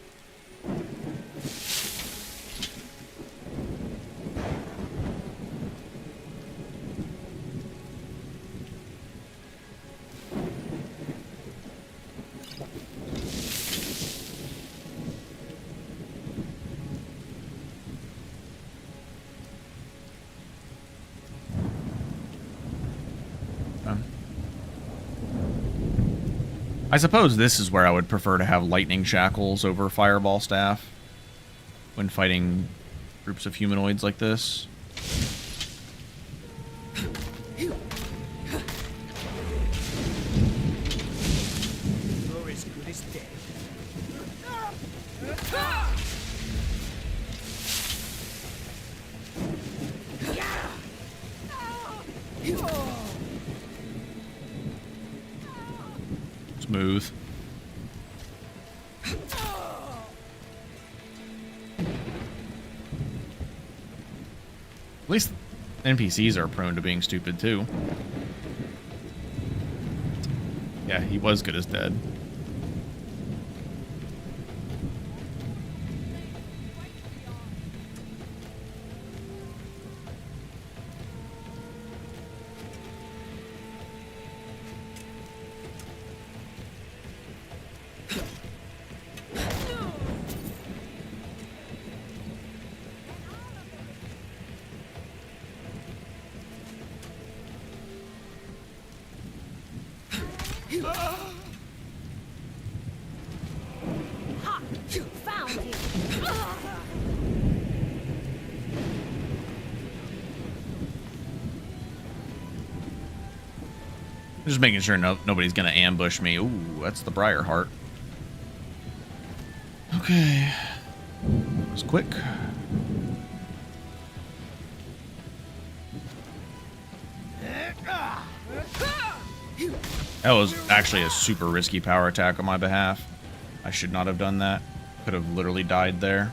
Speaker 1: I suppose this is where I would prefer to have lightning shackles over fireball staff when fighting groups of humanoids like this. Smooth. At least NPCs are prone to being stupid too. Yeah, he was good as dead. Just making sure nobody's gonna ambush me. Ooh, that's the Briar Heart. Okay. That was quick. That was actually a super risky power attack on my behalf. I should not have done that. Could have literally died there.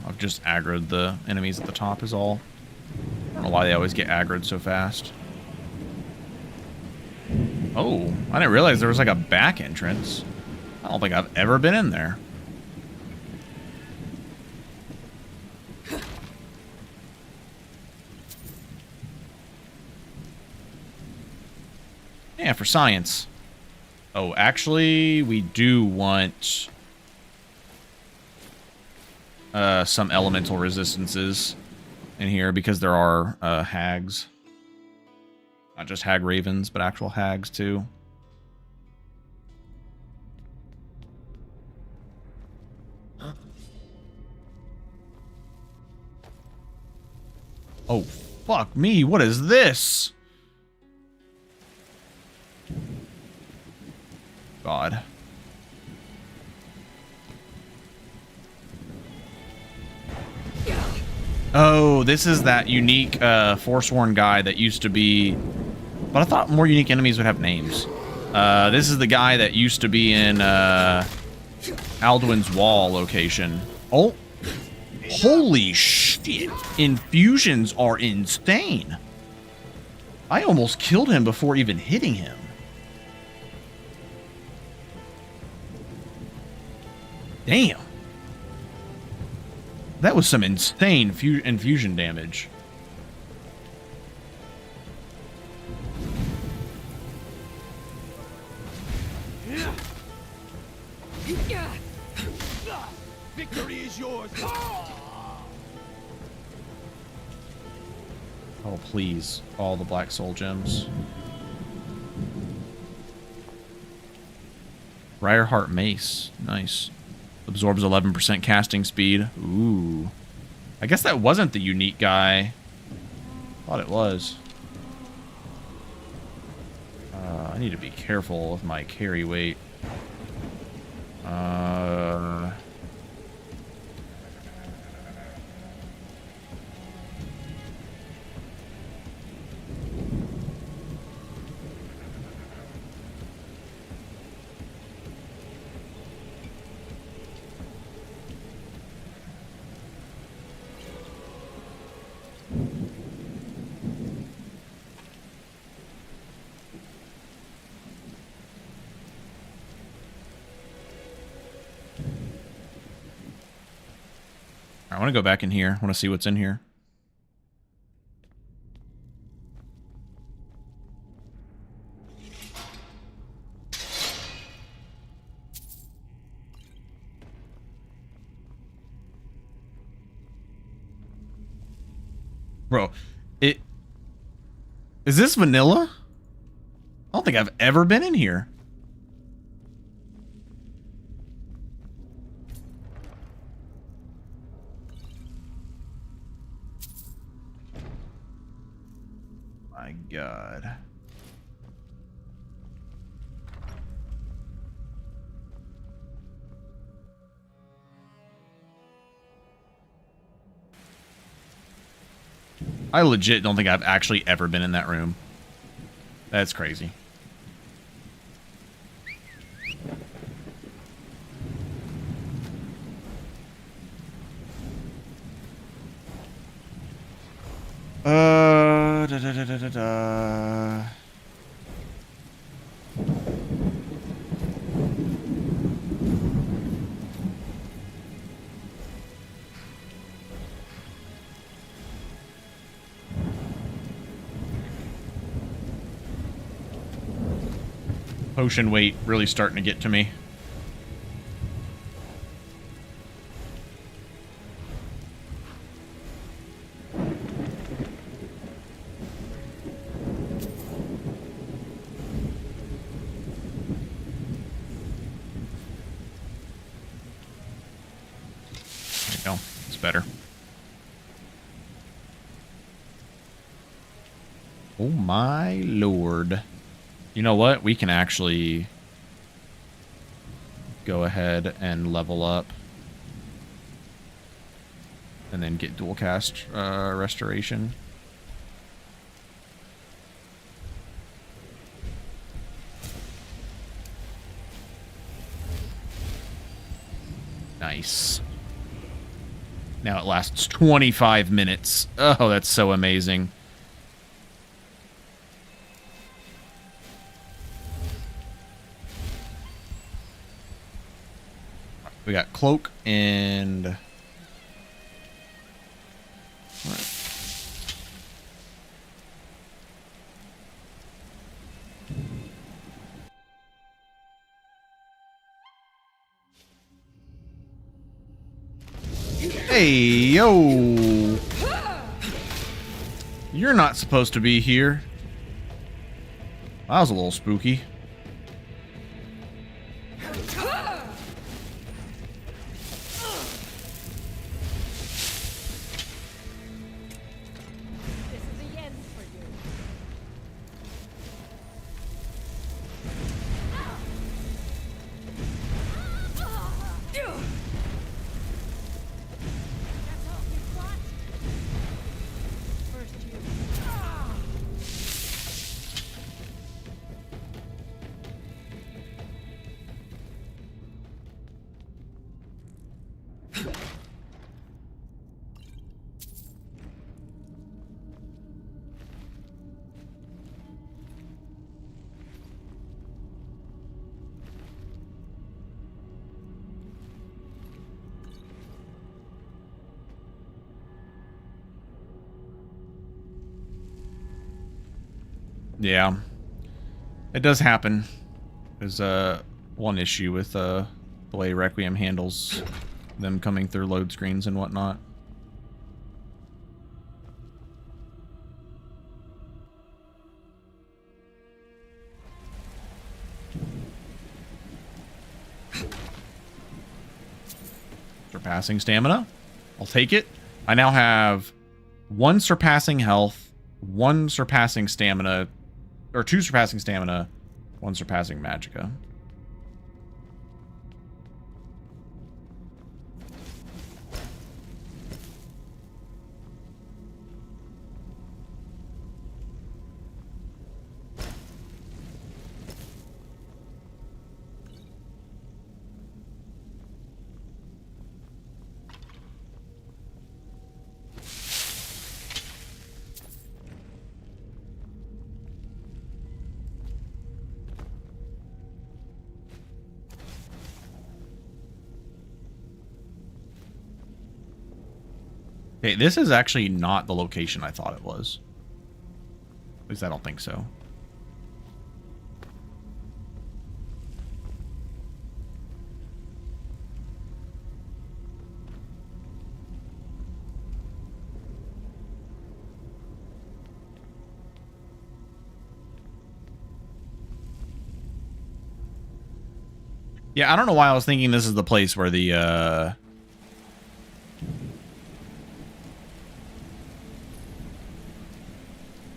Speaker 1: I've just aggroed the enemies at the top is all. I don't know why they always get aggroed so fast. Oh, I didn't realize there was like a back entrance. I don't think I've ever been in there. Yeah, for science. Oh, actually, we do want some elemental resistances in here because there are hags. Not just hag ravens, but actual hags too. Oh, fuck me. What is this? God. Oh, this is that unique Forsworn guy that used to be... But I thought more unique enemies would have names. This is the guy that used to be in Alduin's Wall location. Oh. Holy shit. Infusions are insane. I almost killed him before even hitting him. Damn. That was some insane infusion damage.
Speaker 7: is yours.
Speaker 1: Oh, please. All the black soul gems. Briarheart Mace. Nice. Absorbs 11% casting speed. Ooh. I guess that wasn't the unique guy. Thought it was. I need to be careful with my carry weight. I want to go back in here. I want to see what's in here. Bro, is this vanilla? I don't think I've ever been in here. My God. I legit don't think I've actually ever been in that room. That's crazy. Da. Potion weight really starting to get to me. Better. Oh my lord. You know what? We can actually go ahead and level up and then get dual cast restoration. Nice. Now it lasts 25 minutes. Oh, that's so amazing. We got cloak and... Hey, yo! You're not supposed to be here. That was a little spooky. Yeah, it does happen. There's one issue with the way Requiem handles them coming through load screens and whatnot. Surpassing stamina. I'll take it. I now have 1 surpassing health, 1 surpassing stamina, or 2 surpassing stamina, 1 surpassing magicka. Okay, this is actually not the location I thought it was. At least I don't think so. Yeah, I don't know why I was thinking this is the place where the,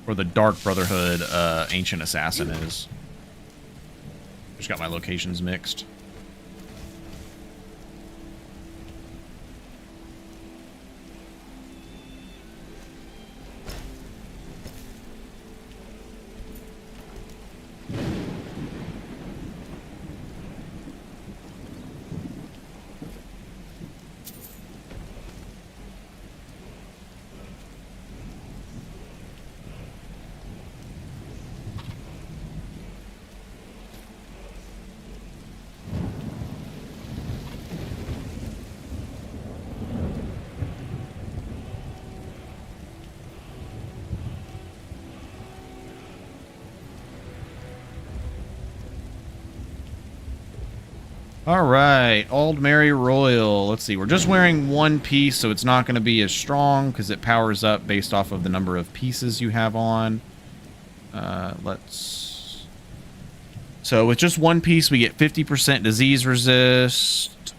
Speaker 1: where the Dark Brotherhood Ancient Assassin is. Just got my locations mixed. All right, Old Mary Royal. Let's see, we're just wearing 1 piece, so it's not going to be as strong because it powers up based off of the number of pieces you have on. So with just 1 piece, we get 50% disease resist,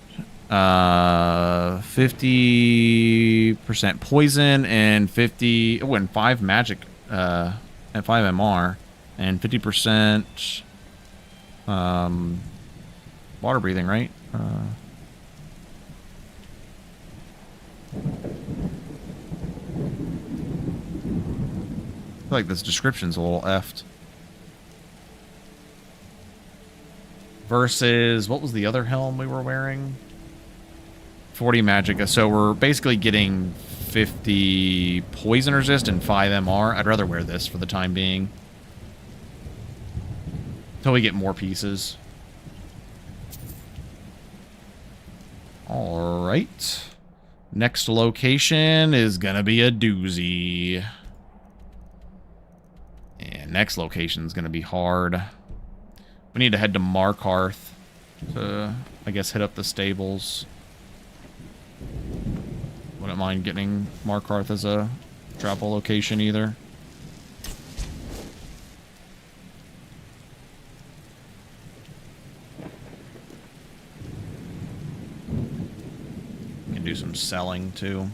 Speaker 1: 50% poison, and 5 magic, and 5 MR, and 50%, water breathing, right? I feel like this description's a little effed. Versus, what was the other helm we were wearing? 40 magicka. So we're basically getting 50 poison resist and 5 MR. I'd rather wear this for the time being. Until we get more pieces. Alright. Next location is gonna be a doozy. And next location is gonna be hard. We need to head to Markarth to, I guess, hit up the stables. Wouldn't mind getting Markarth as a travel location either. Can do some selling too.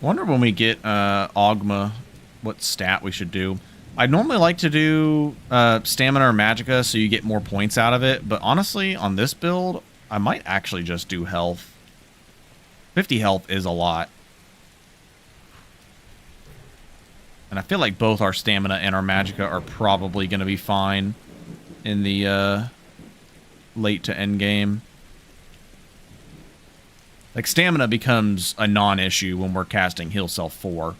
Speaker 1: Wonder when we get Ogma, what stat we should do. I'd normally like to do stamina or magicka so you get more points out of it, but honestly, on this build, I might actually just do health. 50 health is a lot. And I feel like both our stamina and our magicka are probably going to be fine in the late to end game. Like, stamina becomes a non-issue when we're casting Heal Self 4.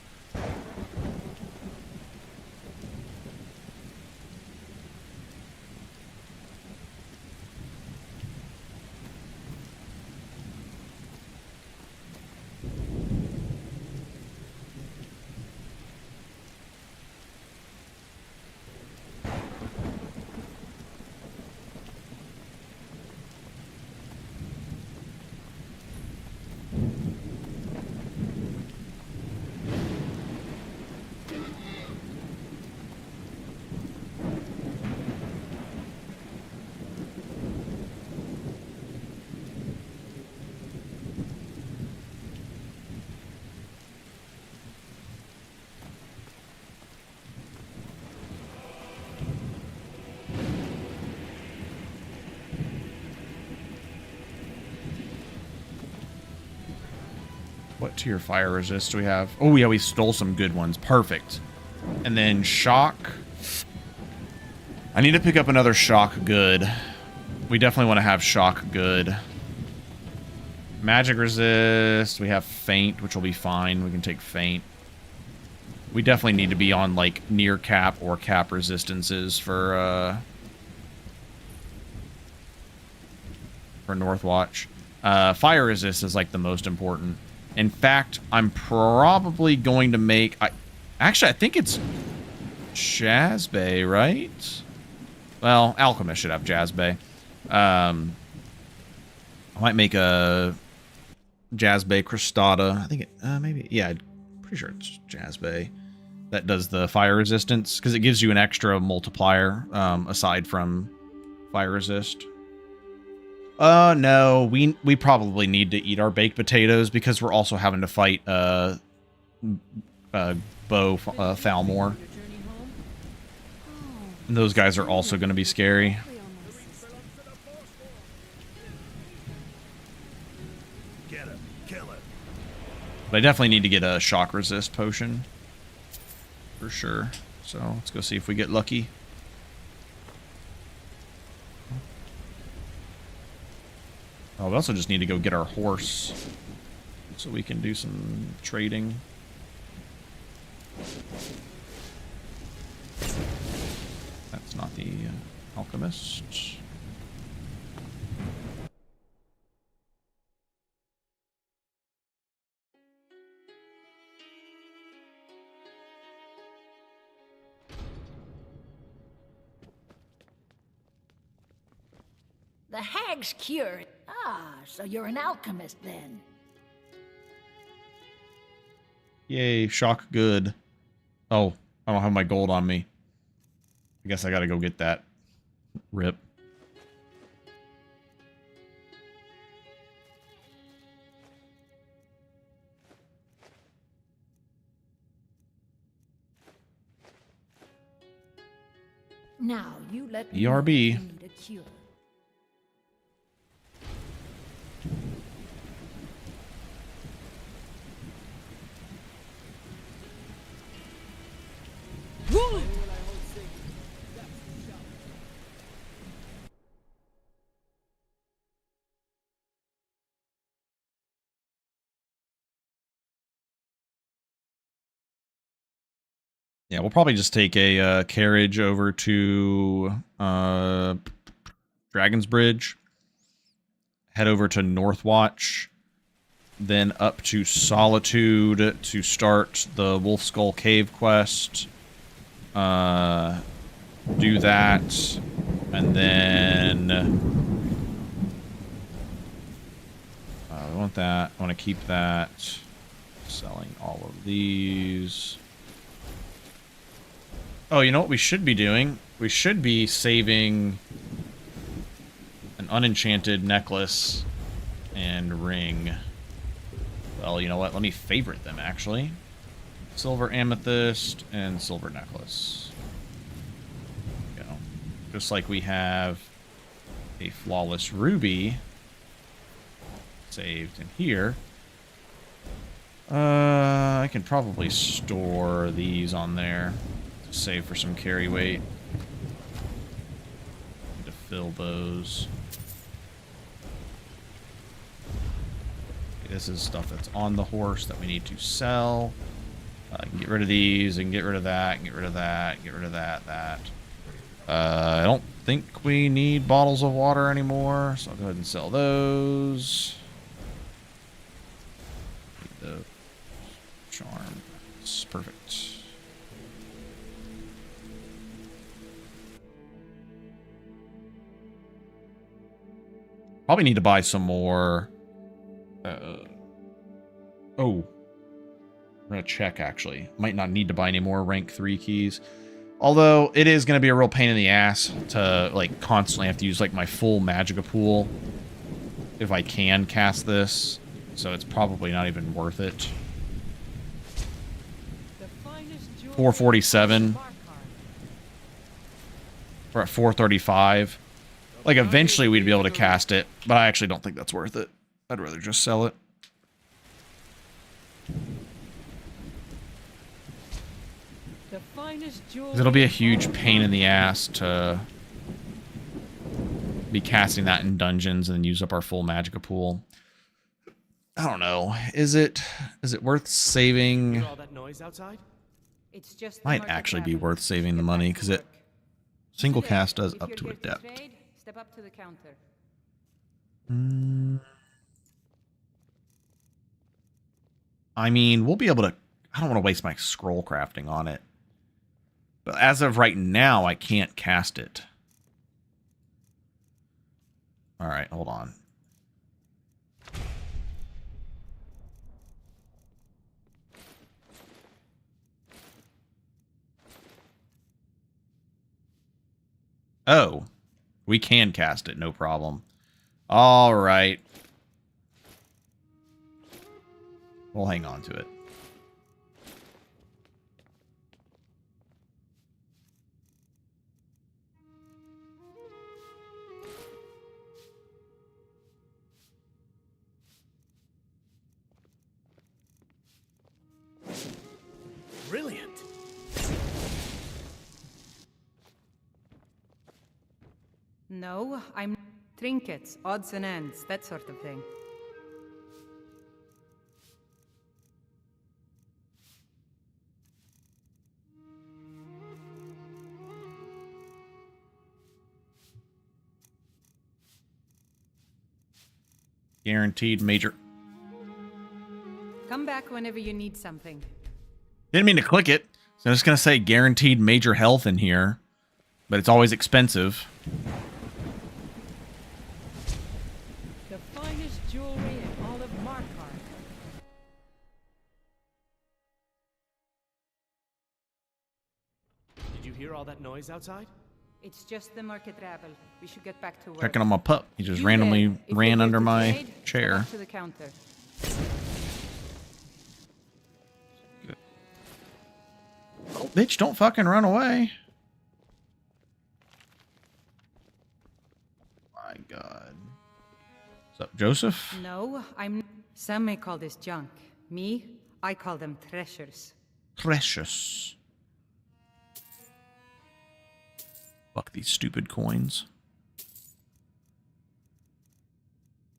Speaker 1: What tier fire resist do we have? Oh, yeah, we stole some good ones. Perfect. And then shock. I need to pick up another shock good. We definitely want to have shock good. Magic resist. We have feint, which will be fine. We can take feint. We definitely need to be on, like, near cap or cap resistances for Northwatch. Fire resist is, like, the most important. In fact, I'm probably going to make... Actually, I think it's Jazzbay, right? Well, Alchemist should have Jazzbay. I might make a Jazzbay Crostata. I think it... maybe... Yeah, I'm pretty sure it's Jazzbay that does the fire resistance, because it gives you an extra multiplier aside from fire resist. No, we probably need to eat our baked potatoes because we're also having to fight Bo Thalmor. And those guys are also going to be scary. But I definitely need to get a shock resist potion. For sure. So let's go see if we get lucky. Oh, we also just need to go get our horse so we can do some trading. That's not the alchemist.
Speaker 9: The hag's cured. Ah, so you're an alchemist then.
Speaker 1: Yay, shock good. Oh, I don't have my gold on me. I guess I gotta go get that. Rip.
Speaker 9: Now you let me
Speaker 1: BRB.
Speaker 9: know if you need a cure.
Speaker 1: Yeah, we'll probably just take a carriage over to Dragon's Bridge, head over to Northwatch, then up to Solitude to start the Wolf Skull Cave quest. Do that, and then I want that. I want to keep that. Selling all of these. Oh, you know what we should be doing? We should be saving an unenchanted necklace and ring. Well, you know what? Let me favorite them, actually. Silver amethyst and silver necklace. There we go. Just like we have a flawless ruby saved in here. I can probably store these on there. Save for some carry weight. Need to fill those. Okay, this is stuff that's on the horse that we need to sell. I can get rid of these, and get rid of that, and get rid of that, and get rid of that. I don't think we need bottles of water anymore, so I'll go ahead and sell those. The charm. It's perfect. Probably need to buy some more. Oh. I'm going to check, actually. Might not need to buy any more rank 3 keys. Although, it is going to be a real pain in the ass to, like, constantly have to use, like, my full Magicka pool. If I can cast this. So it's probably not even worth it. 447. We're at 435. Like, eventually we'd be able to cast it, but I actually don't think that's worth it. I'd rather just sell it.
Speaker 5: The finest jewelry.
Speaker 1: 'Cause it'll be a huge pain in the ass to be casting that in dungeons and use up our full magicka pool. I don't know. Is it worth saving?
Speaker 11: Hear all that noise outside?
Speaker 12: It's just
Speaker 1: Might actually be worth saving the money because it single cast does up to a depth.
Speaker 12: Step up to the counter.
Speaker 1: I mean, we'll be able to. I don't want to waste my scroll crafting on it. But as of right now, I can't cast it. All right, hold on. Oh, we can cast it, no problem. All right. We'll hang on to it.
Speaker 11: Brilliant.
Speaker 12: No, I'm trinkets, odds and ends, that sort of thing.
Speaker 1: Guaranteed major.
Speaker 12: Come back whenever you need something.
Speaker 1: Didn't mean to click it. So I'm just going to say guaranteed major health in here. But it's always expensive.
Speaker 5: The finest jewelry in all of Markarth.
Speaker 11: Did you hear all that noise outside?
Speaker 12: It's just the market rabble. We should get back to work.
Speaker 1: Checking on my pup. He just
Speaker 12: You
Speaker 1: randomly
Speaker 12: there. If
Speaker 1: ran
Speaker 12: you're
Speaker 1: under
Speaker 12: here to
Speaker 1: my
Speaker 12: trade, step
Speaker 1: chair.
Speaker 12: up to the counter.
Speaker 1: Oh, bitch, don't fucking run away. My God. What's up, Joseph?
Speaker 12: No, I'm... Some may call this junk. Me, I call them treasures.
Speaker 1: Precious. Fuck these stupid coins.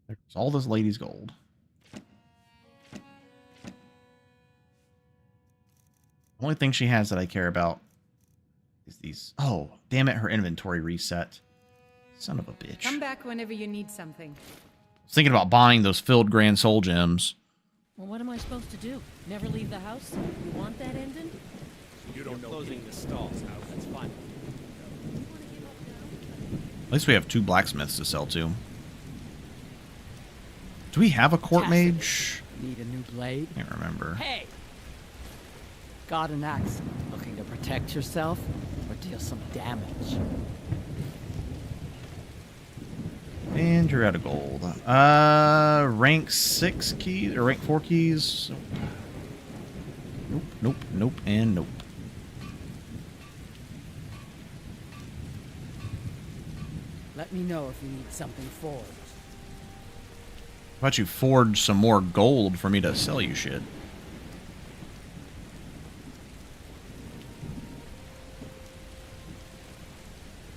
Speaker 1: There's all this lady's gold. The only thing she has that I care about is these. Oh, damn it, her inventory reset. Son of a bitch.
Speaker 12: Come back whenever you need something.
Speaker 1: I was thinking about buying those filled grand soul gems.
Speaker 5: Well, what am I supposed to do? Never leave the house? You want that ending?
Speaker 11: You don't know closing the stalls now. That's fine.
Speaker 1: At least we have 2 blacksmiths to sell to. Do we have a court mage?
Speaker 5: Need a new blade?
Speaker 1: Can't remember.
Speaker 5: Hey! Got an axe. Looking to protect yourself or deal some damage?
Speaker 1: And you're out of gold. Rank 6 keys or rank 4 keys. Nope, nope, nope, and nope.
Speaker 5: Let me know if you need something forged.
Speaker 1: How about you forge some more gold for me to sell you shit?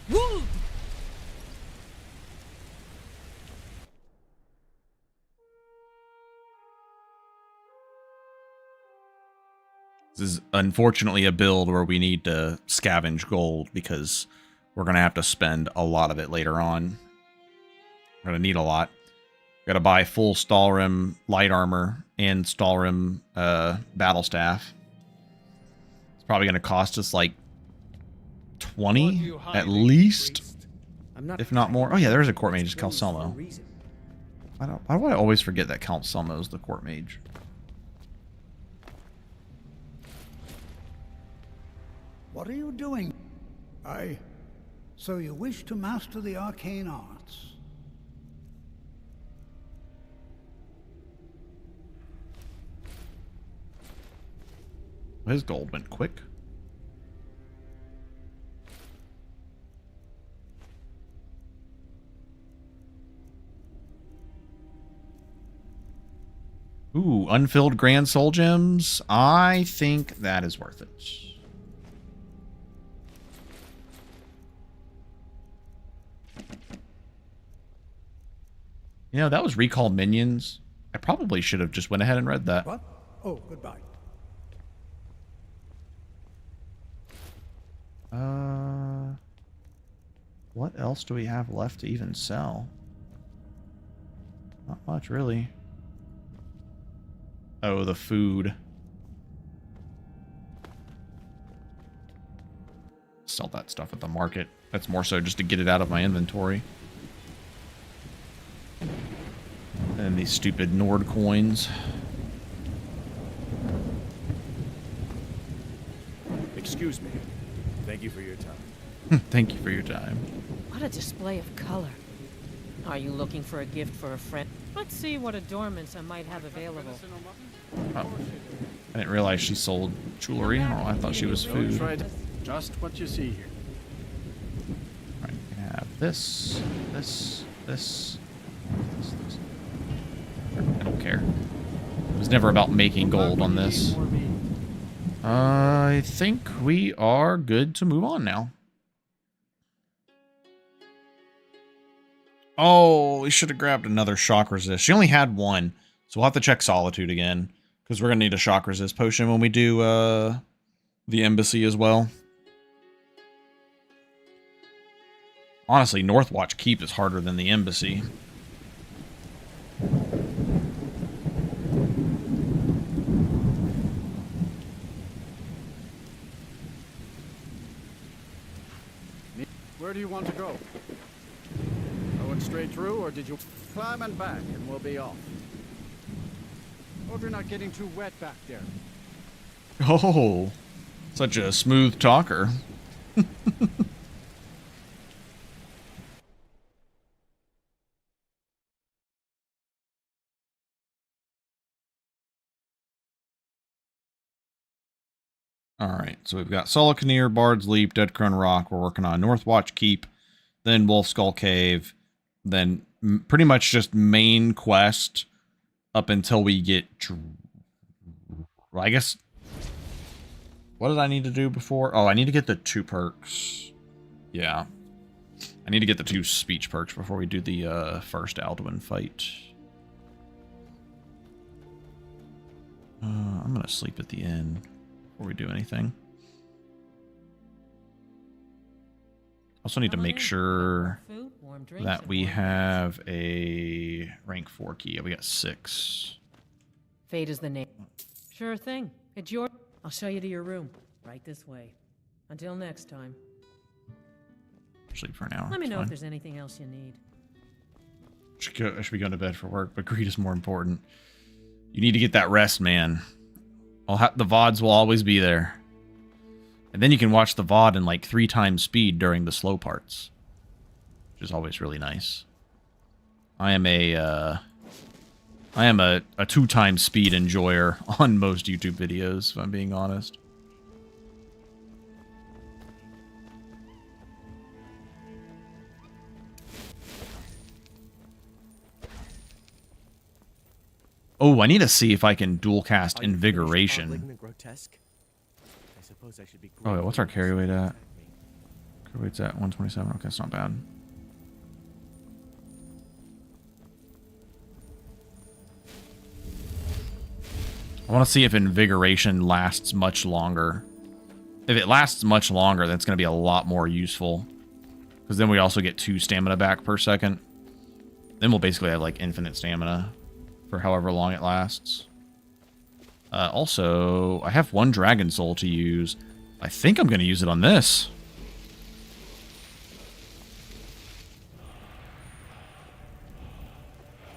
Speaker 5: Woo!
Speaker 1: This is unfortunately a build where we need to scavenge gold because we're going to have to spend a lot of it later on. We're going to need a lot. Got to buy full Stalrim light armor and Stalrim battle staff. It's probably going to cost us like 20 at least, if not more. Oh yeah, there's a court mage, Calcelmo. Why do I always forget that Calcelmo is the court mage?
Speaker 20: What are you doing? So you wish to master the arcane arts?
Speaker 1: His gold went quick. Ooh, unfilled grand soul gems. I think that is worth it. You know, that was Recall Minions. I probably should have just went ahead and read that.
Speaker 20: What? Oh, goodbye.
Speaker 1: What else do we have left to even sell? Not much, really. Oh, the food. Sell that stuff at the market. That's more so just to get it out of my inventory. And these stupid Nord coins.
Speaker 21: Excuse me. Thank you for your time.
Speaker 1: Thank you for your time.
Speaker 5: What a display of color. Are you looking for a gift for a friend? Let's see what adornments I might have available.
Speaker 1: Oh. I didn't realize she sold jewelry. Oh, I thought she was food.
Speaker 14: Just what you see here.
Speaker 1: Alright, we can have this. I don't care. It was never about making gold on this. I think we are good to move on now. Oh, we should have grabbed another shock resist. She only had one, so we'll have to check Solitude again, because we're going to need a shock resist potion when we do the embassy as well. Honestly, Northwatch Keep is harder than the embassy.
Speaker 14: Where do you want to go? Going straight through, or did you climb and back and we'll be off? Hope you're not getting too wet back there.
Speaker 1: Oh, such a smooth talker. Alright, so we've got Solicaneer, Bard's Leap, Dead Crone Rock. We're working on Northwatch Keep, then Wolf Skull Cave, then pretty much just main quest up until we get... Well, I guess... What did I need to do before? Oh, I need to get the 2 perks. Yeah. I need to get the 2 speech perks before we do the first Alduin fight. I'm going to sleep at the inn before we do anything. Also need to make sure that we have a rank 4 key. We got 6.
Speaker 5: Fate is the name. Sure thing. It's your... I'll show you to your room. Right this way. Until next time.
Speaker 1: Sleep for an hour.
Speaker 5: Let me know
Speaker 1: fine.
Speaker 5: if there's anything else you need.
Speaker 1: I should be going to bed for work, but greed is more important. You need to get that rest, man. The VODs will always be there. And then you can watch the VOD in like 3 times speed during the slow parts. Which is always really nice. I am a 2 times speed enjoyer on most YouTube videos, if I'm being honest. Oh, I need to see if I can dual cast Invigoration. Oh, wait, what's our carry weight at? Carry weight's at 127. Okay, that's not bad. I want to see if Invigoration lasts much longer. If it lasts much longer, that's going to be a lot more useful. Because then we also get 2 stamina back per second. Then we'll basically have like infinite stamina for however long it lasts. Also, I have 1 Dragon Soul to use. I think I'm going to use it on this.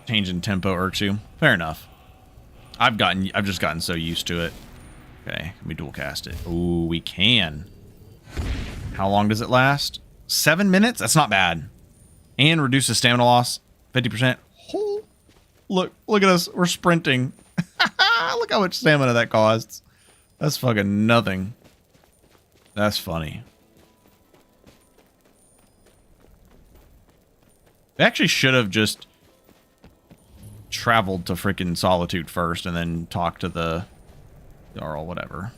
Speaker 1: Change in tempo irks you. Fair enough. I've just gotten so used to it. Okay, can we dual cast it? Ooh, we can. How long does it last? 7 minutes? That's not bad. And reduces stamina loss 50%. Oh, look at us. We're sprinting. Look how much stamina that costs. That's fucking nothing. That's funny. They actually should have just traveled to freaking Solitude first and then talked to the Jarl, whatever.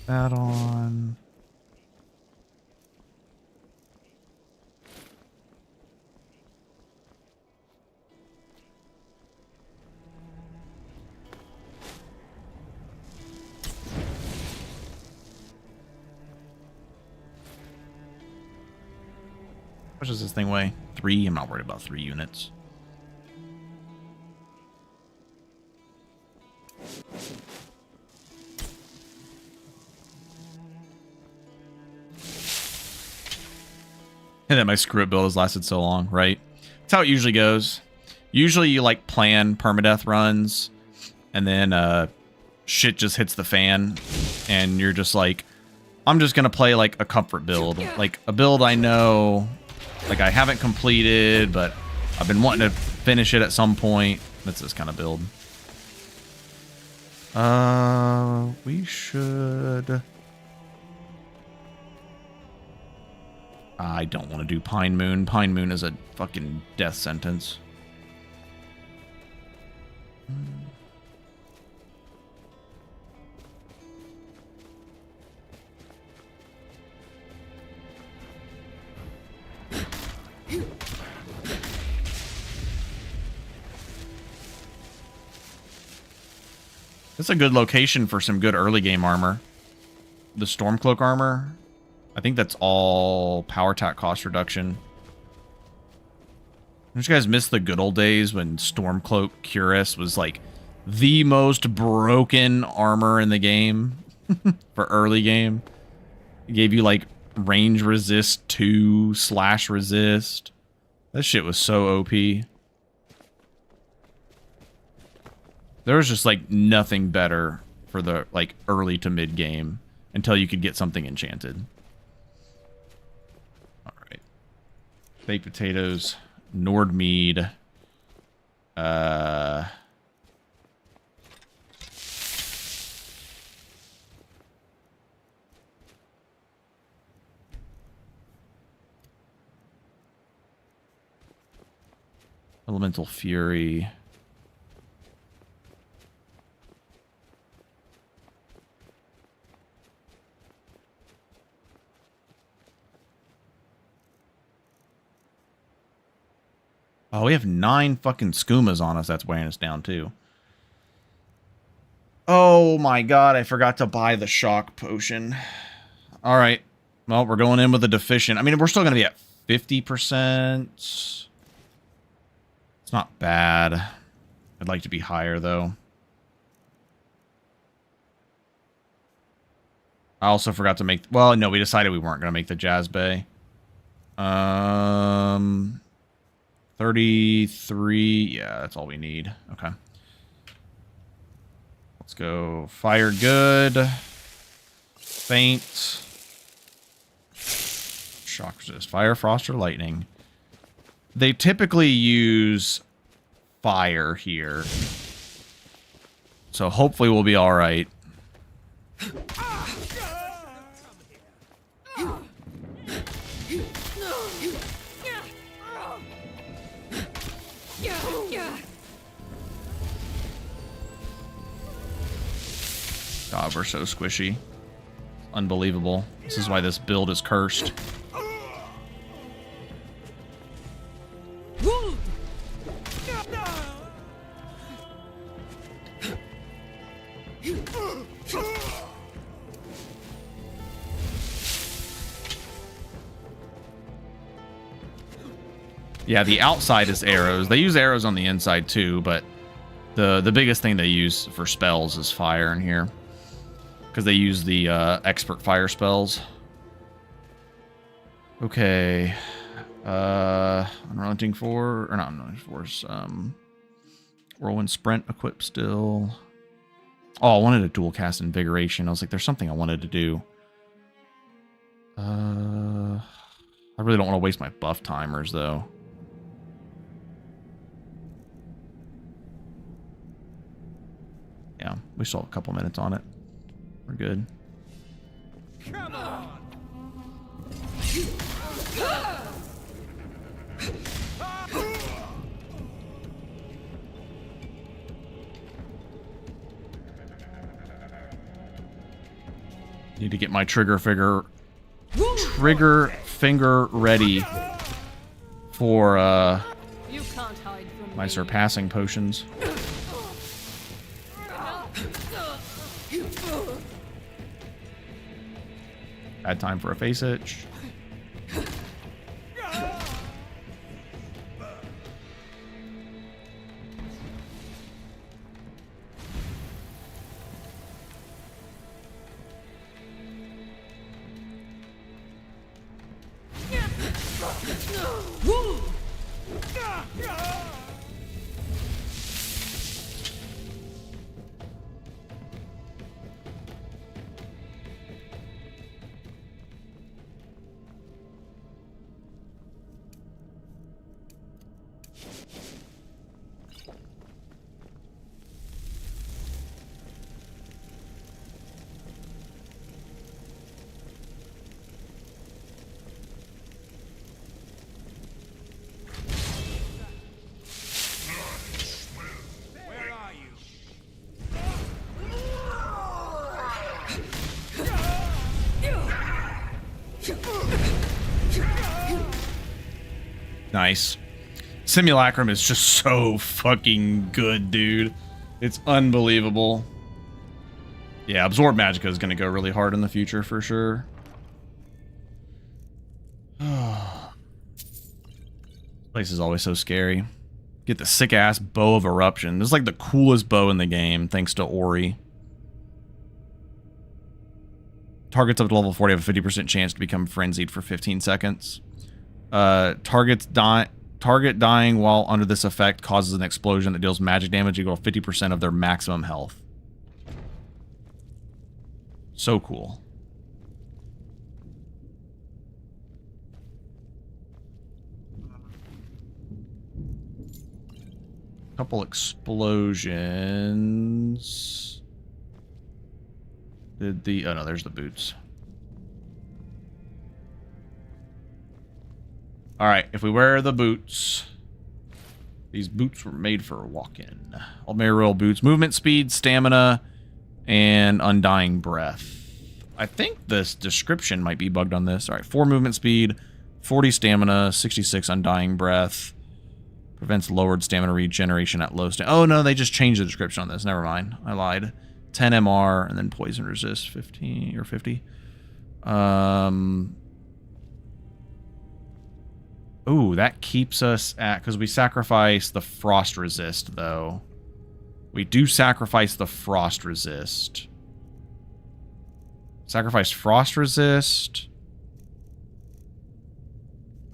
Speaker 1: That on. much does this thing weigh? 3? I'm not worried about 3 units. And then my screw it build has lasted so long, right? That's how it usually goes. Usually you like plan permadeath runs and then shit just hits the fan and you're just like, I'm just gonna play like a comfort build. Like a build I know like I haven't completed, but I've been wanting to finish it at some point. That's this kind of build. We should... I don't want to do Pine Moon. Pine Moon is a fucking death sentence. It's a good location for some good early game armor. The Stormcloak armor. I think that's all power attack cost reduction. Don't you guys miss the good old days when Stormcloak Cuirass was like the most broken armor in the game for early game? It gave you like range resist 2 / resist. That shit was so OP. There was just like nothing better for the like early to mid game until you could get something enchanted. All right. Baked potatoes, Nordmead. Elemental Fury. Oh, we have 9 fucking skoomas on us. That's weighing us down, too. Oh, my God. I forgot to buy the shock potion. All right. Well, we're going in with a deficient. I mean, we're still going to be at 50%. It's not bad. I'd like to be higher, though. I also forgot to make... Well, no, we decided we weren't going to make the Jazz Bay. 33. Yeah, that's all we need. Okay. Let's go. Fire good. Faint. Shock resist. Fire, frost, or lightning. They typically use fire here. So hopefully we'll be alright. God, we're so squishy. Unbelievable. This is why this build is cursed. Yeah, the outside is arrows. They use arrows on the inside too, but the biggest thing they use for spells is fire in here. Because they use the expert fire spells. Okay. Unrelenting 4, or not Unrelenting Force. Whirlwind Sprint equipped still. Oh, I wanted to dual cast Invigoration. I was like, there's something I wanted to do. I really don't want to waste my buff timers, though. Yeah, we still have a couple minutes on it. We're good.
Speaker 7: Come on.
Speaker 1: Need to get my trigger finger ready for my surpassing potions. Bad time for a face itch. Nice. Simulacrum is just so fucking good, dude. It's unbelievable. Yeah, Absorb Magicka is going to go really hard in the future for sure. Place is always so scary. Get the sick-ass Bow of Eruption. This is like the coolest bow in the game, thanks to Ori. Targets up to level 40 have a 50% chance to become frenzied for 15 seconds. Target dying while under this effect causes an explosion that deals magic damage equal to 50% of their maximum health. So cool. Couple explosions. Oh no, there's the boots. All right, if we wear the boots, these boots were made for walking. Ultimate Royal boots, movement speed, stamina, and undying breath. I think this description might be bugged on this. All right, 4 movement speed, 40 stamina, 66 undying breath. Prevents lowered stamina regeneration at low stamina. Oh, no, they just changed the description on this. Never mind. I lied. 10 MR and then poison resist 15 or 50. Ooh, that keeps us at... Because we sacrifice the frost resist, though. We do sacrifice the frost resist. Sacrifice frost resist.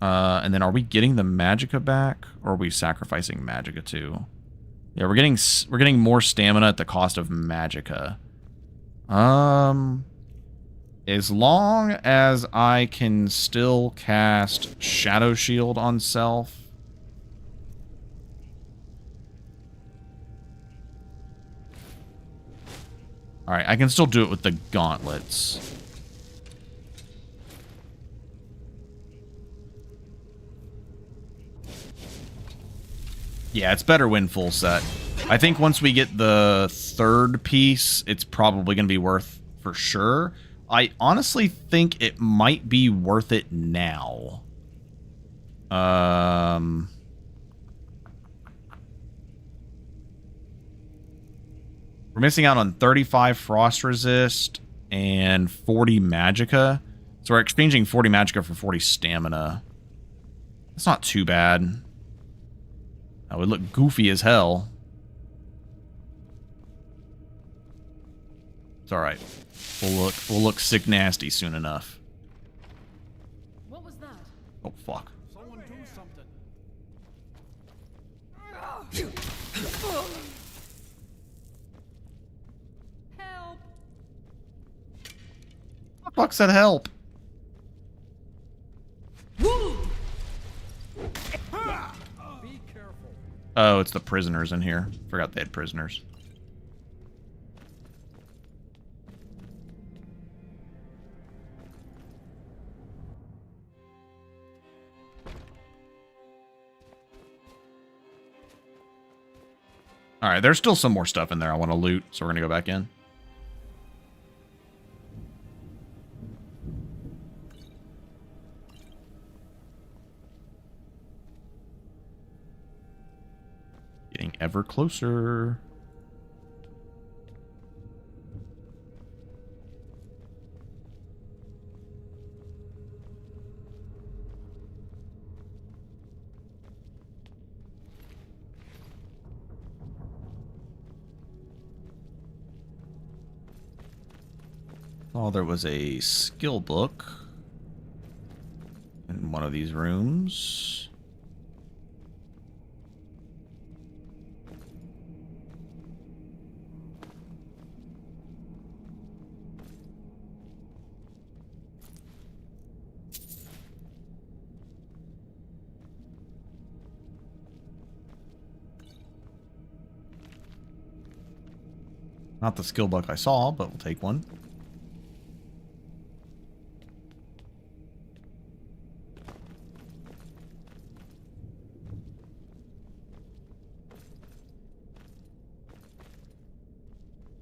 Speaker 1: And then are we getting the Magicka back? Or are we sacrificing Magicka too? Yeah, we're getting more stamina at the cost of Magicka. As long as I can still cast Shadow Shield on self. Alright, I can still do it with the gauntlets. Yeah, it's better when full set. I think once we get the third piece, it's probably going to be worth for sure. I honestly think it might be worth it now. We're missing out on 35 frost resist and 40 Magicka. So we're exchanging 40 Magicka for 40 stamina. That's not too bad. That would look goofy as hell. It's alright. We'll look sick nasty soon enough.
Speaker 6: What was that?
Speaker 1: Oh fuck.
Speaker 14: Someone do something.
Speaker 6: Help!
Speaker 1: What the fuck said help?
Speaker 14: Be careful.
Speaker 1: Oh, it's the prisoners in here. Forgot they had prisoners. Alright, there's still some more stuff in there I want to loot, so we're going to go back in. Getting ever closer. Oh, there was a skill book in one of these rooms. Not the skill book I saw, but we'll take one.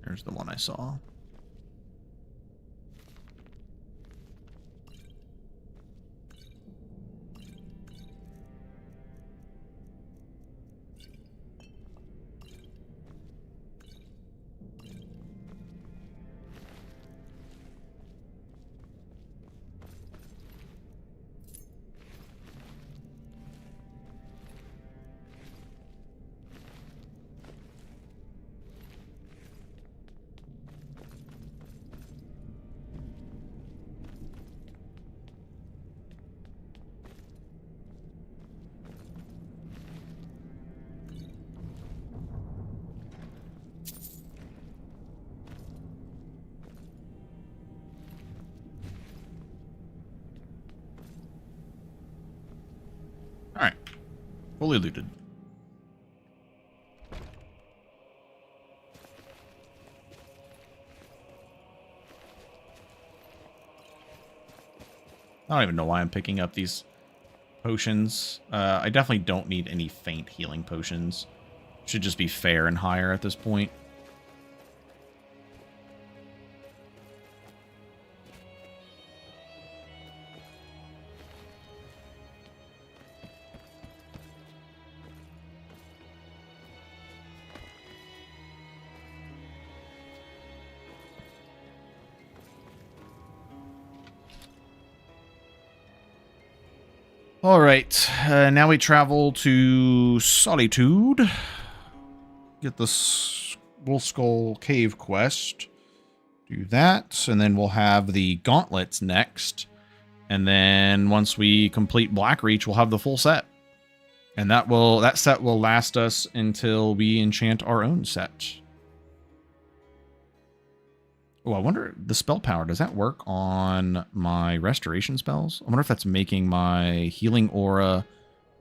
Speaker 1: There's the one I saw. Fully looted. I don't even know why I'm picking up these potions. I definitely don't need any faint healing potions. Should just be fair and higher at this point. All right, now we travel to Solitude. Get the Wolf Skull Cave quest. Do that, and then we'll have the gauntlets next. And then once we complete Blackreach, we'll have the full set. And that set will last us until we enchant our own set. Oh, I wonder, the spell power, does that work on my restoration spells? I wonder if that's making my healing aura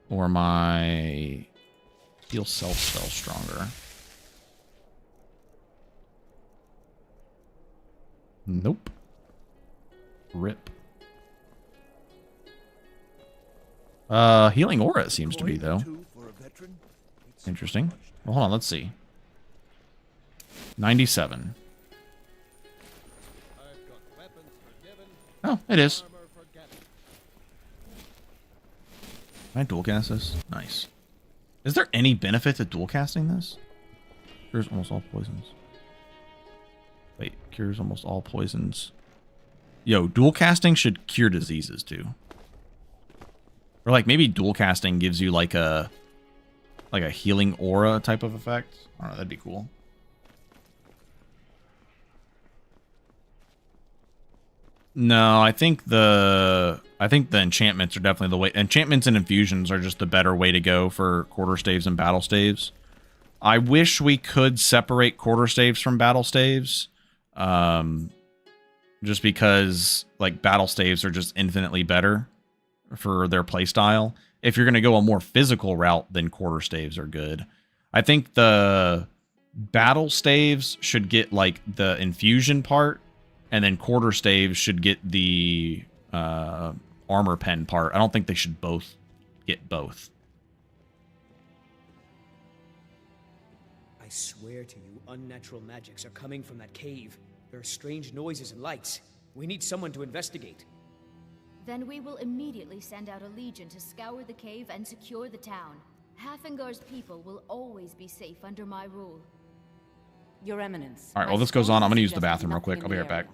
Speaker 1: or my heal self spell stronger. Nope. Rip. Healing aura it seems to be, though. Interesting. Well, hold on, let's see. 97. Oh, it is. Can I dual cast this? Nice. Is there any benefit to dual casting this? Cures almost all poisons. Wait, cures almost all poisons. Yo, dual casting should cure diseases too. Or like maybe dual casting gives you like a healing aura type of effect. I don't know, that'd be cool. No, I think the enchantments are definitely the way. Enchantments and infusions are just the better way to go for quarter staves and battle staves. I wish we could separate quarter staves from battle staves. Just because like battle staves are just infinitely better for their playstyle. If you're going to go a more physical route, then quarter staves are good. I think the battle staves should get like the infusion part, and then quarter staves should get the armor pen part. I don't think they should both get both.
Speaker 11: I swear to you, unnatural magics are coming from that cave. There are strange noises and lights. We need someone to investigate.
Speaker 15: Then we will immediately send out a legion to scour the cave and secure the town. Hafingar's people will always be safe under my rule.
Speaker 12: Your Eminence.
Speaker 1: All right, while this goes on, I'm going to use the bathroom real quick. I'll be right back.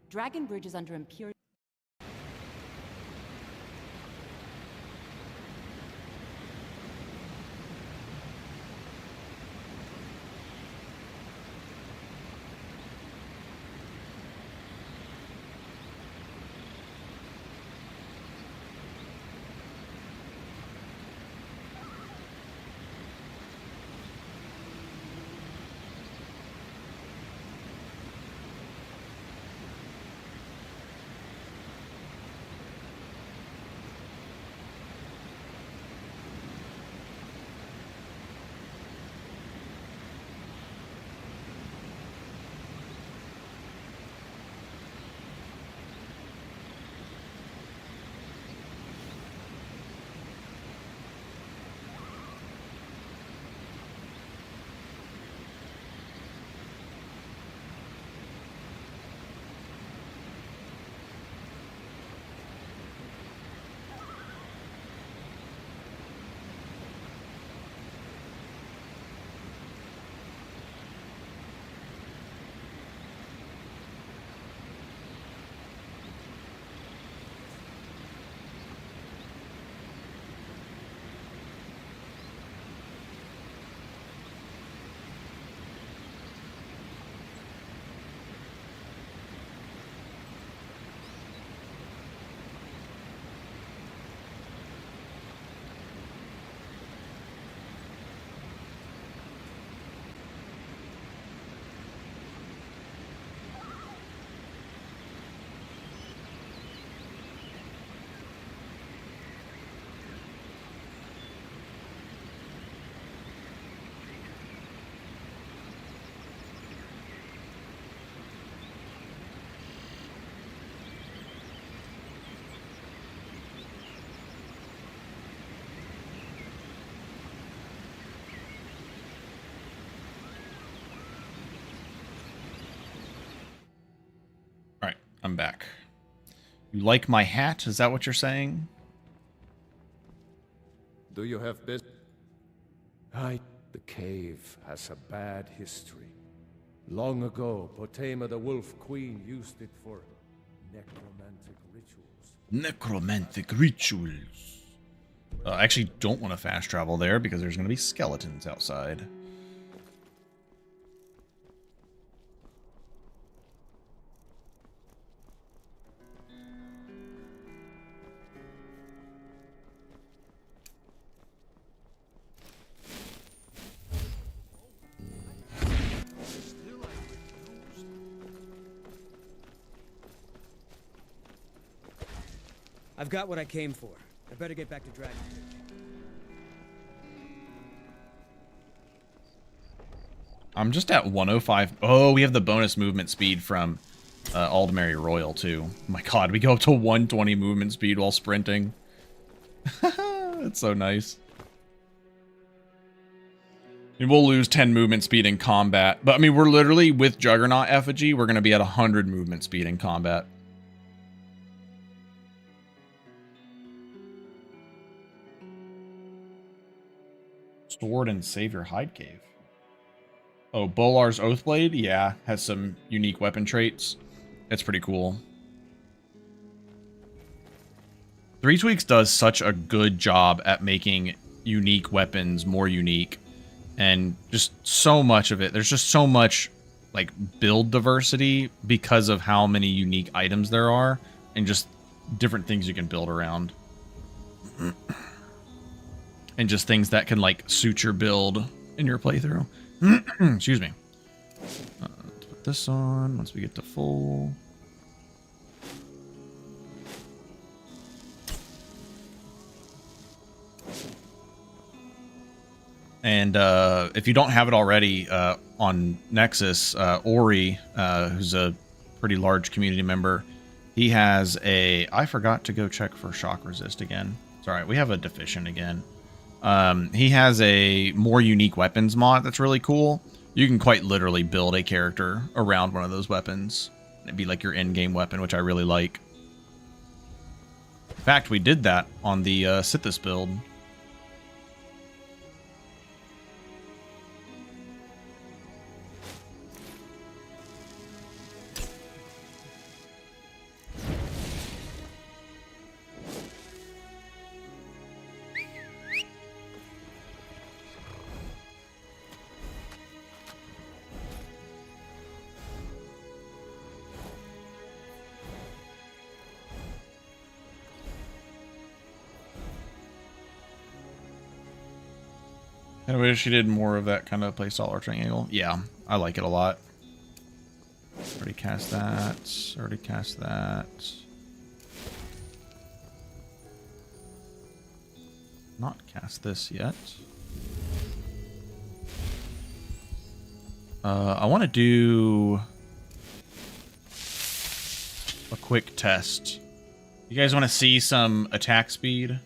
Speaker 12: Dragon Bridge is under Imperial...
Speaker 1: I'm back. You like my hat? Is that what you're saying?
Speaker 10: Do you have business? The cave has a bad history. Long ago, Potema the Wolf Queen used it for necromantic rituals.
Speaker 1: Necromantic rituals. I actually don't want to fast travel there because there's going to be skeletons outside.
Speaker 11: I've got what I came for. I better get back to Dragon.
Speaker 1: I'm just at 105. Oh, we have the bonus movement speed from Aldmeri Royal, too. Oh my god, we go up to 120 movement speed while sprinting. That's so nice. And we'll lose 10 movement speed in combat. But, I mean, we're literally, with Juggernaut Effigy, we're going to be at 100 movement speed in combat. Sword and Savior Hide Cave. Oh, Bolar's Oathblade? Yeah, has some unique weapon traits. It's pretty cool. 3tweaks does such a good job at making unique weapons more unique. And just so much of it. There's just so much, like, build diversity because of how many unique items there are. And just different things you can build around. And just things that can, like, suit your build in your playthrough. Excuse me. Let's put this on once we get to full. And if you don't have it already on Nexus, Ori, who's a pretty large community member, he has a... I forgot to go check for shock resist again. It's alright, we have a deficient again. He has a more unique weapons mod that's really cool. You can quite literally build a character around one of those weapons. It'd be like your in-game weapon, which I really like. In fact, we did that on the Sithis build. I wish she did more of that kind of playstyle or triangle. Yeah, I like it a lot. Already cast that. Already cast that. Not cast this yet. I want to do a quick test. You guys want to see some attack speed?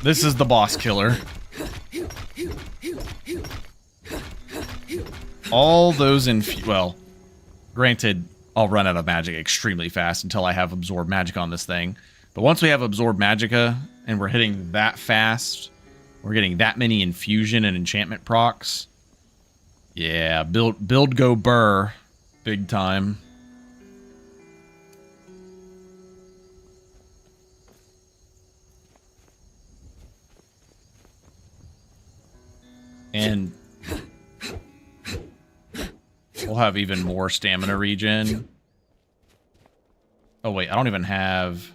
Speaker 1: This is the boss killer. All those well, granted, I'll run out of magic extremely fast until I have Absorb Magic on this thing. But once we have Absorb Magicka and we're hitting that fast, we're getting that many infusion and enchantment procs. Yeah, build go burr, big time. And we'll have even more stamina regen. Oh wait, I don't even have...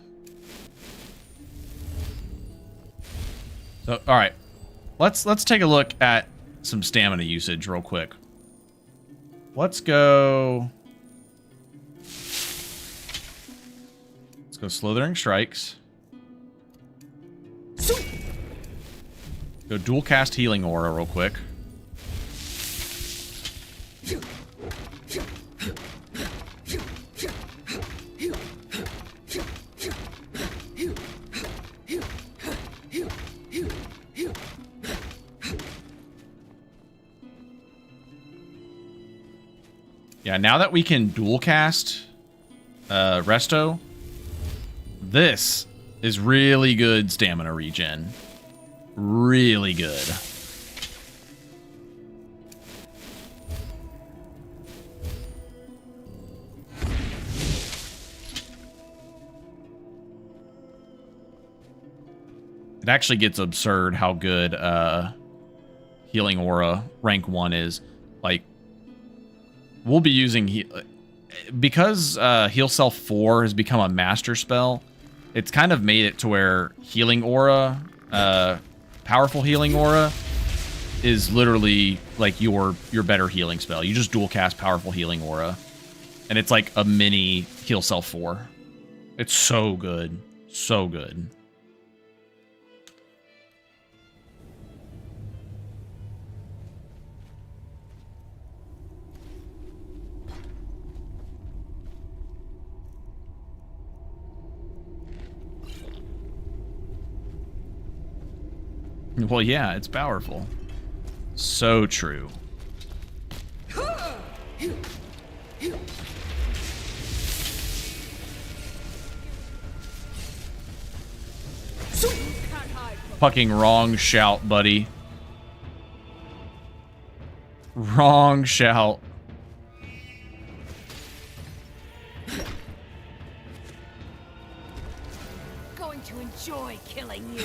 Speaker 1: So, alright. Let's take a look at some stamina usage real quick. Let's go... Let's go Slithering Strikes. Go dual cast Healing Aura real quick. Yeah, now that we can dual cast Resto, this is really good stamina regen. Really good. It actually gets absurd how good Healing Aura rank 1 is. Like, we'll be using... because Heal Self 4 has become a master spell, it's kind of made it to where Healing Aura, powerful Healing Aura, is literally like your better healing spell. You just dual cast powerful Healing Aura, and it's like a mini Heal Self 4. It's so good. So good. Well, yeah, it's powerful. So true. Fucking wrong shout, buddy. Wrong shout.
Speaker 13: Going to enjoy killing you.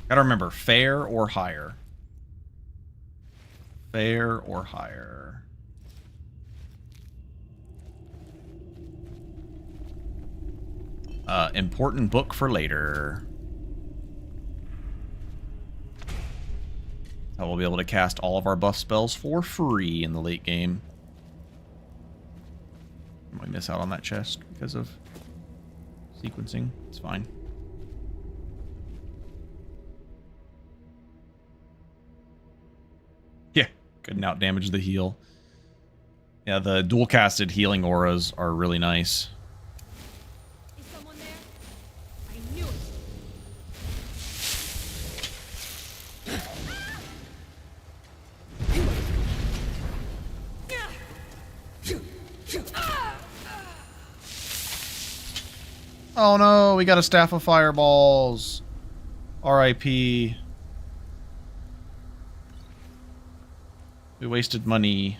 Speaker 1: Gotta remember, fair or higher. Fair or higher. Important book for later. So we'll be able to cast all of our buff spells for free in the late game. We miss out on that chest because of sequencing. It's fine. Yeah, couldn't out damage the heal. Yeah, the dual casted healing auras are really nice.
Speaker 13: Is someone there? I knew it.
Speaker 1: Oh no, we got a staff of fireballs. R.I.P. We wasted money.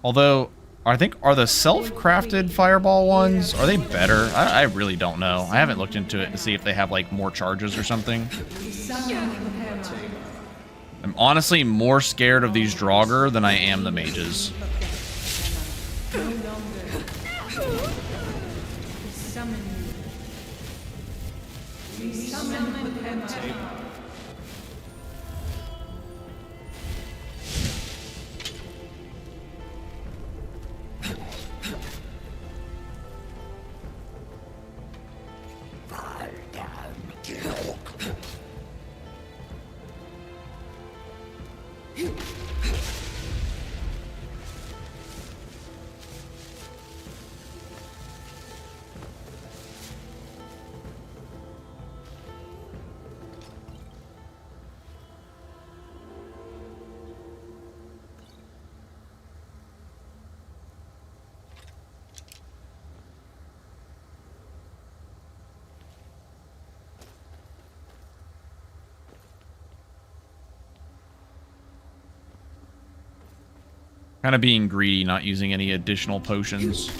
Speaker 1: Although, are the self-crafted fireball ones, are they better? I really don't know. I haven't looked into it to see if they have like more charges or something. I'm honestly more scared of these Draugr than I am the mages. Kind of being greedy, not using any additional potions.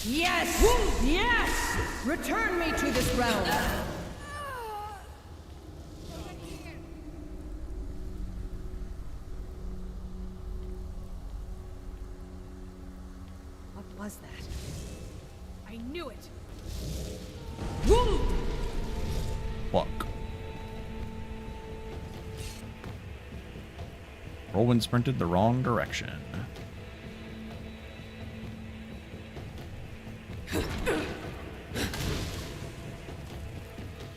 Speaker 12: Yes! Yes! Return me to this realm!
Speaker 5: was that? I knew it. Woo!
Speaker 1: Fuck. Rowan sprinted the wrong direction.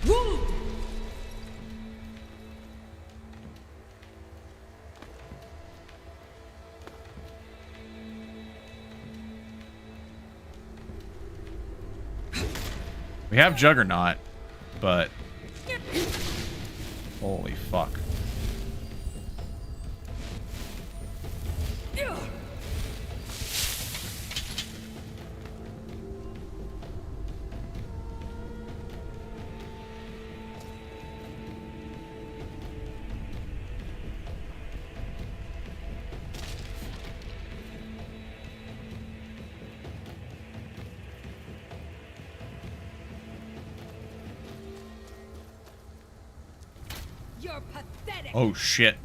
Speaker 5: Woo!
Speaker 1: We have Juggernaut, but holy fuck.
Speaker 5: You're pathetic.
Speaker 1: Oh shit.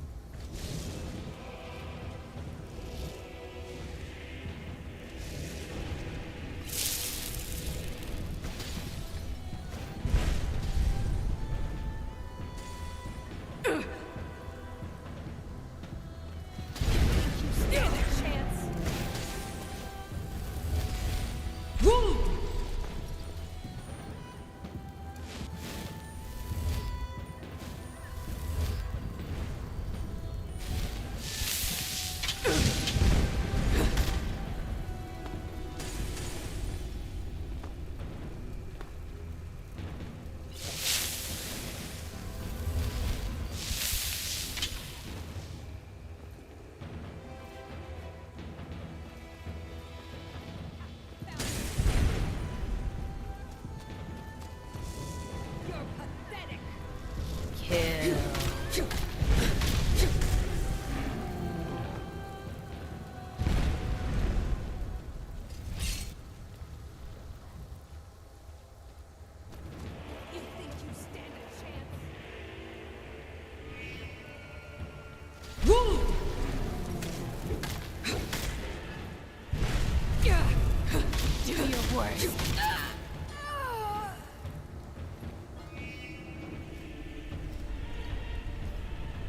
Speaker 5: Do your worst.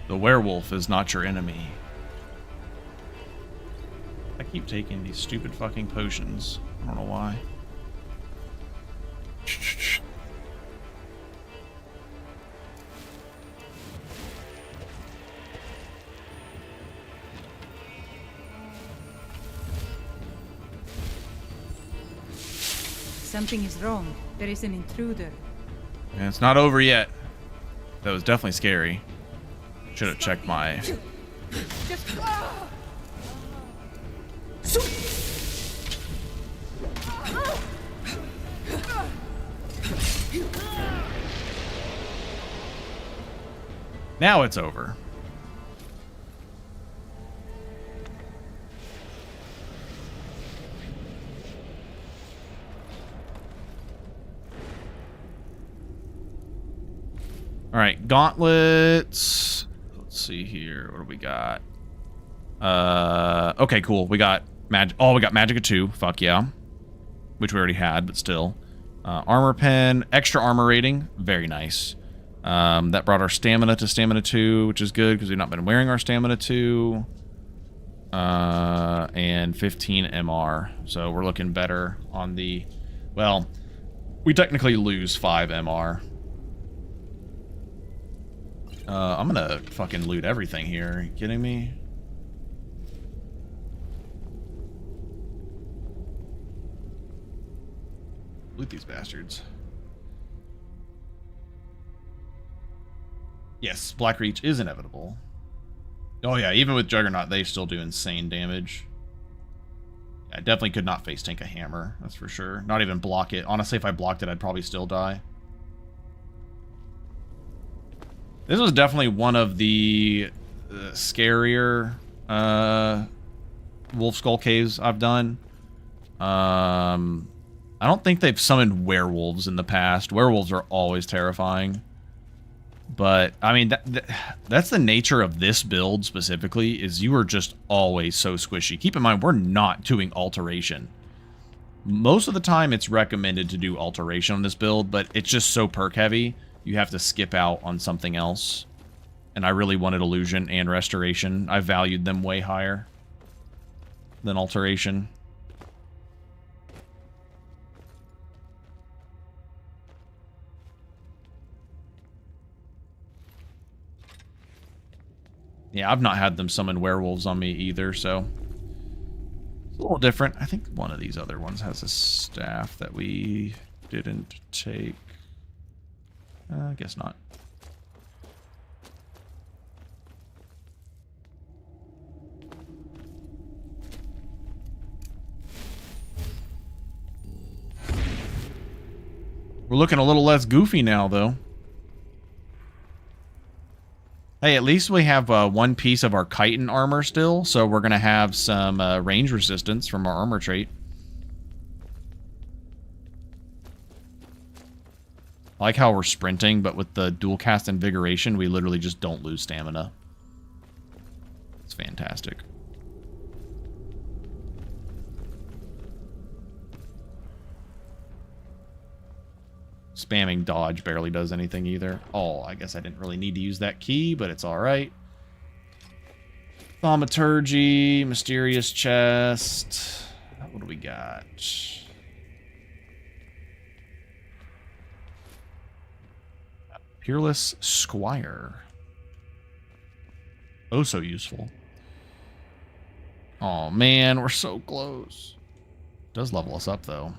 Speaker 1: The werewolf is not your enemy. I keep taking these stupid fucking potions. I don't know why.
Speaker 12: Something is wrong. There is an intruder.
Speaker 1: And it's not over yet. That was definitely scary. Should have checked my...
Speaker 5: Just
Speaker 1: Now it's over. All right, gauntlets. Let's see here. What do we got? Okay, cool. We got magic. Oh, we got Magicka 2. Fuck yeah. Which we already had, but still. Armor pen, extra armor rating. Very nice. That brought our stamina to stamina 2, which is good because we've not been wearing our stamina 2. And 15 MR. So we're looking better on the... Well, we technically lose 5 MR. I'm gonna fucking loot everything here. Are you kidding me? Loot these bastards. Yes, Black Reach is inevitable. Oh yeah, even with Juggernaut, they still do insane damage. Yeah, I definitely could not face tank a hammer, that's for sure. Not even block it. Honestly, if I blocked it, I'd probably still die. This was definitely one of the scarier Wolf Skull caves I've done. I don't think they've summoned werewolves in the past. Werewolves are always terrifying. But, I mean, that's the nature of this build specifically, is you are just always so squishy. Keep in mind, we're not doing alteration. Most of the time, it's recommended to do alteration on this build, but it's just so perk heavy, you have to skip out on something else. And I really wanted illusion and restoration. I valued them way higher than alteration. Yeah, I've not had them summon werewolves on me either, so it's a little different. I think one of these other ones has a staff that we didn't take. I guess not. We're looking a little less goofy now, though. Hey, at least we have one piece of our chitin armor still, so we're going to have some range resistance from our armor trait. I like how we're sprinting, but with the dual cast invigoration, we literally just don't lose stamina. It's fantastic. Spamming dodge barely does anything either. Oh, I guess I didn't really need to use that key, but it's alright. Thaumaturgy, Mysterious Chest. What do we got? Peerless Squire. Oh, so useful. Oh, man, we're so close. Does level us up, though.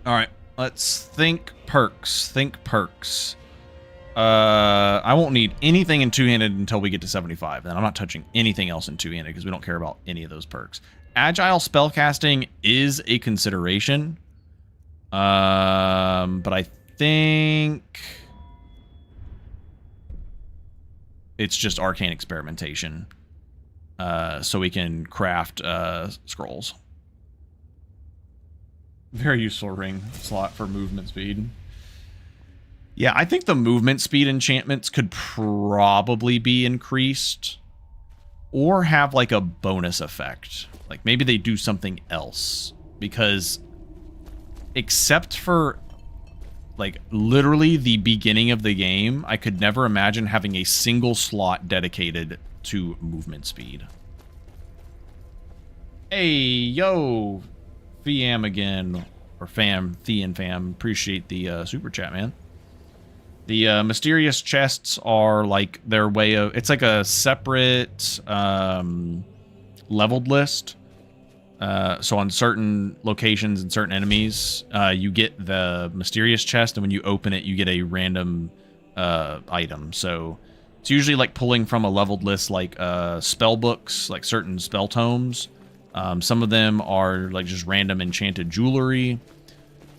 Speaker 1: All right, let's think perks. Think perks. I won't need anything in two-handed until we get to 75. Then I'm not touching anything else in two-handed because we don't care about any of those perks. Agile spellcasting is a consideration. But I think it's just arcane experimentation. So we can craft scrolls. Very useful ring slot for movement speed. Yeah, I think the movement speed enchantments could probably be increased. Or have like a bonus effect. Like maybe they do something else. Because except for like literally the beginning of the game, I could never imagine having a single slot dedicated to movement speed. Hey, yo! Fiam again, or Fam, Thean Fam. Appreciate the super chat, man. The mysterious chests are like their way of... It's like a separate leveled list. So on certain locations and certain enemies, you get the mysterious chest, and when you open it, you get a random item. So it's usually like pulling from a leveled list like spell books, like certain spell tomes. Some of them are like just random enchanted jewelry.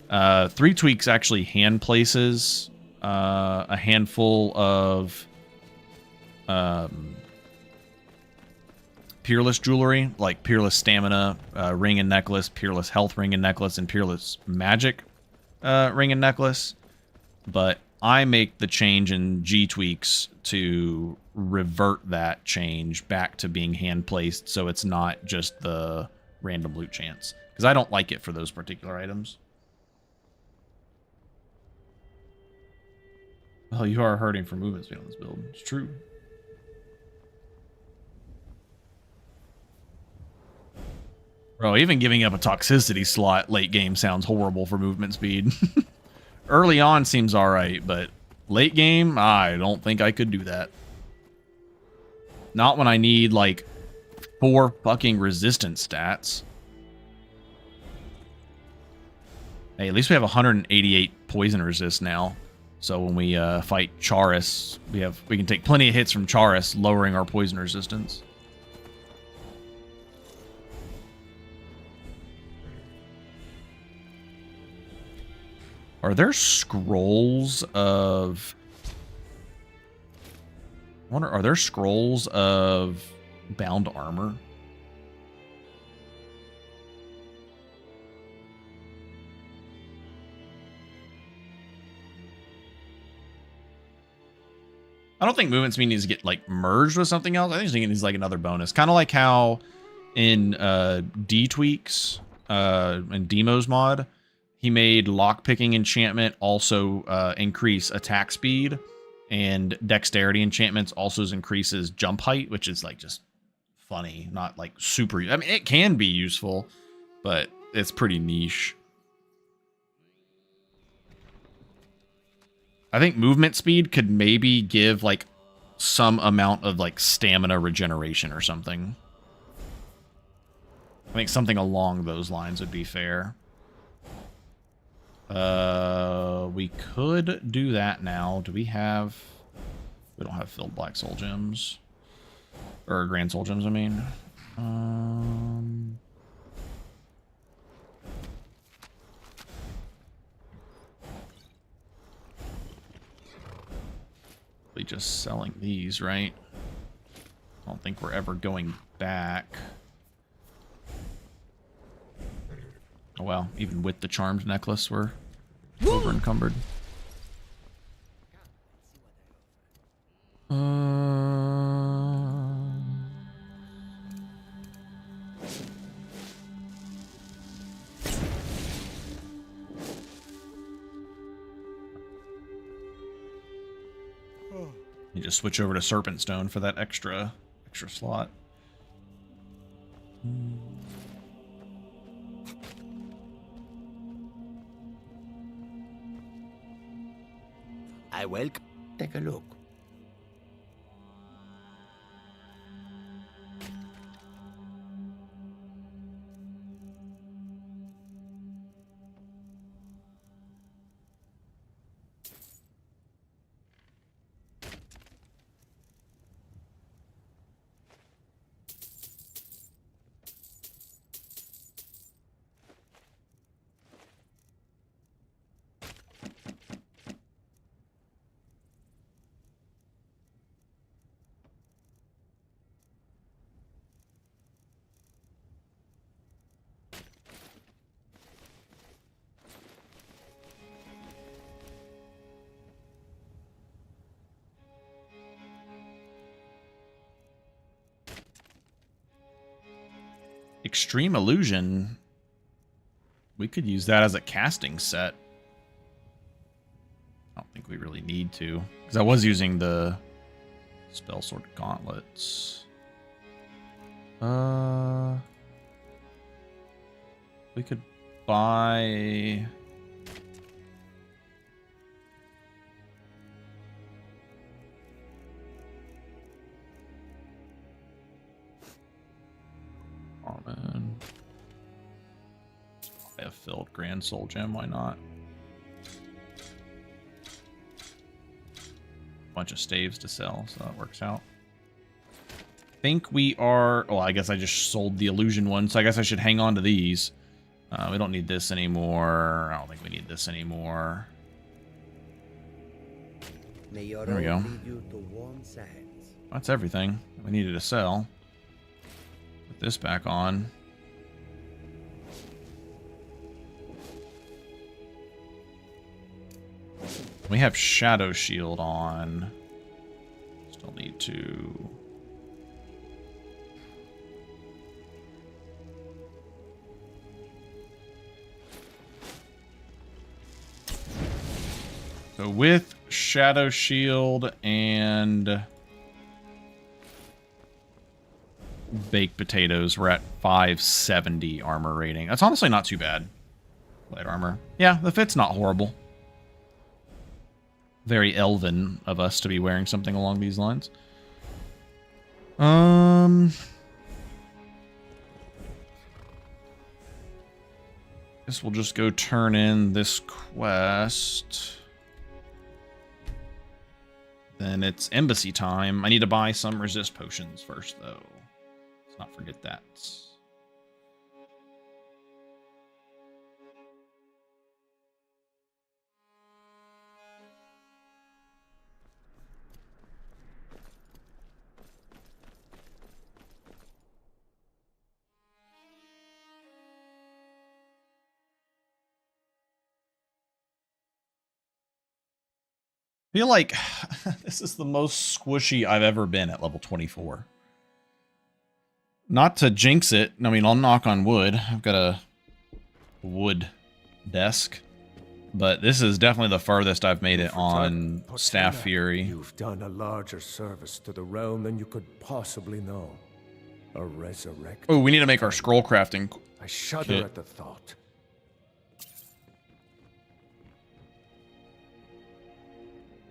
Speaker 1: 3tweaks actually hand places a handful of peerless jewelry, like peerless stamina ring and necklace, peerless health ring and necklace, and peerless magic ring and necklace. But I make the change in G-tweaks to revert that change back to being hand-placed, so it's not just the random loot chance. Because I don't like it for those particular items. Well, you are hurting for movement speed on this build. It's true. Bro, even giving up a toxicity slot late game sounds horrible for movement speed. Early on seems alright, but late game, I don't think I could do that. Not when I need, like, 4 fucking resistance stats. Hey, at least we have 188 poison resist now. So when we fight Charis, we can take plenty of hits from Charis, lowering our poison resistance. Are there scrolls of... I wonder, are there scrolls of bound armor? I don't think movement speed needs to get like merged with something else. I think it needs like another bonus. Kind of like how in 3tweaks and Demo's mod, he made lockpicking enchantment also increase attack speed, and dexterity enchantments also increases jump height, which is like just funny, not like super. I mean, it can be useful, but it's pretty niche. I think movement speed could maybe give like some amount of like stamina regeneration or something. I think something along those lines would be fair. We could do that now. Do we have... We don't have filled black soul gems. Or grand soul gems, I mean. We just selling these, right? I don't think we're ever going back. Oh well, even with the charmed necklace, we're over encumbered. You just switch over to Serpent Stone for that extra slot.
Speaker 18: I will take a look.
Speaker 1: Extreme Illusion. We could use that as a casting set. I don't think we really need to, because I was using the Spell Sword Gauntlets. We could buy... I have filled Grand Soul Gem, why not? Bunch of staves to sell, so that works out. I think we are... Oh, I guess I just sold the illusion one, so I guess I should hang on to these. We don't need this anymore. I don't think we need this anymore. There we go. That's everything we needed to sell. Put this back on. We have Shadow Shield on. Still need to... So with Shadow Shield and Baked Potatoes, we're at 570 armor rating. That's honestly not too bad. Light armor. Yeah, the fit's not horrible. Very elven of us to be wearing something along these lines. Guess we'll just go turn in this quest. Then it's embassy time. I need to buy some resist potions first, though. Let's not forget that. I feel like this is the most squishy I've ever been at level 24. Not to jinx it. I mean, I'll knock on wood. I've got a wood desk. But this is definitely the furthest I've made it on Staff Fury.
Speaker 10: You've done a larger service to the realm than you could possibly know. A resurrect.
Speaker 1: Oh, we need to make our scroll crafting
Speaker 10: I shudder
Speaker 1: kit.
Speaker 10: at the thought.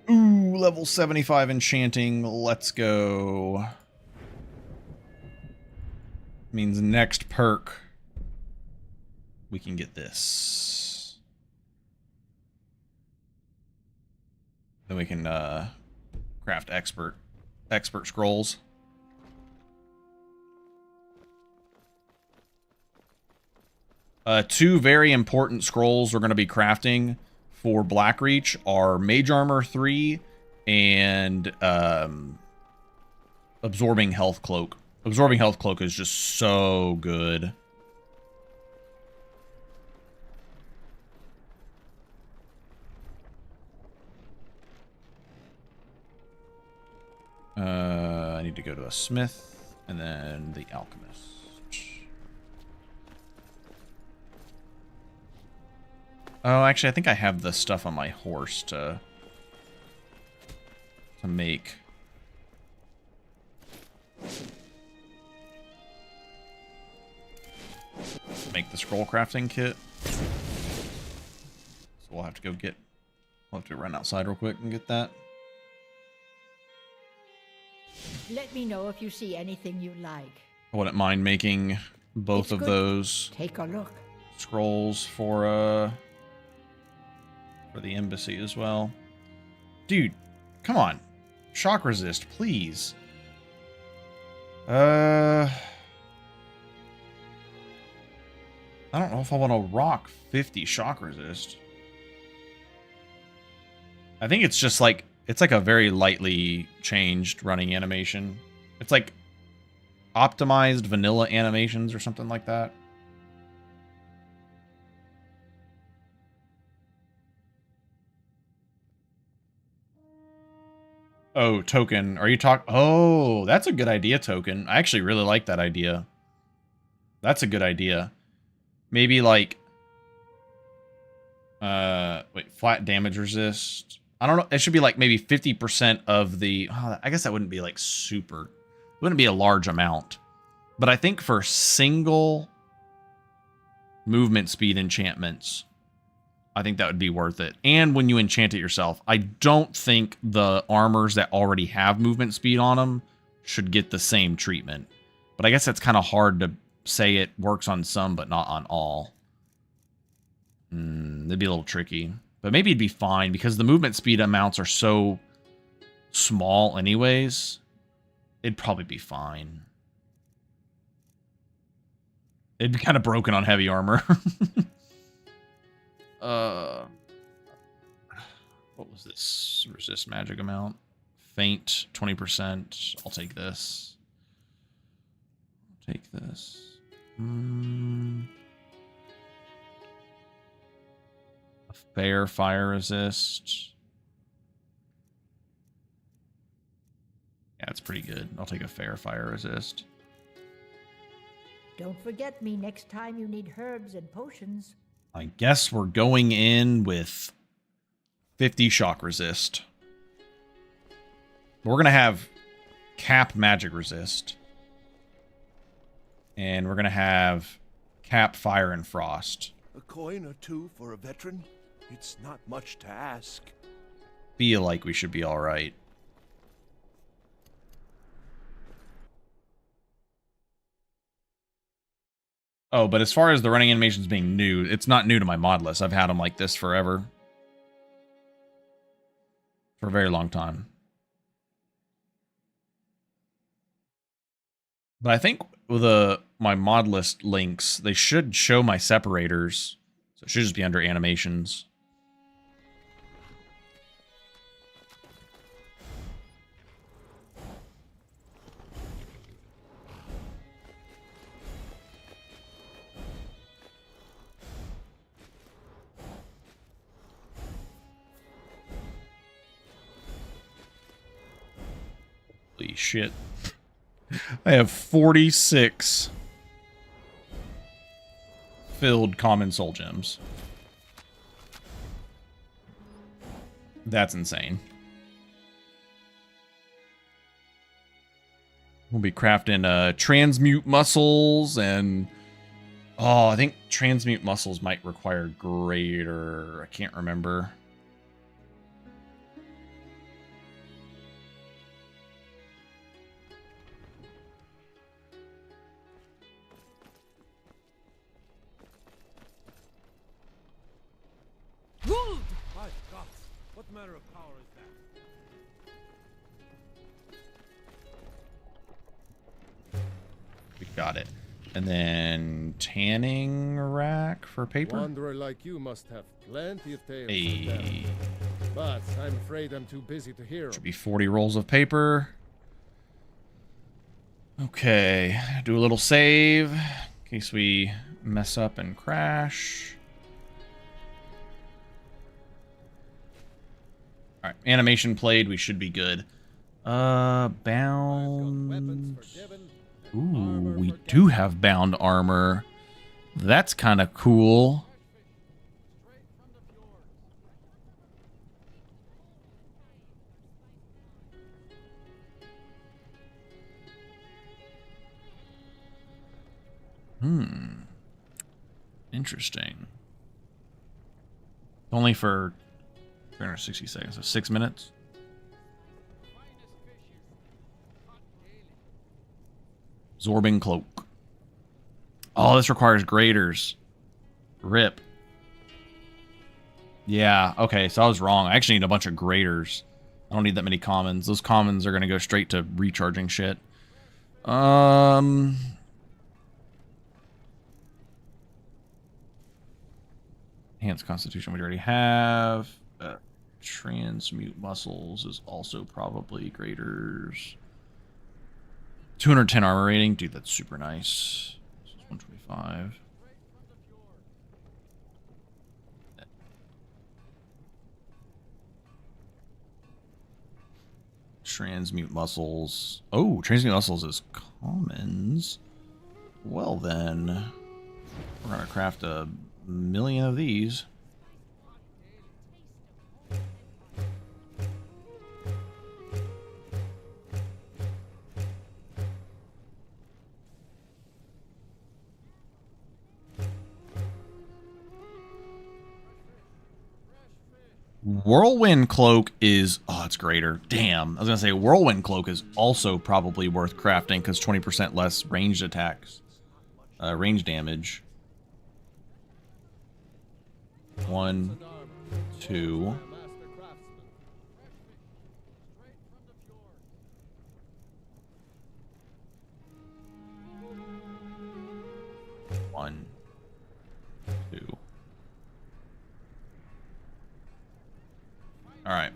Speaker 1: Ooh, level 75 enchanting. Let's go. Means next perk, we can get this. Then we can craft expert scrolls. Two very important scrolls we're going to be crafting for Blackreach are Mage Armor 3 and Absorbing Health Cloak. Absorbing Health Cloak is just so good. I need to go to a smith and then the alchemist. Oh, actually, I think I have the stuff on my horse to make. Make the scroll crafting kit. So we'll have to go get. We'll have to run outside real quick and get that.
Speaker 9: Let me know if you see anything you like.
Speaker 1: I wouldn't mind making both
Speaker 9: It's
Speaker 1: of
Speaker 9: good.
Speaker 1: those
Speaker 9: Take a look.
Speaker 1: scrolls for the embassy as well. Dude, come on. Shock resist, please. I don't know if I want to rock 50 shock resist. I think it's just like, it's like a very lightly changed running animation. It's like optimized vanilla animations or something like that. Oh, Token. Are you Oh, that's a good idea, Token. I actually really like that idea. That's a good idea. Maybe like... wait, flat damage resist. I don't know. It should be like maybe 50% of the... Oh, I guess that wouldn't be like super... It wouldn't be a large amount. But I think for single movement speed enchantments, I think that would be worth it. And when you enchant it yourself, I don't think the armors that already have movement speed on them should get the same treatment. But I guess that's kind of hard to say. It works on some, but not on all. That'd be a little tricky. But maybe it'd be fine because the movement speed amounts are so small anyways. It'd probably be fine. It'd be kind of broken on heavy armor. What was this? Resist magic amount. Faint, 20%. I'll take this. I'll take this. A fair fire resist. Yeah, it's pretty good. I'll take a fair fire resist.
Speaker 9: Don't forget me next time you need herbs and potions.
Speaker 1: I guess we're going in with 50 shock resist. We're going to have cap magic resist. And we're going to have cap fire and frost.
Speaker 19: A coin or two for a veteran? It's not much to ask.
Speaker 1: Feel like we should be all right. Oh, but as far as the running animations being new, it's not new to my mod list. I've had them like this forever. For a very long time. But I think with my mod list links, they should show my separators. So it should just be under animations. shit. I have 46 filled common soul gems. That's insane. We'll be crafting transmute muscles and... Oh, I think transmute muscles might require greater... I can't remember.
Speaker 10: My gods, what manner of power is that?
Speaker 1: We got it. And then tanning rack for paper.
Speaker 10: Wanderer like you must have plenty of tales
Speaker 1: Hey.
Speaker 10: to tell. But I'm afraid I'm too busy to hear 'em.
Speaker 1: Should be 40 rolls of paper. Okay, do a little save in case we mess up and crash. All right, animation played. We should be good. Bound. Ooh, we do have bound armor. That's kind of cool. Interesting. Only for 360 seconds, so 6 minutes. Absorbing cloak. Oh, this requires graders. Rip. Yeah, okay, so I was wrong. I actually need a bunch of graders. I don't need that many commons. Those commons are going to go straight to recharging shit. Enhanced Constitution we already have. Transmute muscles is also probably graders. 210 armor rating. Dude, that's super nice. This is 125. Transmute muscles. Oh, transmute muscles is commons. Well then, we're gonna craft a million of these. Whirlwind Cloak is... Oh, it's greater. Damn. I was going to say, Whirlwind Cloak is also probably worth crafting because 20% less ranged attacks. Range damage. 1, 2... 1, 2... All right.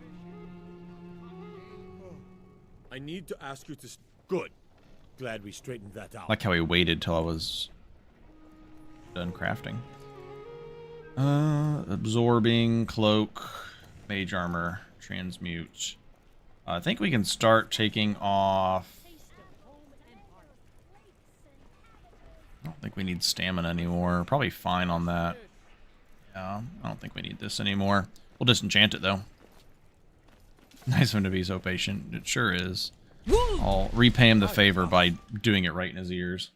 Speaker 10: I need to ask you to... Good. Glad we straightened that out.
Speaker 1: Like how he waited till I was done crafting. Absorbing, cloak, mage armor, transmute. I think we can start taking off... I don't think we need stamina anymore. Probably fine on that. Yeah, I don't think we need this anymore. We'll disenchant it, though. Nice of him to be so patient. It sure is. I'll repay him the favor by doing it right in his ears.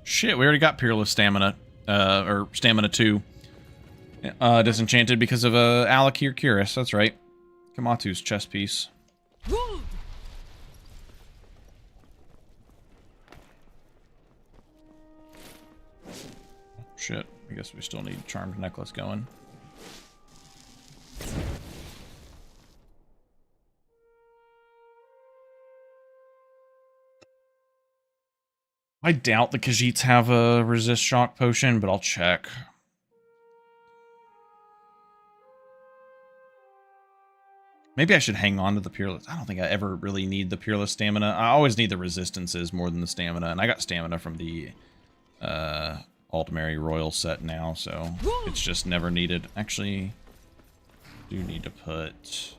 Speaker 1: Shit, we already got Peerless Stamina. Or Stamina 2. Disenchanted because of Alakir Cuirass, that's right. Kamatu's chest piece. Shit, I guess we still need Charmed Necklace going. I doubt the Khajiits have a resist shock potion, but I'll check. Maybe I should hang on to the Peerless. I don't think I ever really need the Peerless stamina. I always need the resistances more than the stamina. And I got stamina from the Ultimary Royal set now, so it's just never needed. Actually, do need to put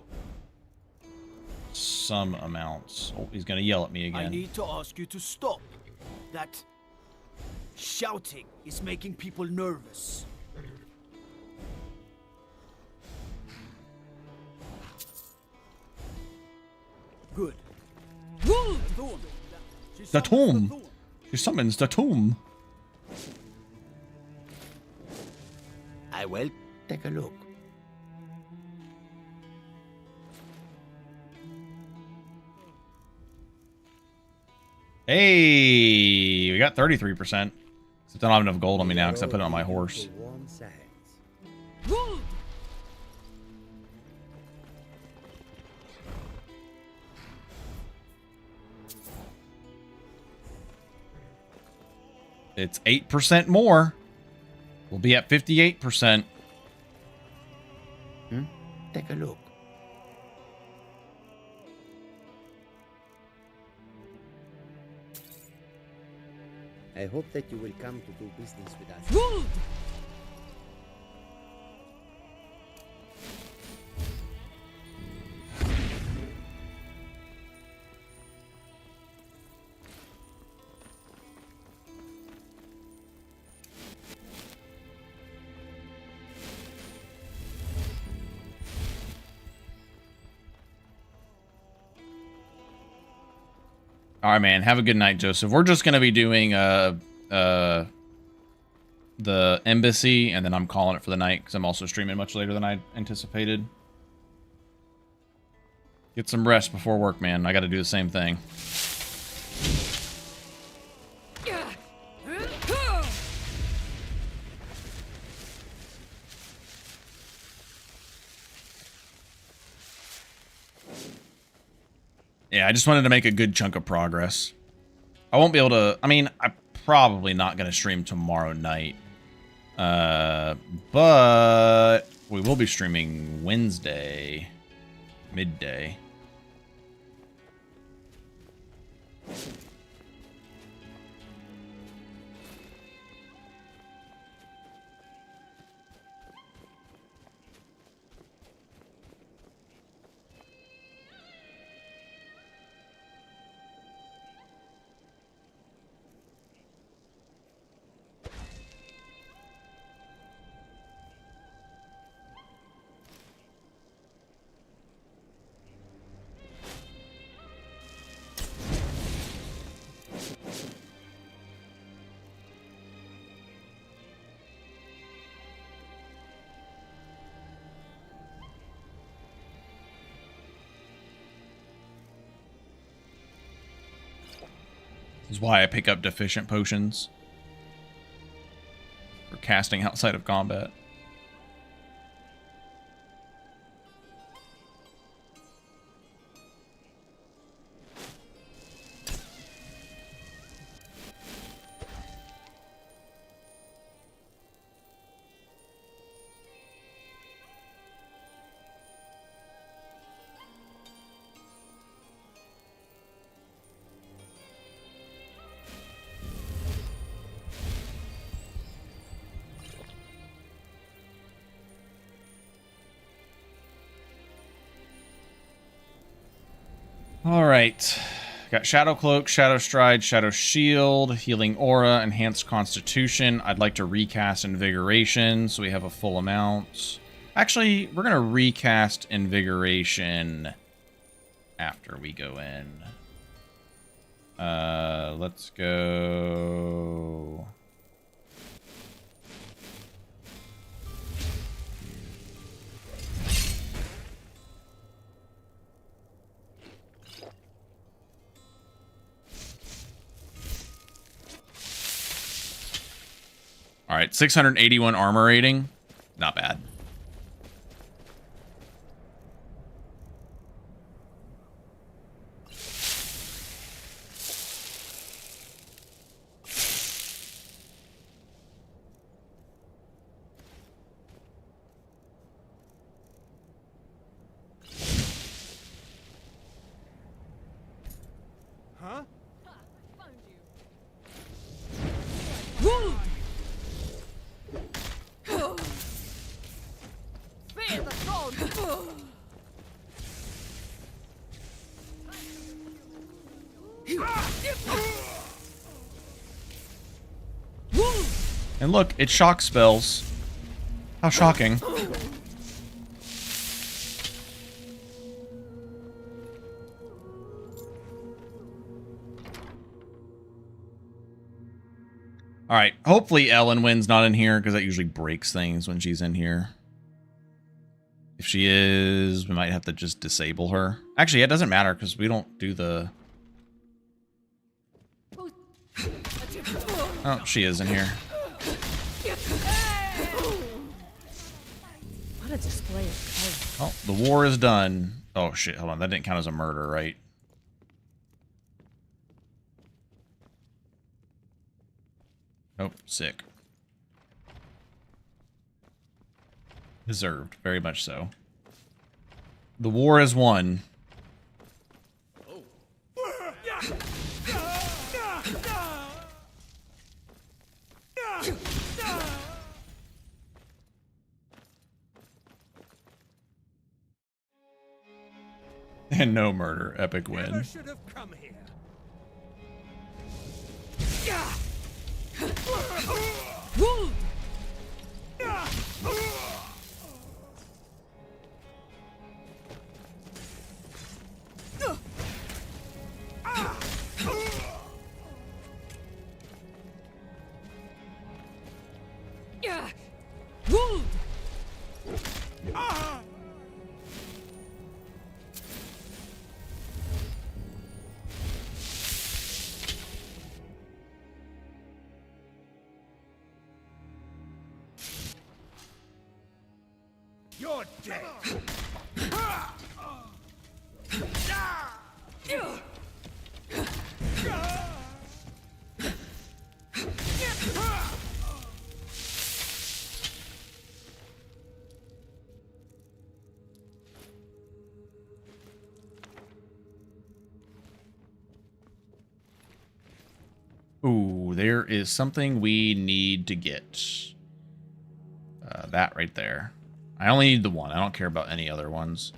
Speaker 1: some amounts. Oh, he's going to yell at me again.
Speaker 18: I need to ask you to stop. That shouting is making people nervous. Good.
Speaker 1: The tomb. She summons the tomb.
Speaker 18: I will take a look.
Speaker 1: Hey, we got 33%. Except I don't have enough gold on me now because I put it on my horse. It's 8% more. We'll be at 58%.
Speaker 18: Take a look.
Speaker 16: I hope that you will come to do business with us.
Speaker 1: All right, man. Have a good night, Joseph. We're just going to be doing the embassy, and then I'm calling it for the night because I'm also streaming much later than I anticipated. Get some rest before work, man. I got to do the same thing. Yeah, I just wanted to make a good chunk of progress. I won't be able to... I mean, I'm probably not going to stream tomorrow night. But we will be streaming Wednesday, midday. This is why I pick up deficient potions for casting outside of combat. Alright. Got Shadow Cloak, Shadow Stride, Shadow Shield, Healing Aura, Enhanced Constitution. I'd like to recast Invigoration so we have a full amount. Actually, we're going to recast Invigoration after we go in. Let's go... All right, 681 armor rating. Not bad. And look, it shock spells. How shocking. Alright, hopefully Ellenwyn's not in here, because that usually breaks things when she's in here. If she is, we might have to just disable her. Actually, it doesn't matter, because we don't do the... Oh, she is in here.
Speaker 5: What a display of color.
Speaker 1: Oh, the war is done. Oh shit, hold on, that didn't count as a murder, right? Oh, sick. Deserved, very much so. The war is won. And no murder, epic win.
Speaker 2: Should have come here. You're dead.
Speaker 1: Ooh, there is something we need to get. That right there. I only need the one. I don't care about any other ones.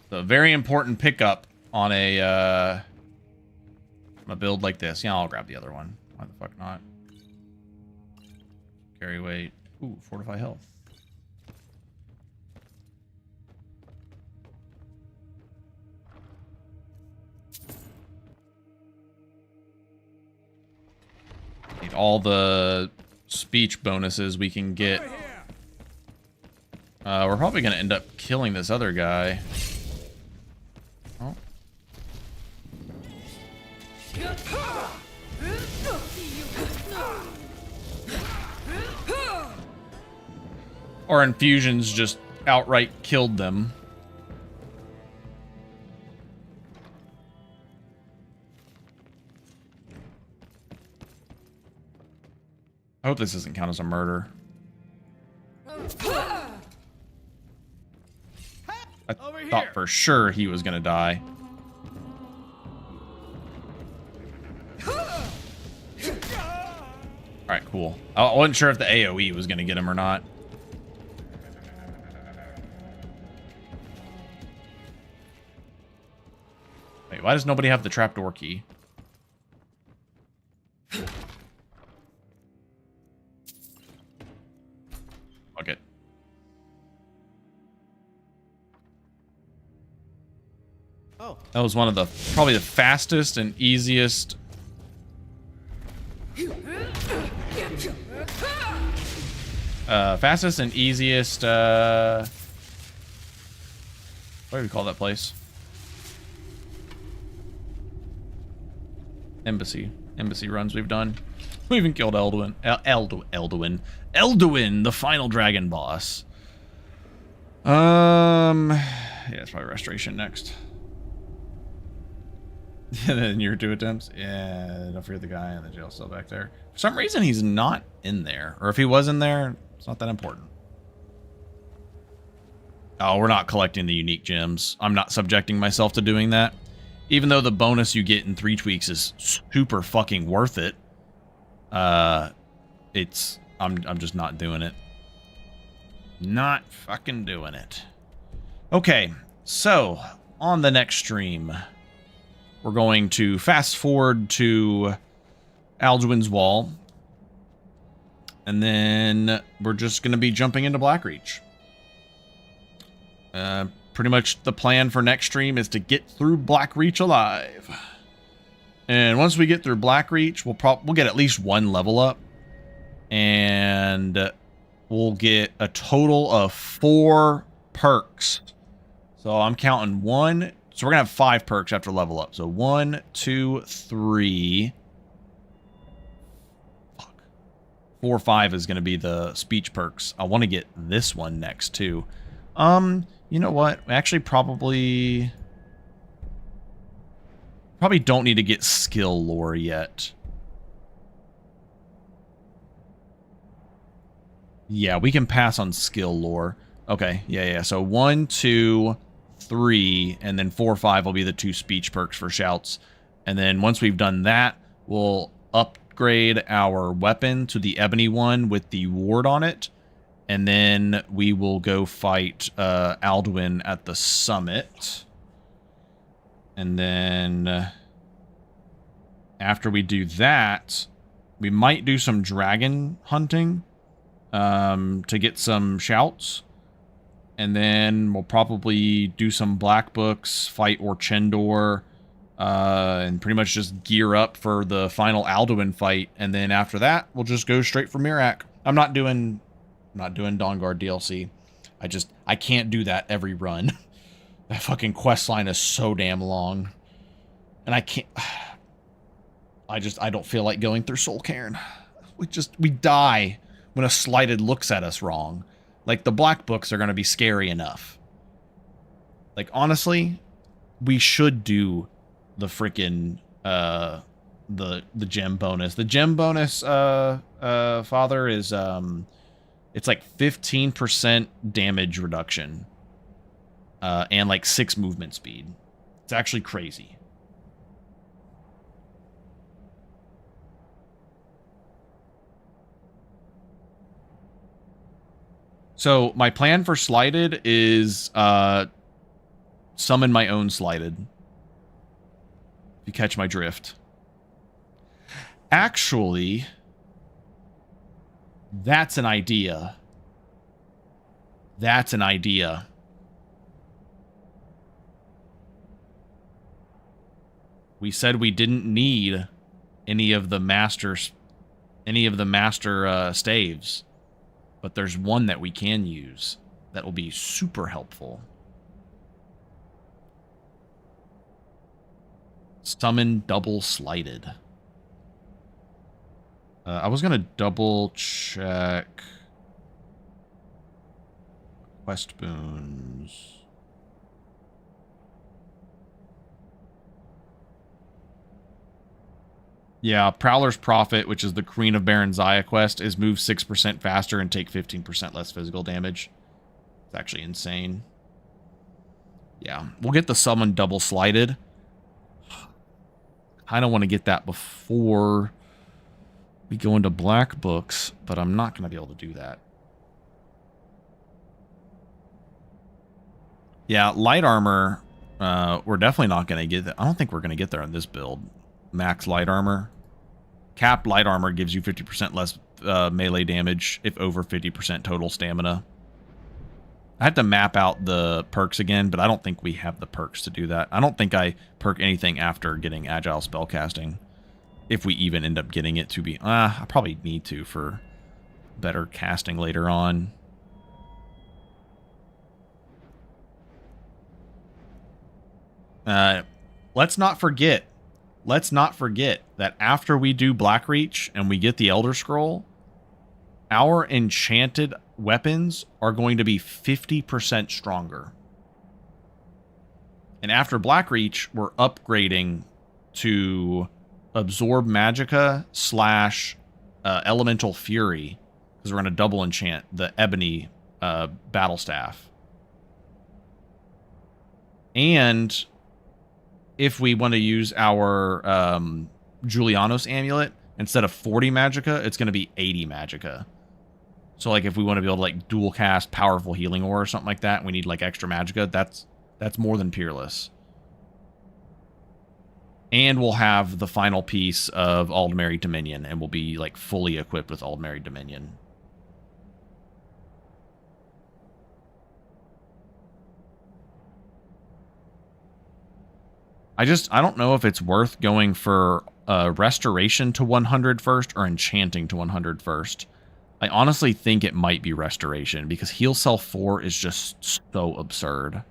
Speaker 1: So very important pickup on a build like this. Yeah, I'll grab the other one. Why the fuck not? Carry weight. Ooh, fortify health. Need all the speech bonuses we can get. We're probably going to end up killing this other guy. Oh. Or infusions just outright killed them. I hope this doesn't count as a murder. I thought for sure he was gonna die. Alright, cool. I wasn't sure if the AoE was gonna get him or not. Wait, why does nobody have the trapdoor key? Okay.
Speaker 11: Oh.
Speaker 1: That was one of the probably the fastest and easiest. Fastest and easiest. What do we call that place? Embassy runs we've done. We even killed Elduin. Elduin, the final dragon boss. Yeah, it's probably restoration next. And then your 2 attempts. Yeah, don't forget the guy in the jail cell back there. For some reason, he's not in there. Or if he was in there, it's not that important. Oh, we're not collecting the unique gems. I'm not subjecting myself to doing that. Even though the bonus you get in 3tweaks is super fucking worth it. I'm I'm just not doing it. Not fucking doing it. Okay, so on the next stream, we're going to fast forward to Alduin's Wall, and then we're just going to be jumping into Blackreach. Pretty much the plan for next stream is to get through Blackreach alive. And once we get through Blackreach, we'll get at least one level up. And we'll get a total of 4 perks. So I'm counting 1. So we're going to have 5 perks after level up. So 1, 2, 3. Fuck. 4, 5 is going to be the speech perks. I want to get this one next too. You know what? Actually, probably don't need to get skill lore yet. Yeah, we can pass on skill lore. Okay, yeah. So 1, 2, 3, and then 4, 5 will be the 2 speech perks for shouts. And then once we've done that, we'll upgrade our weapon to the ebony one with the ward on it. And then we will go fight Alduin at the summit. And then after we do that, we might do some dragon hunting to get some shouts. And then we'll probably do some black books, fight Orchendor, and pretty much just gear up for the final Alduin fight. And then after that, we'll just go straight for Miraak. I'm not doing Dawnguard DLC. I can't do that every run. That fucking quest line is so damn long. And I can't... I don't feel like going through Soul Cairn. We die when a slighted looks at us wrong. Like, the black books are going to be scary enough. Like, honestly, we should do the freaking, the gem bonus. The gem bonus, Father, is, it's like 15% damage reduction. And like 6 movement speed. It's actually crazy. So my plan for Slighted is summon my own Slighted. If you catch my drift. Actually, that's an idea. That's an idea. We said we didn't need any of the master staves. But there's one that we can use that will be super helpful. Summon double slighted. I was going to double check quest boons. Yeah, Prowler's Prophet, which is the Queen of Baron Zaya quest, is move 6% faster and take 15% less physical damage. It's actually insane. Yeah, we'll get the summon double slighted. I don't want to get that before we go into black books, but I'm not going to be able to do that. Yeah, light armor, we're definitely not going to get that. I don't think we're going to get there on this build. Max light armor. Capped light armor gives you 50% less melee damage if over 50% total stamina. I have to map out the perks again, but I don't think we have the perks to do that. I don't think I perk anything after getting agile spellcasting. If we even end up getting it to be... I probably need to for better casting later on. Let's not forget that after we do Blackreach and we get the Elder Scroll, our enchanted weapons are going to be 50% stronger. And after Blackreach, we're upgrading to Absorb Magicka / Elemental Fury, because we're going to double enchant the Ebony Battle Staff. And if we want to use our Julianos Amulet, instead of 40 Magicka, it's going to be 80 Magicka. So like if we want to be able to like dual cast powerful healing ore or something like that, and we need like extra magicka, that's more than peerless. And we'll have the final piece of Aldmeri Dominion, and we'll be like fully equipped with Aldmeri Dominion. I don't know if it's worth going for restoration to 100 first or enchanting to 100 first. I honestly think it might be restoration because heal cell 4 is just so absurd.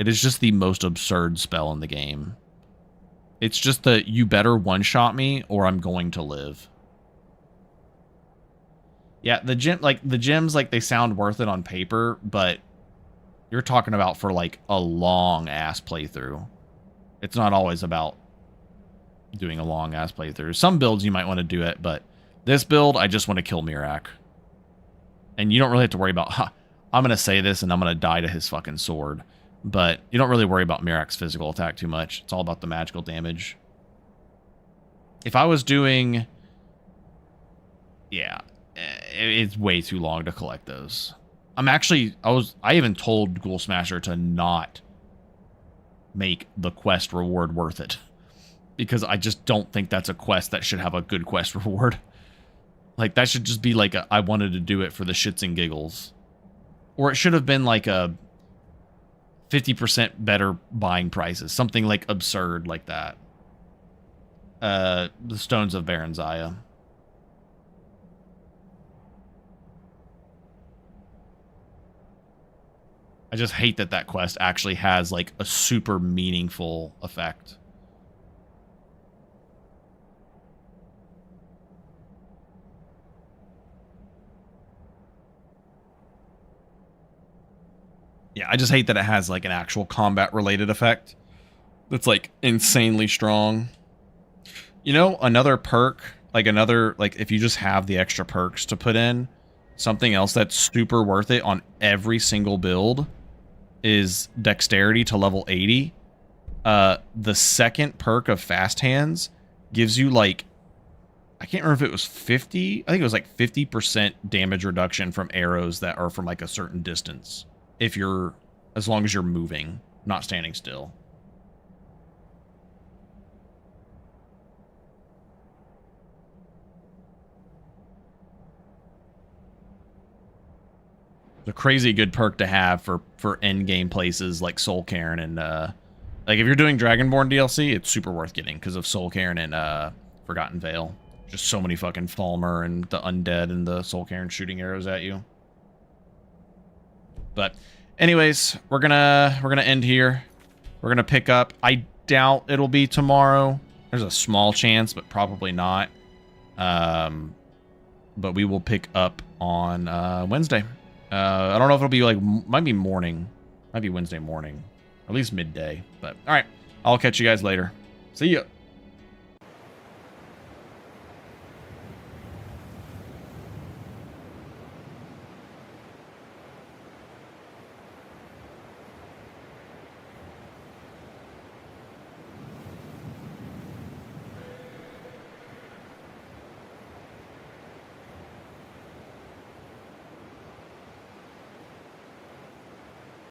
Speaker 1: It is just the most absurd spell in the game. It's just that you better one-shot me or I'm going to live. Yeah, the gems, like, they sound worth it on paper, but you're talking about for, like, a long-ass playthrough. It's not always about doing a long-ass playthrough. Some builds you might want to do it, but this build, I just want to kill Mirak. And you don't really have to worry about, I'm going to say this and I'm going to die to his fucking sword. But you don't really worry about Mirak's physical attack too much. It's all about the magical damage. If I was doing... Yeah, it's way too long to collect those. I even told Ghoul Smasher to not make the quest reward worth it. Because I just don't think that's a quest that should have a good quest reward. Like, that should just be like I wanted to do it for the shits and giggles. Or it should have been like a 50% better buying prices. Something like absurd like that. The Stones of Baron Zaya. I just hate that that quest actually has like a super meaningful effect. Yeah, I just hate that it has like an actual combat related effect that's like insanely strong. You know, another perk, like if you just have the extra perks to put in, something else that's super worth it on every single build is dexterity to level 80. The second perk of Fast Hands gives you like, I can't remember if it was 50, I think it was like 50% damage reduction from arrows that are from like a certain distance. As long as you're moving, not standing still. It's a crazy good perk to have for end game places like Soul Cairn and like if you're doing Dragonborn DLC, it's super worth getting because of Soul Cairn and Forgotten Vale. Just so many fucking Falmer and the undead and the Soul Cairn shooting arrows at you. But anyways, we're gonna end here. We're gonna pick up. I doubt it'll be tomorrow. There's a small chance, but probably not. But we will pick up on Wednesday. I don't know if it'll be like, might be morning. Might be Wednesday morning. At least midday. But all right, I'll catch you guys later. See ya.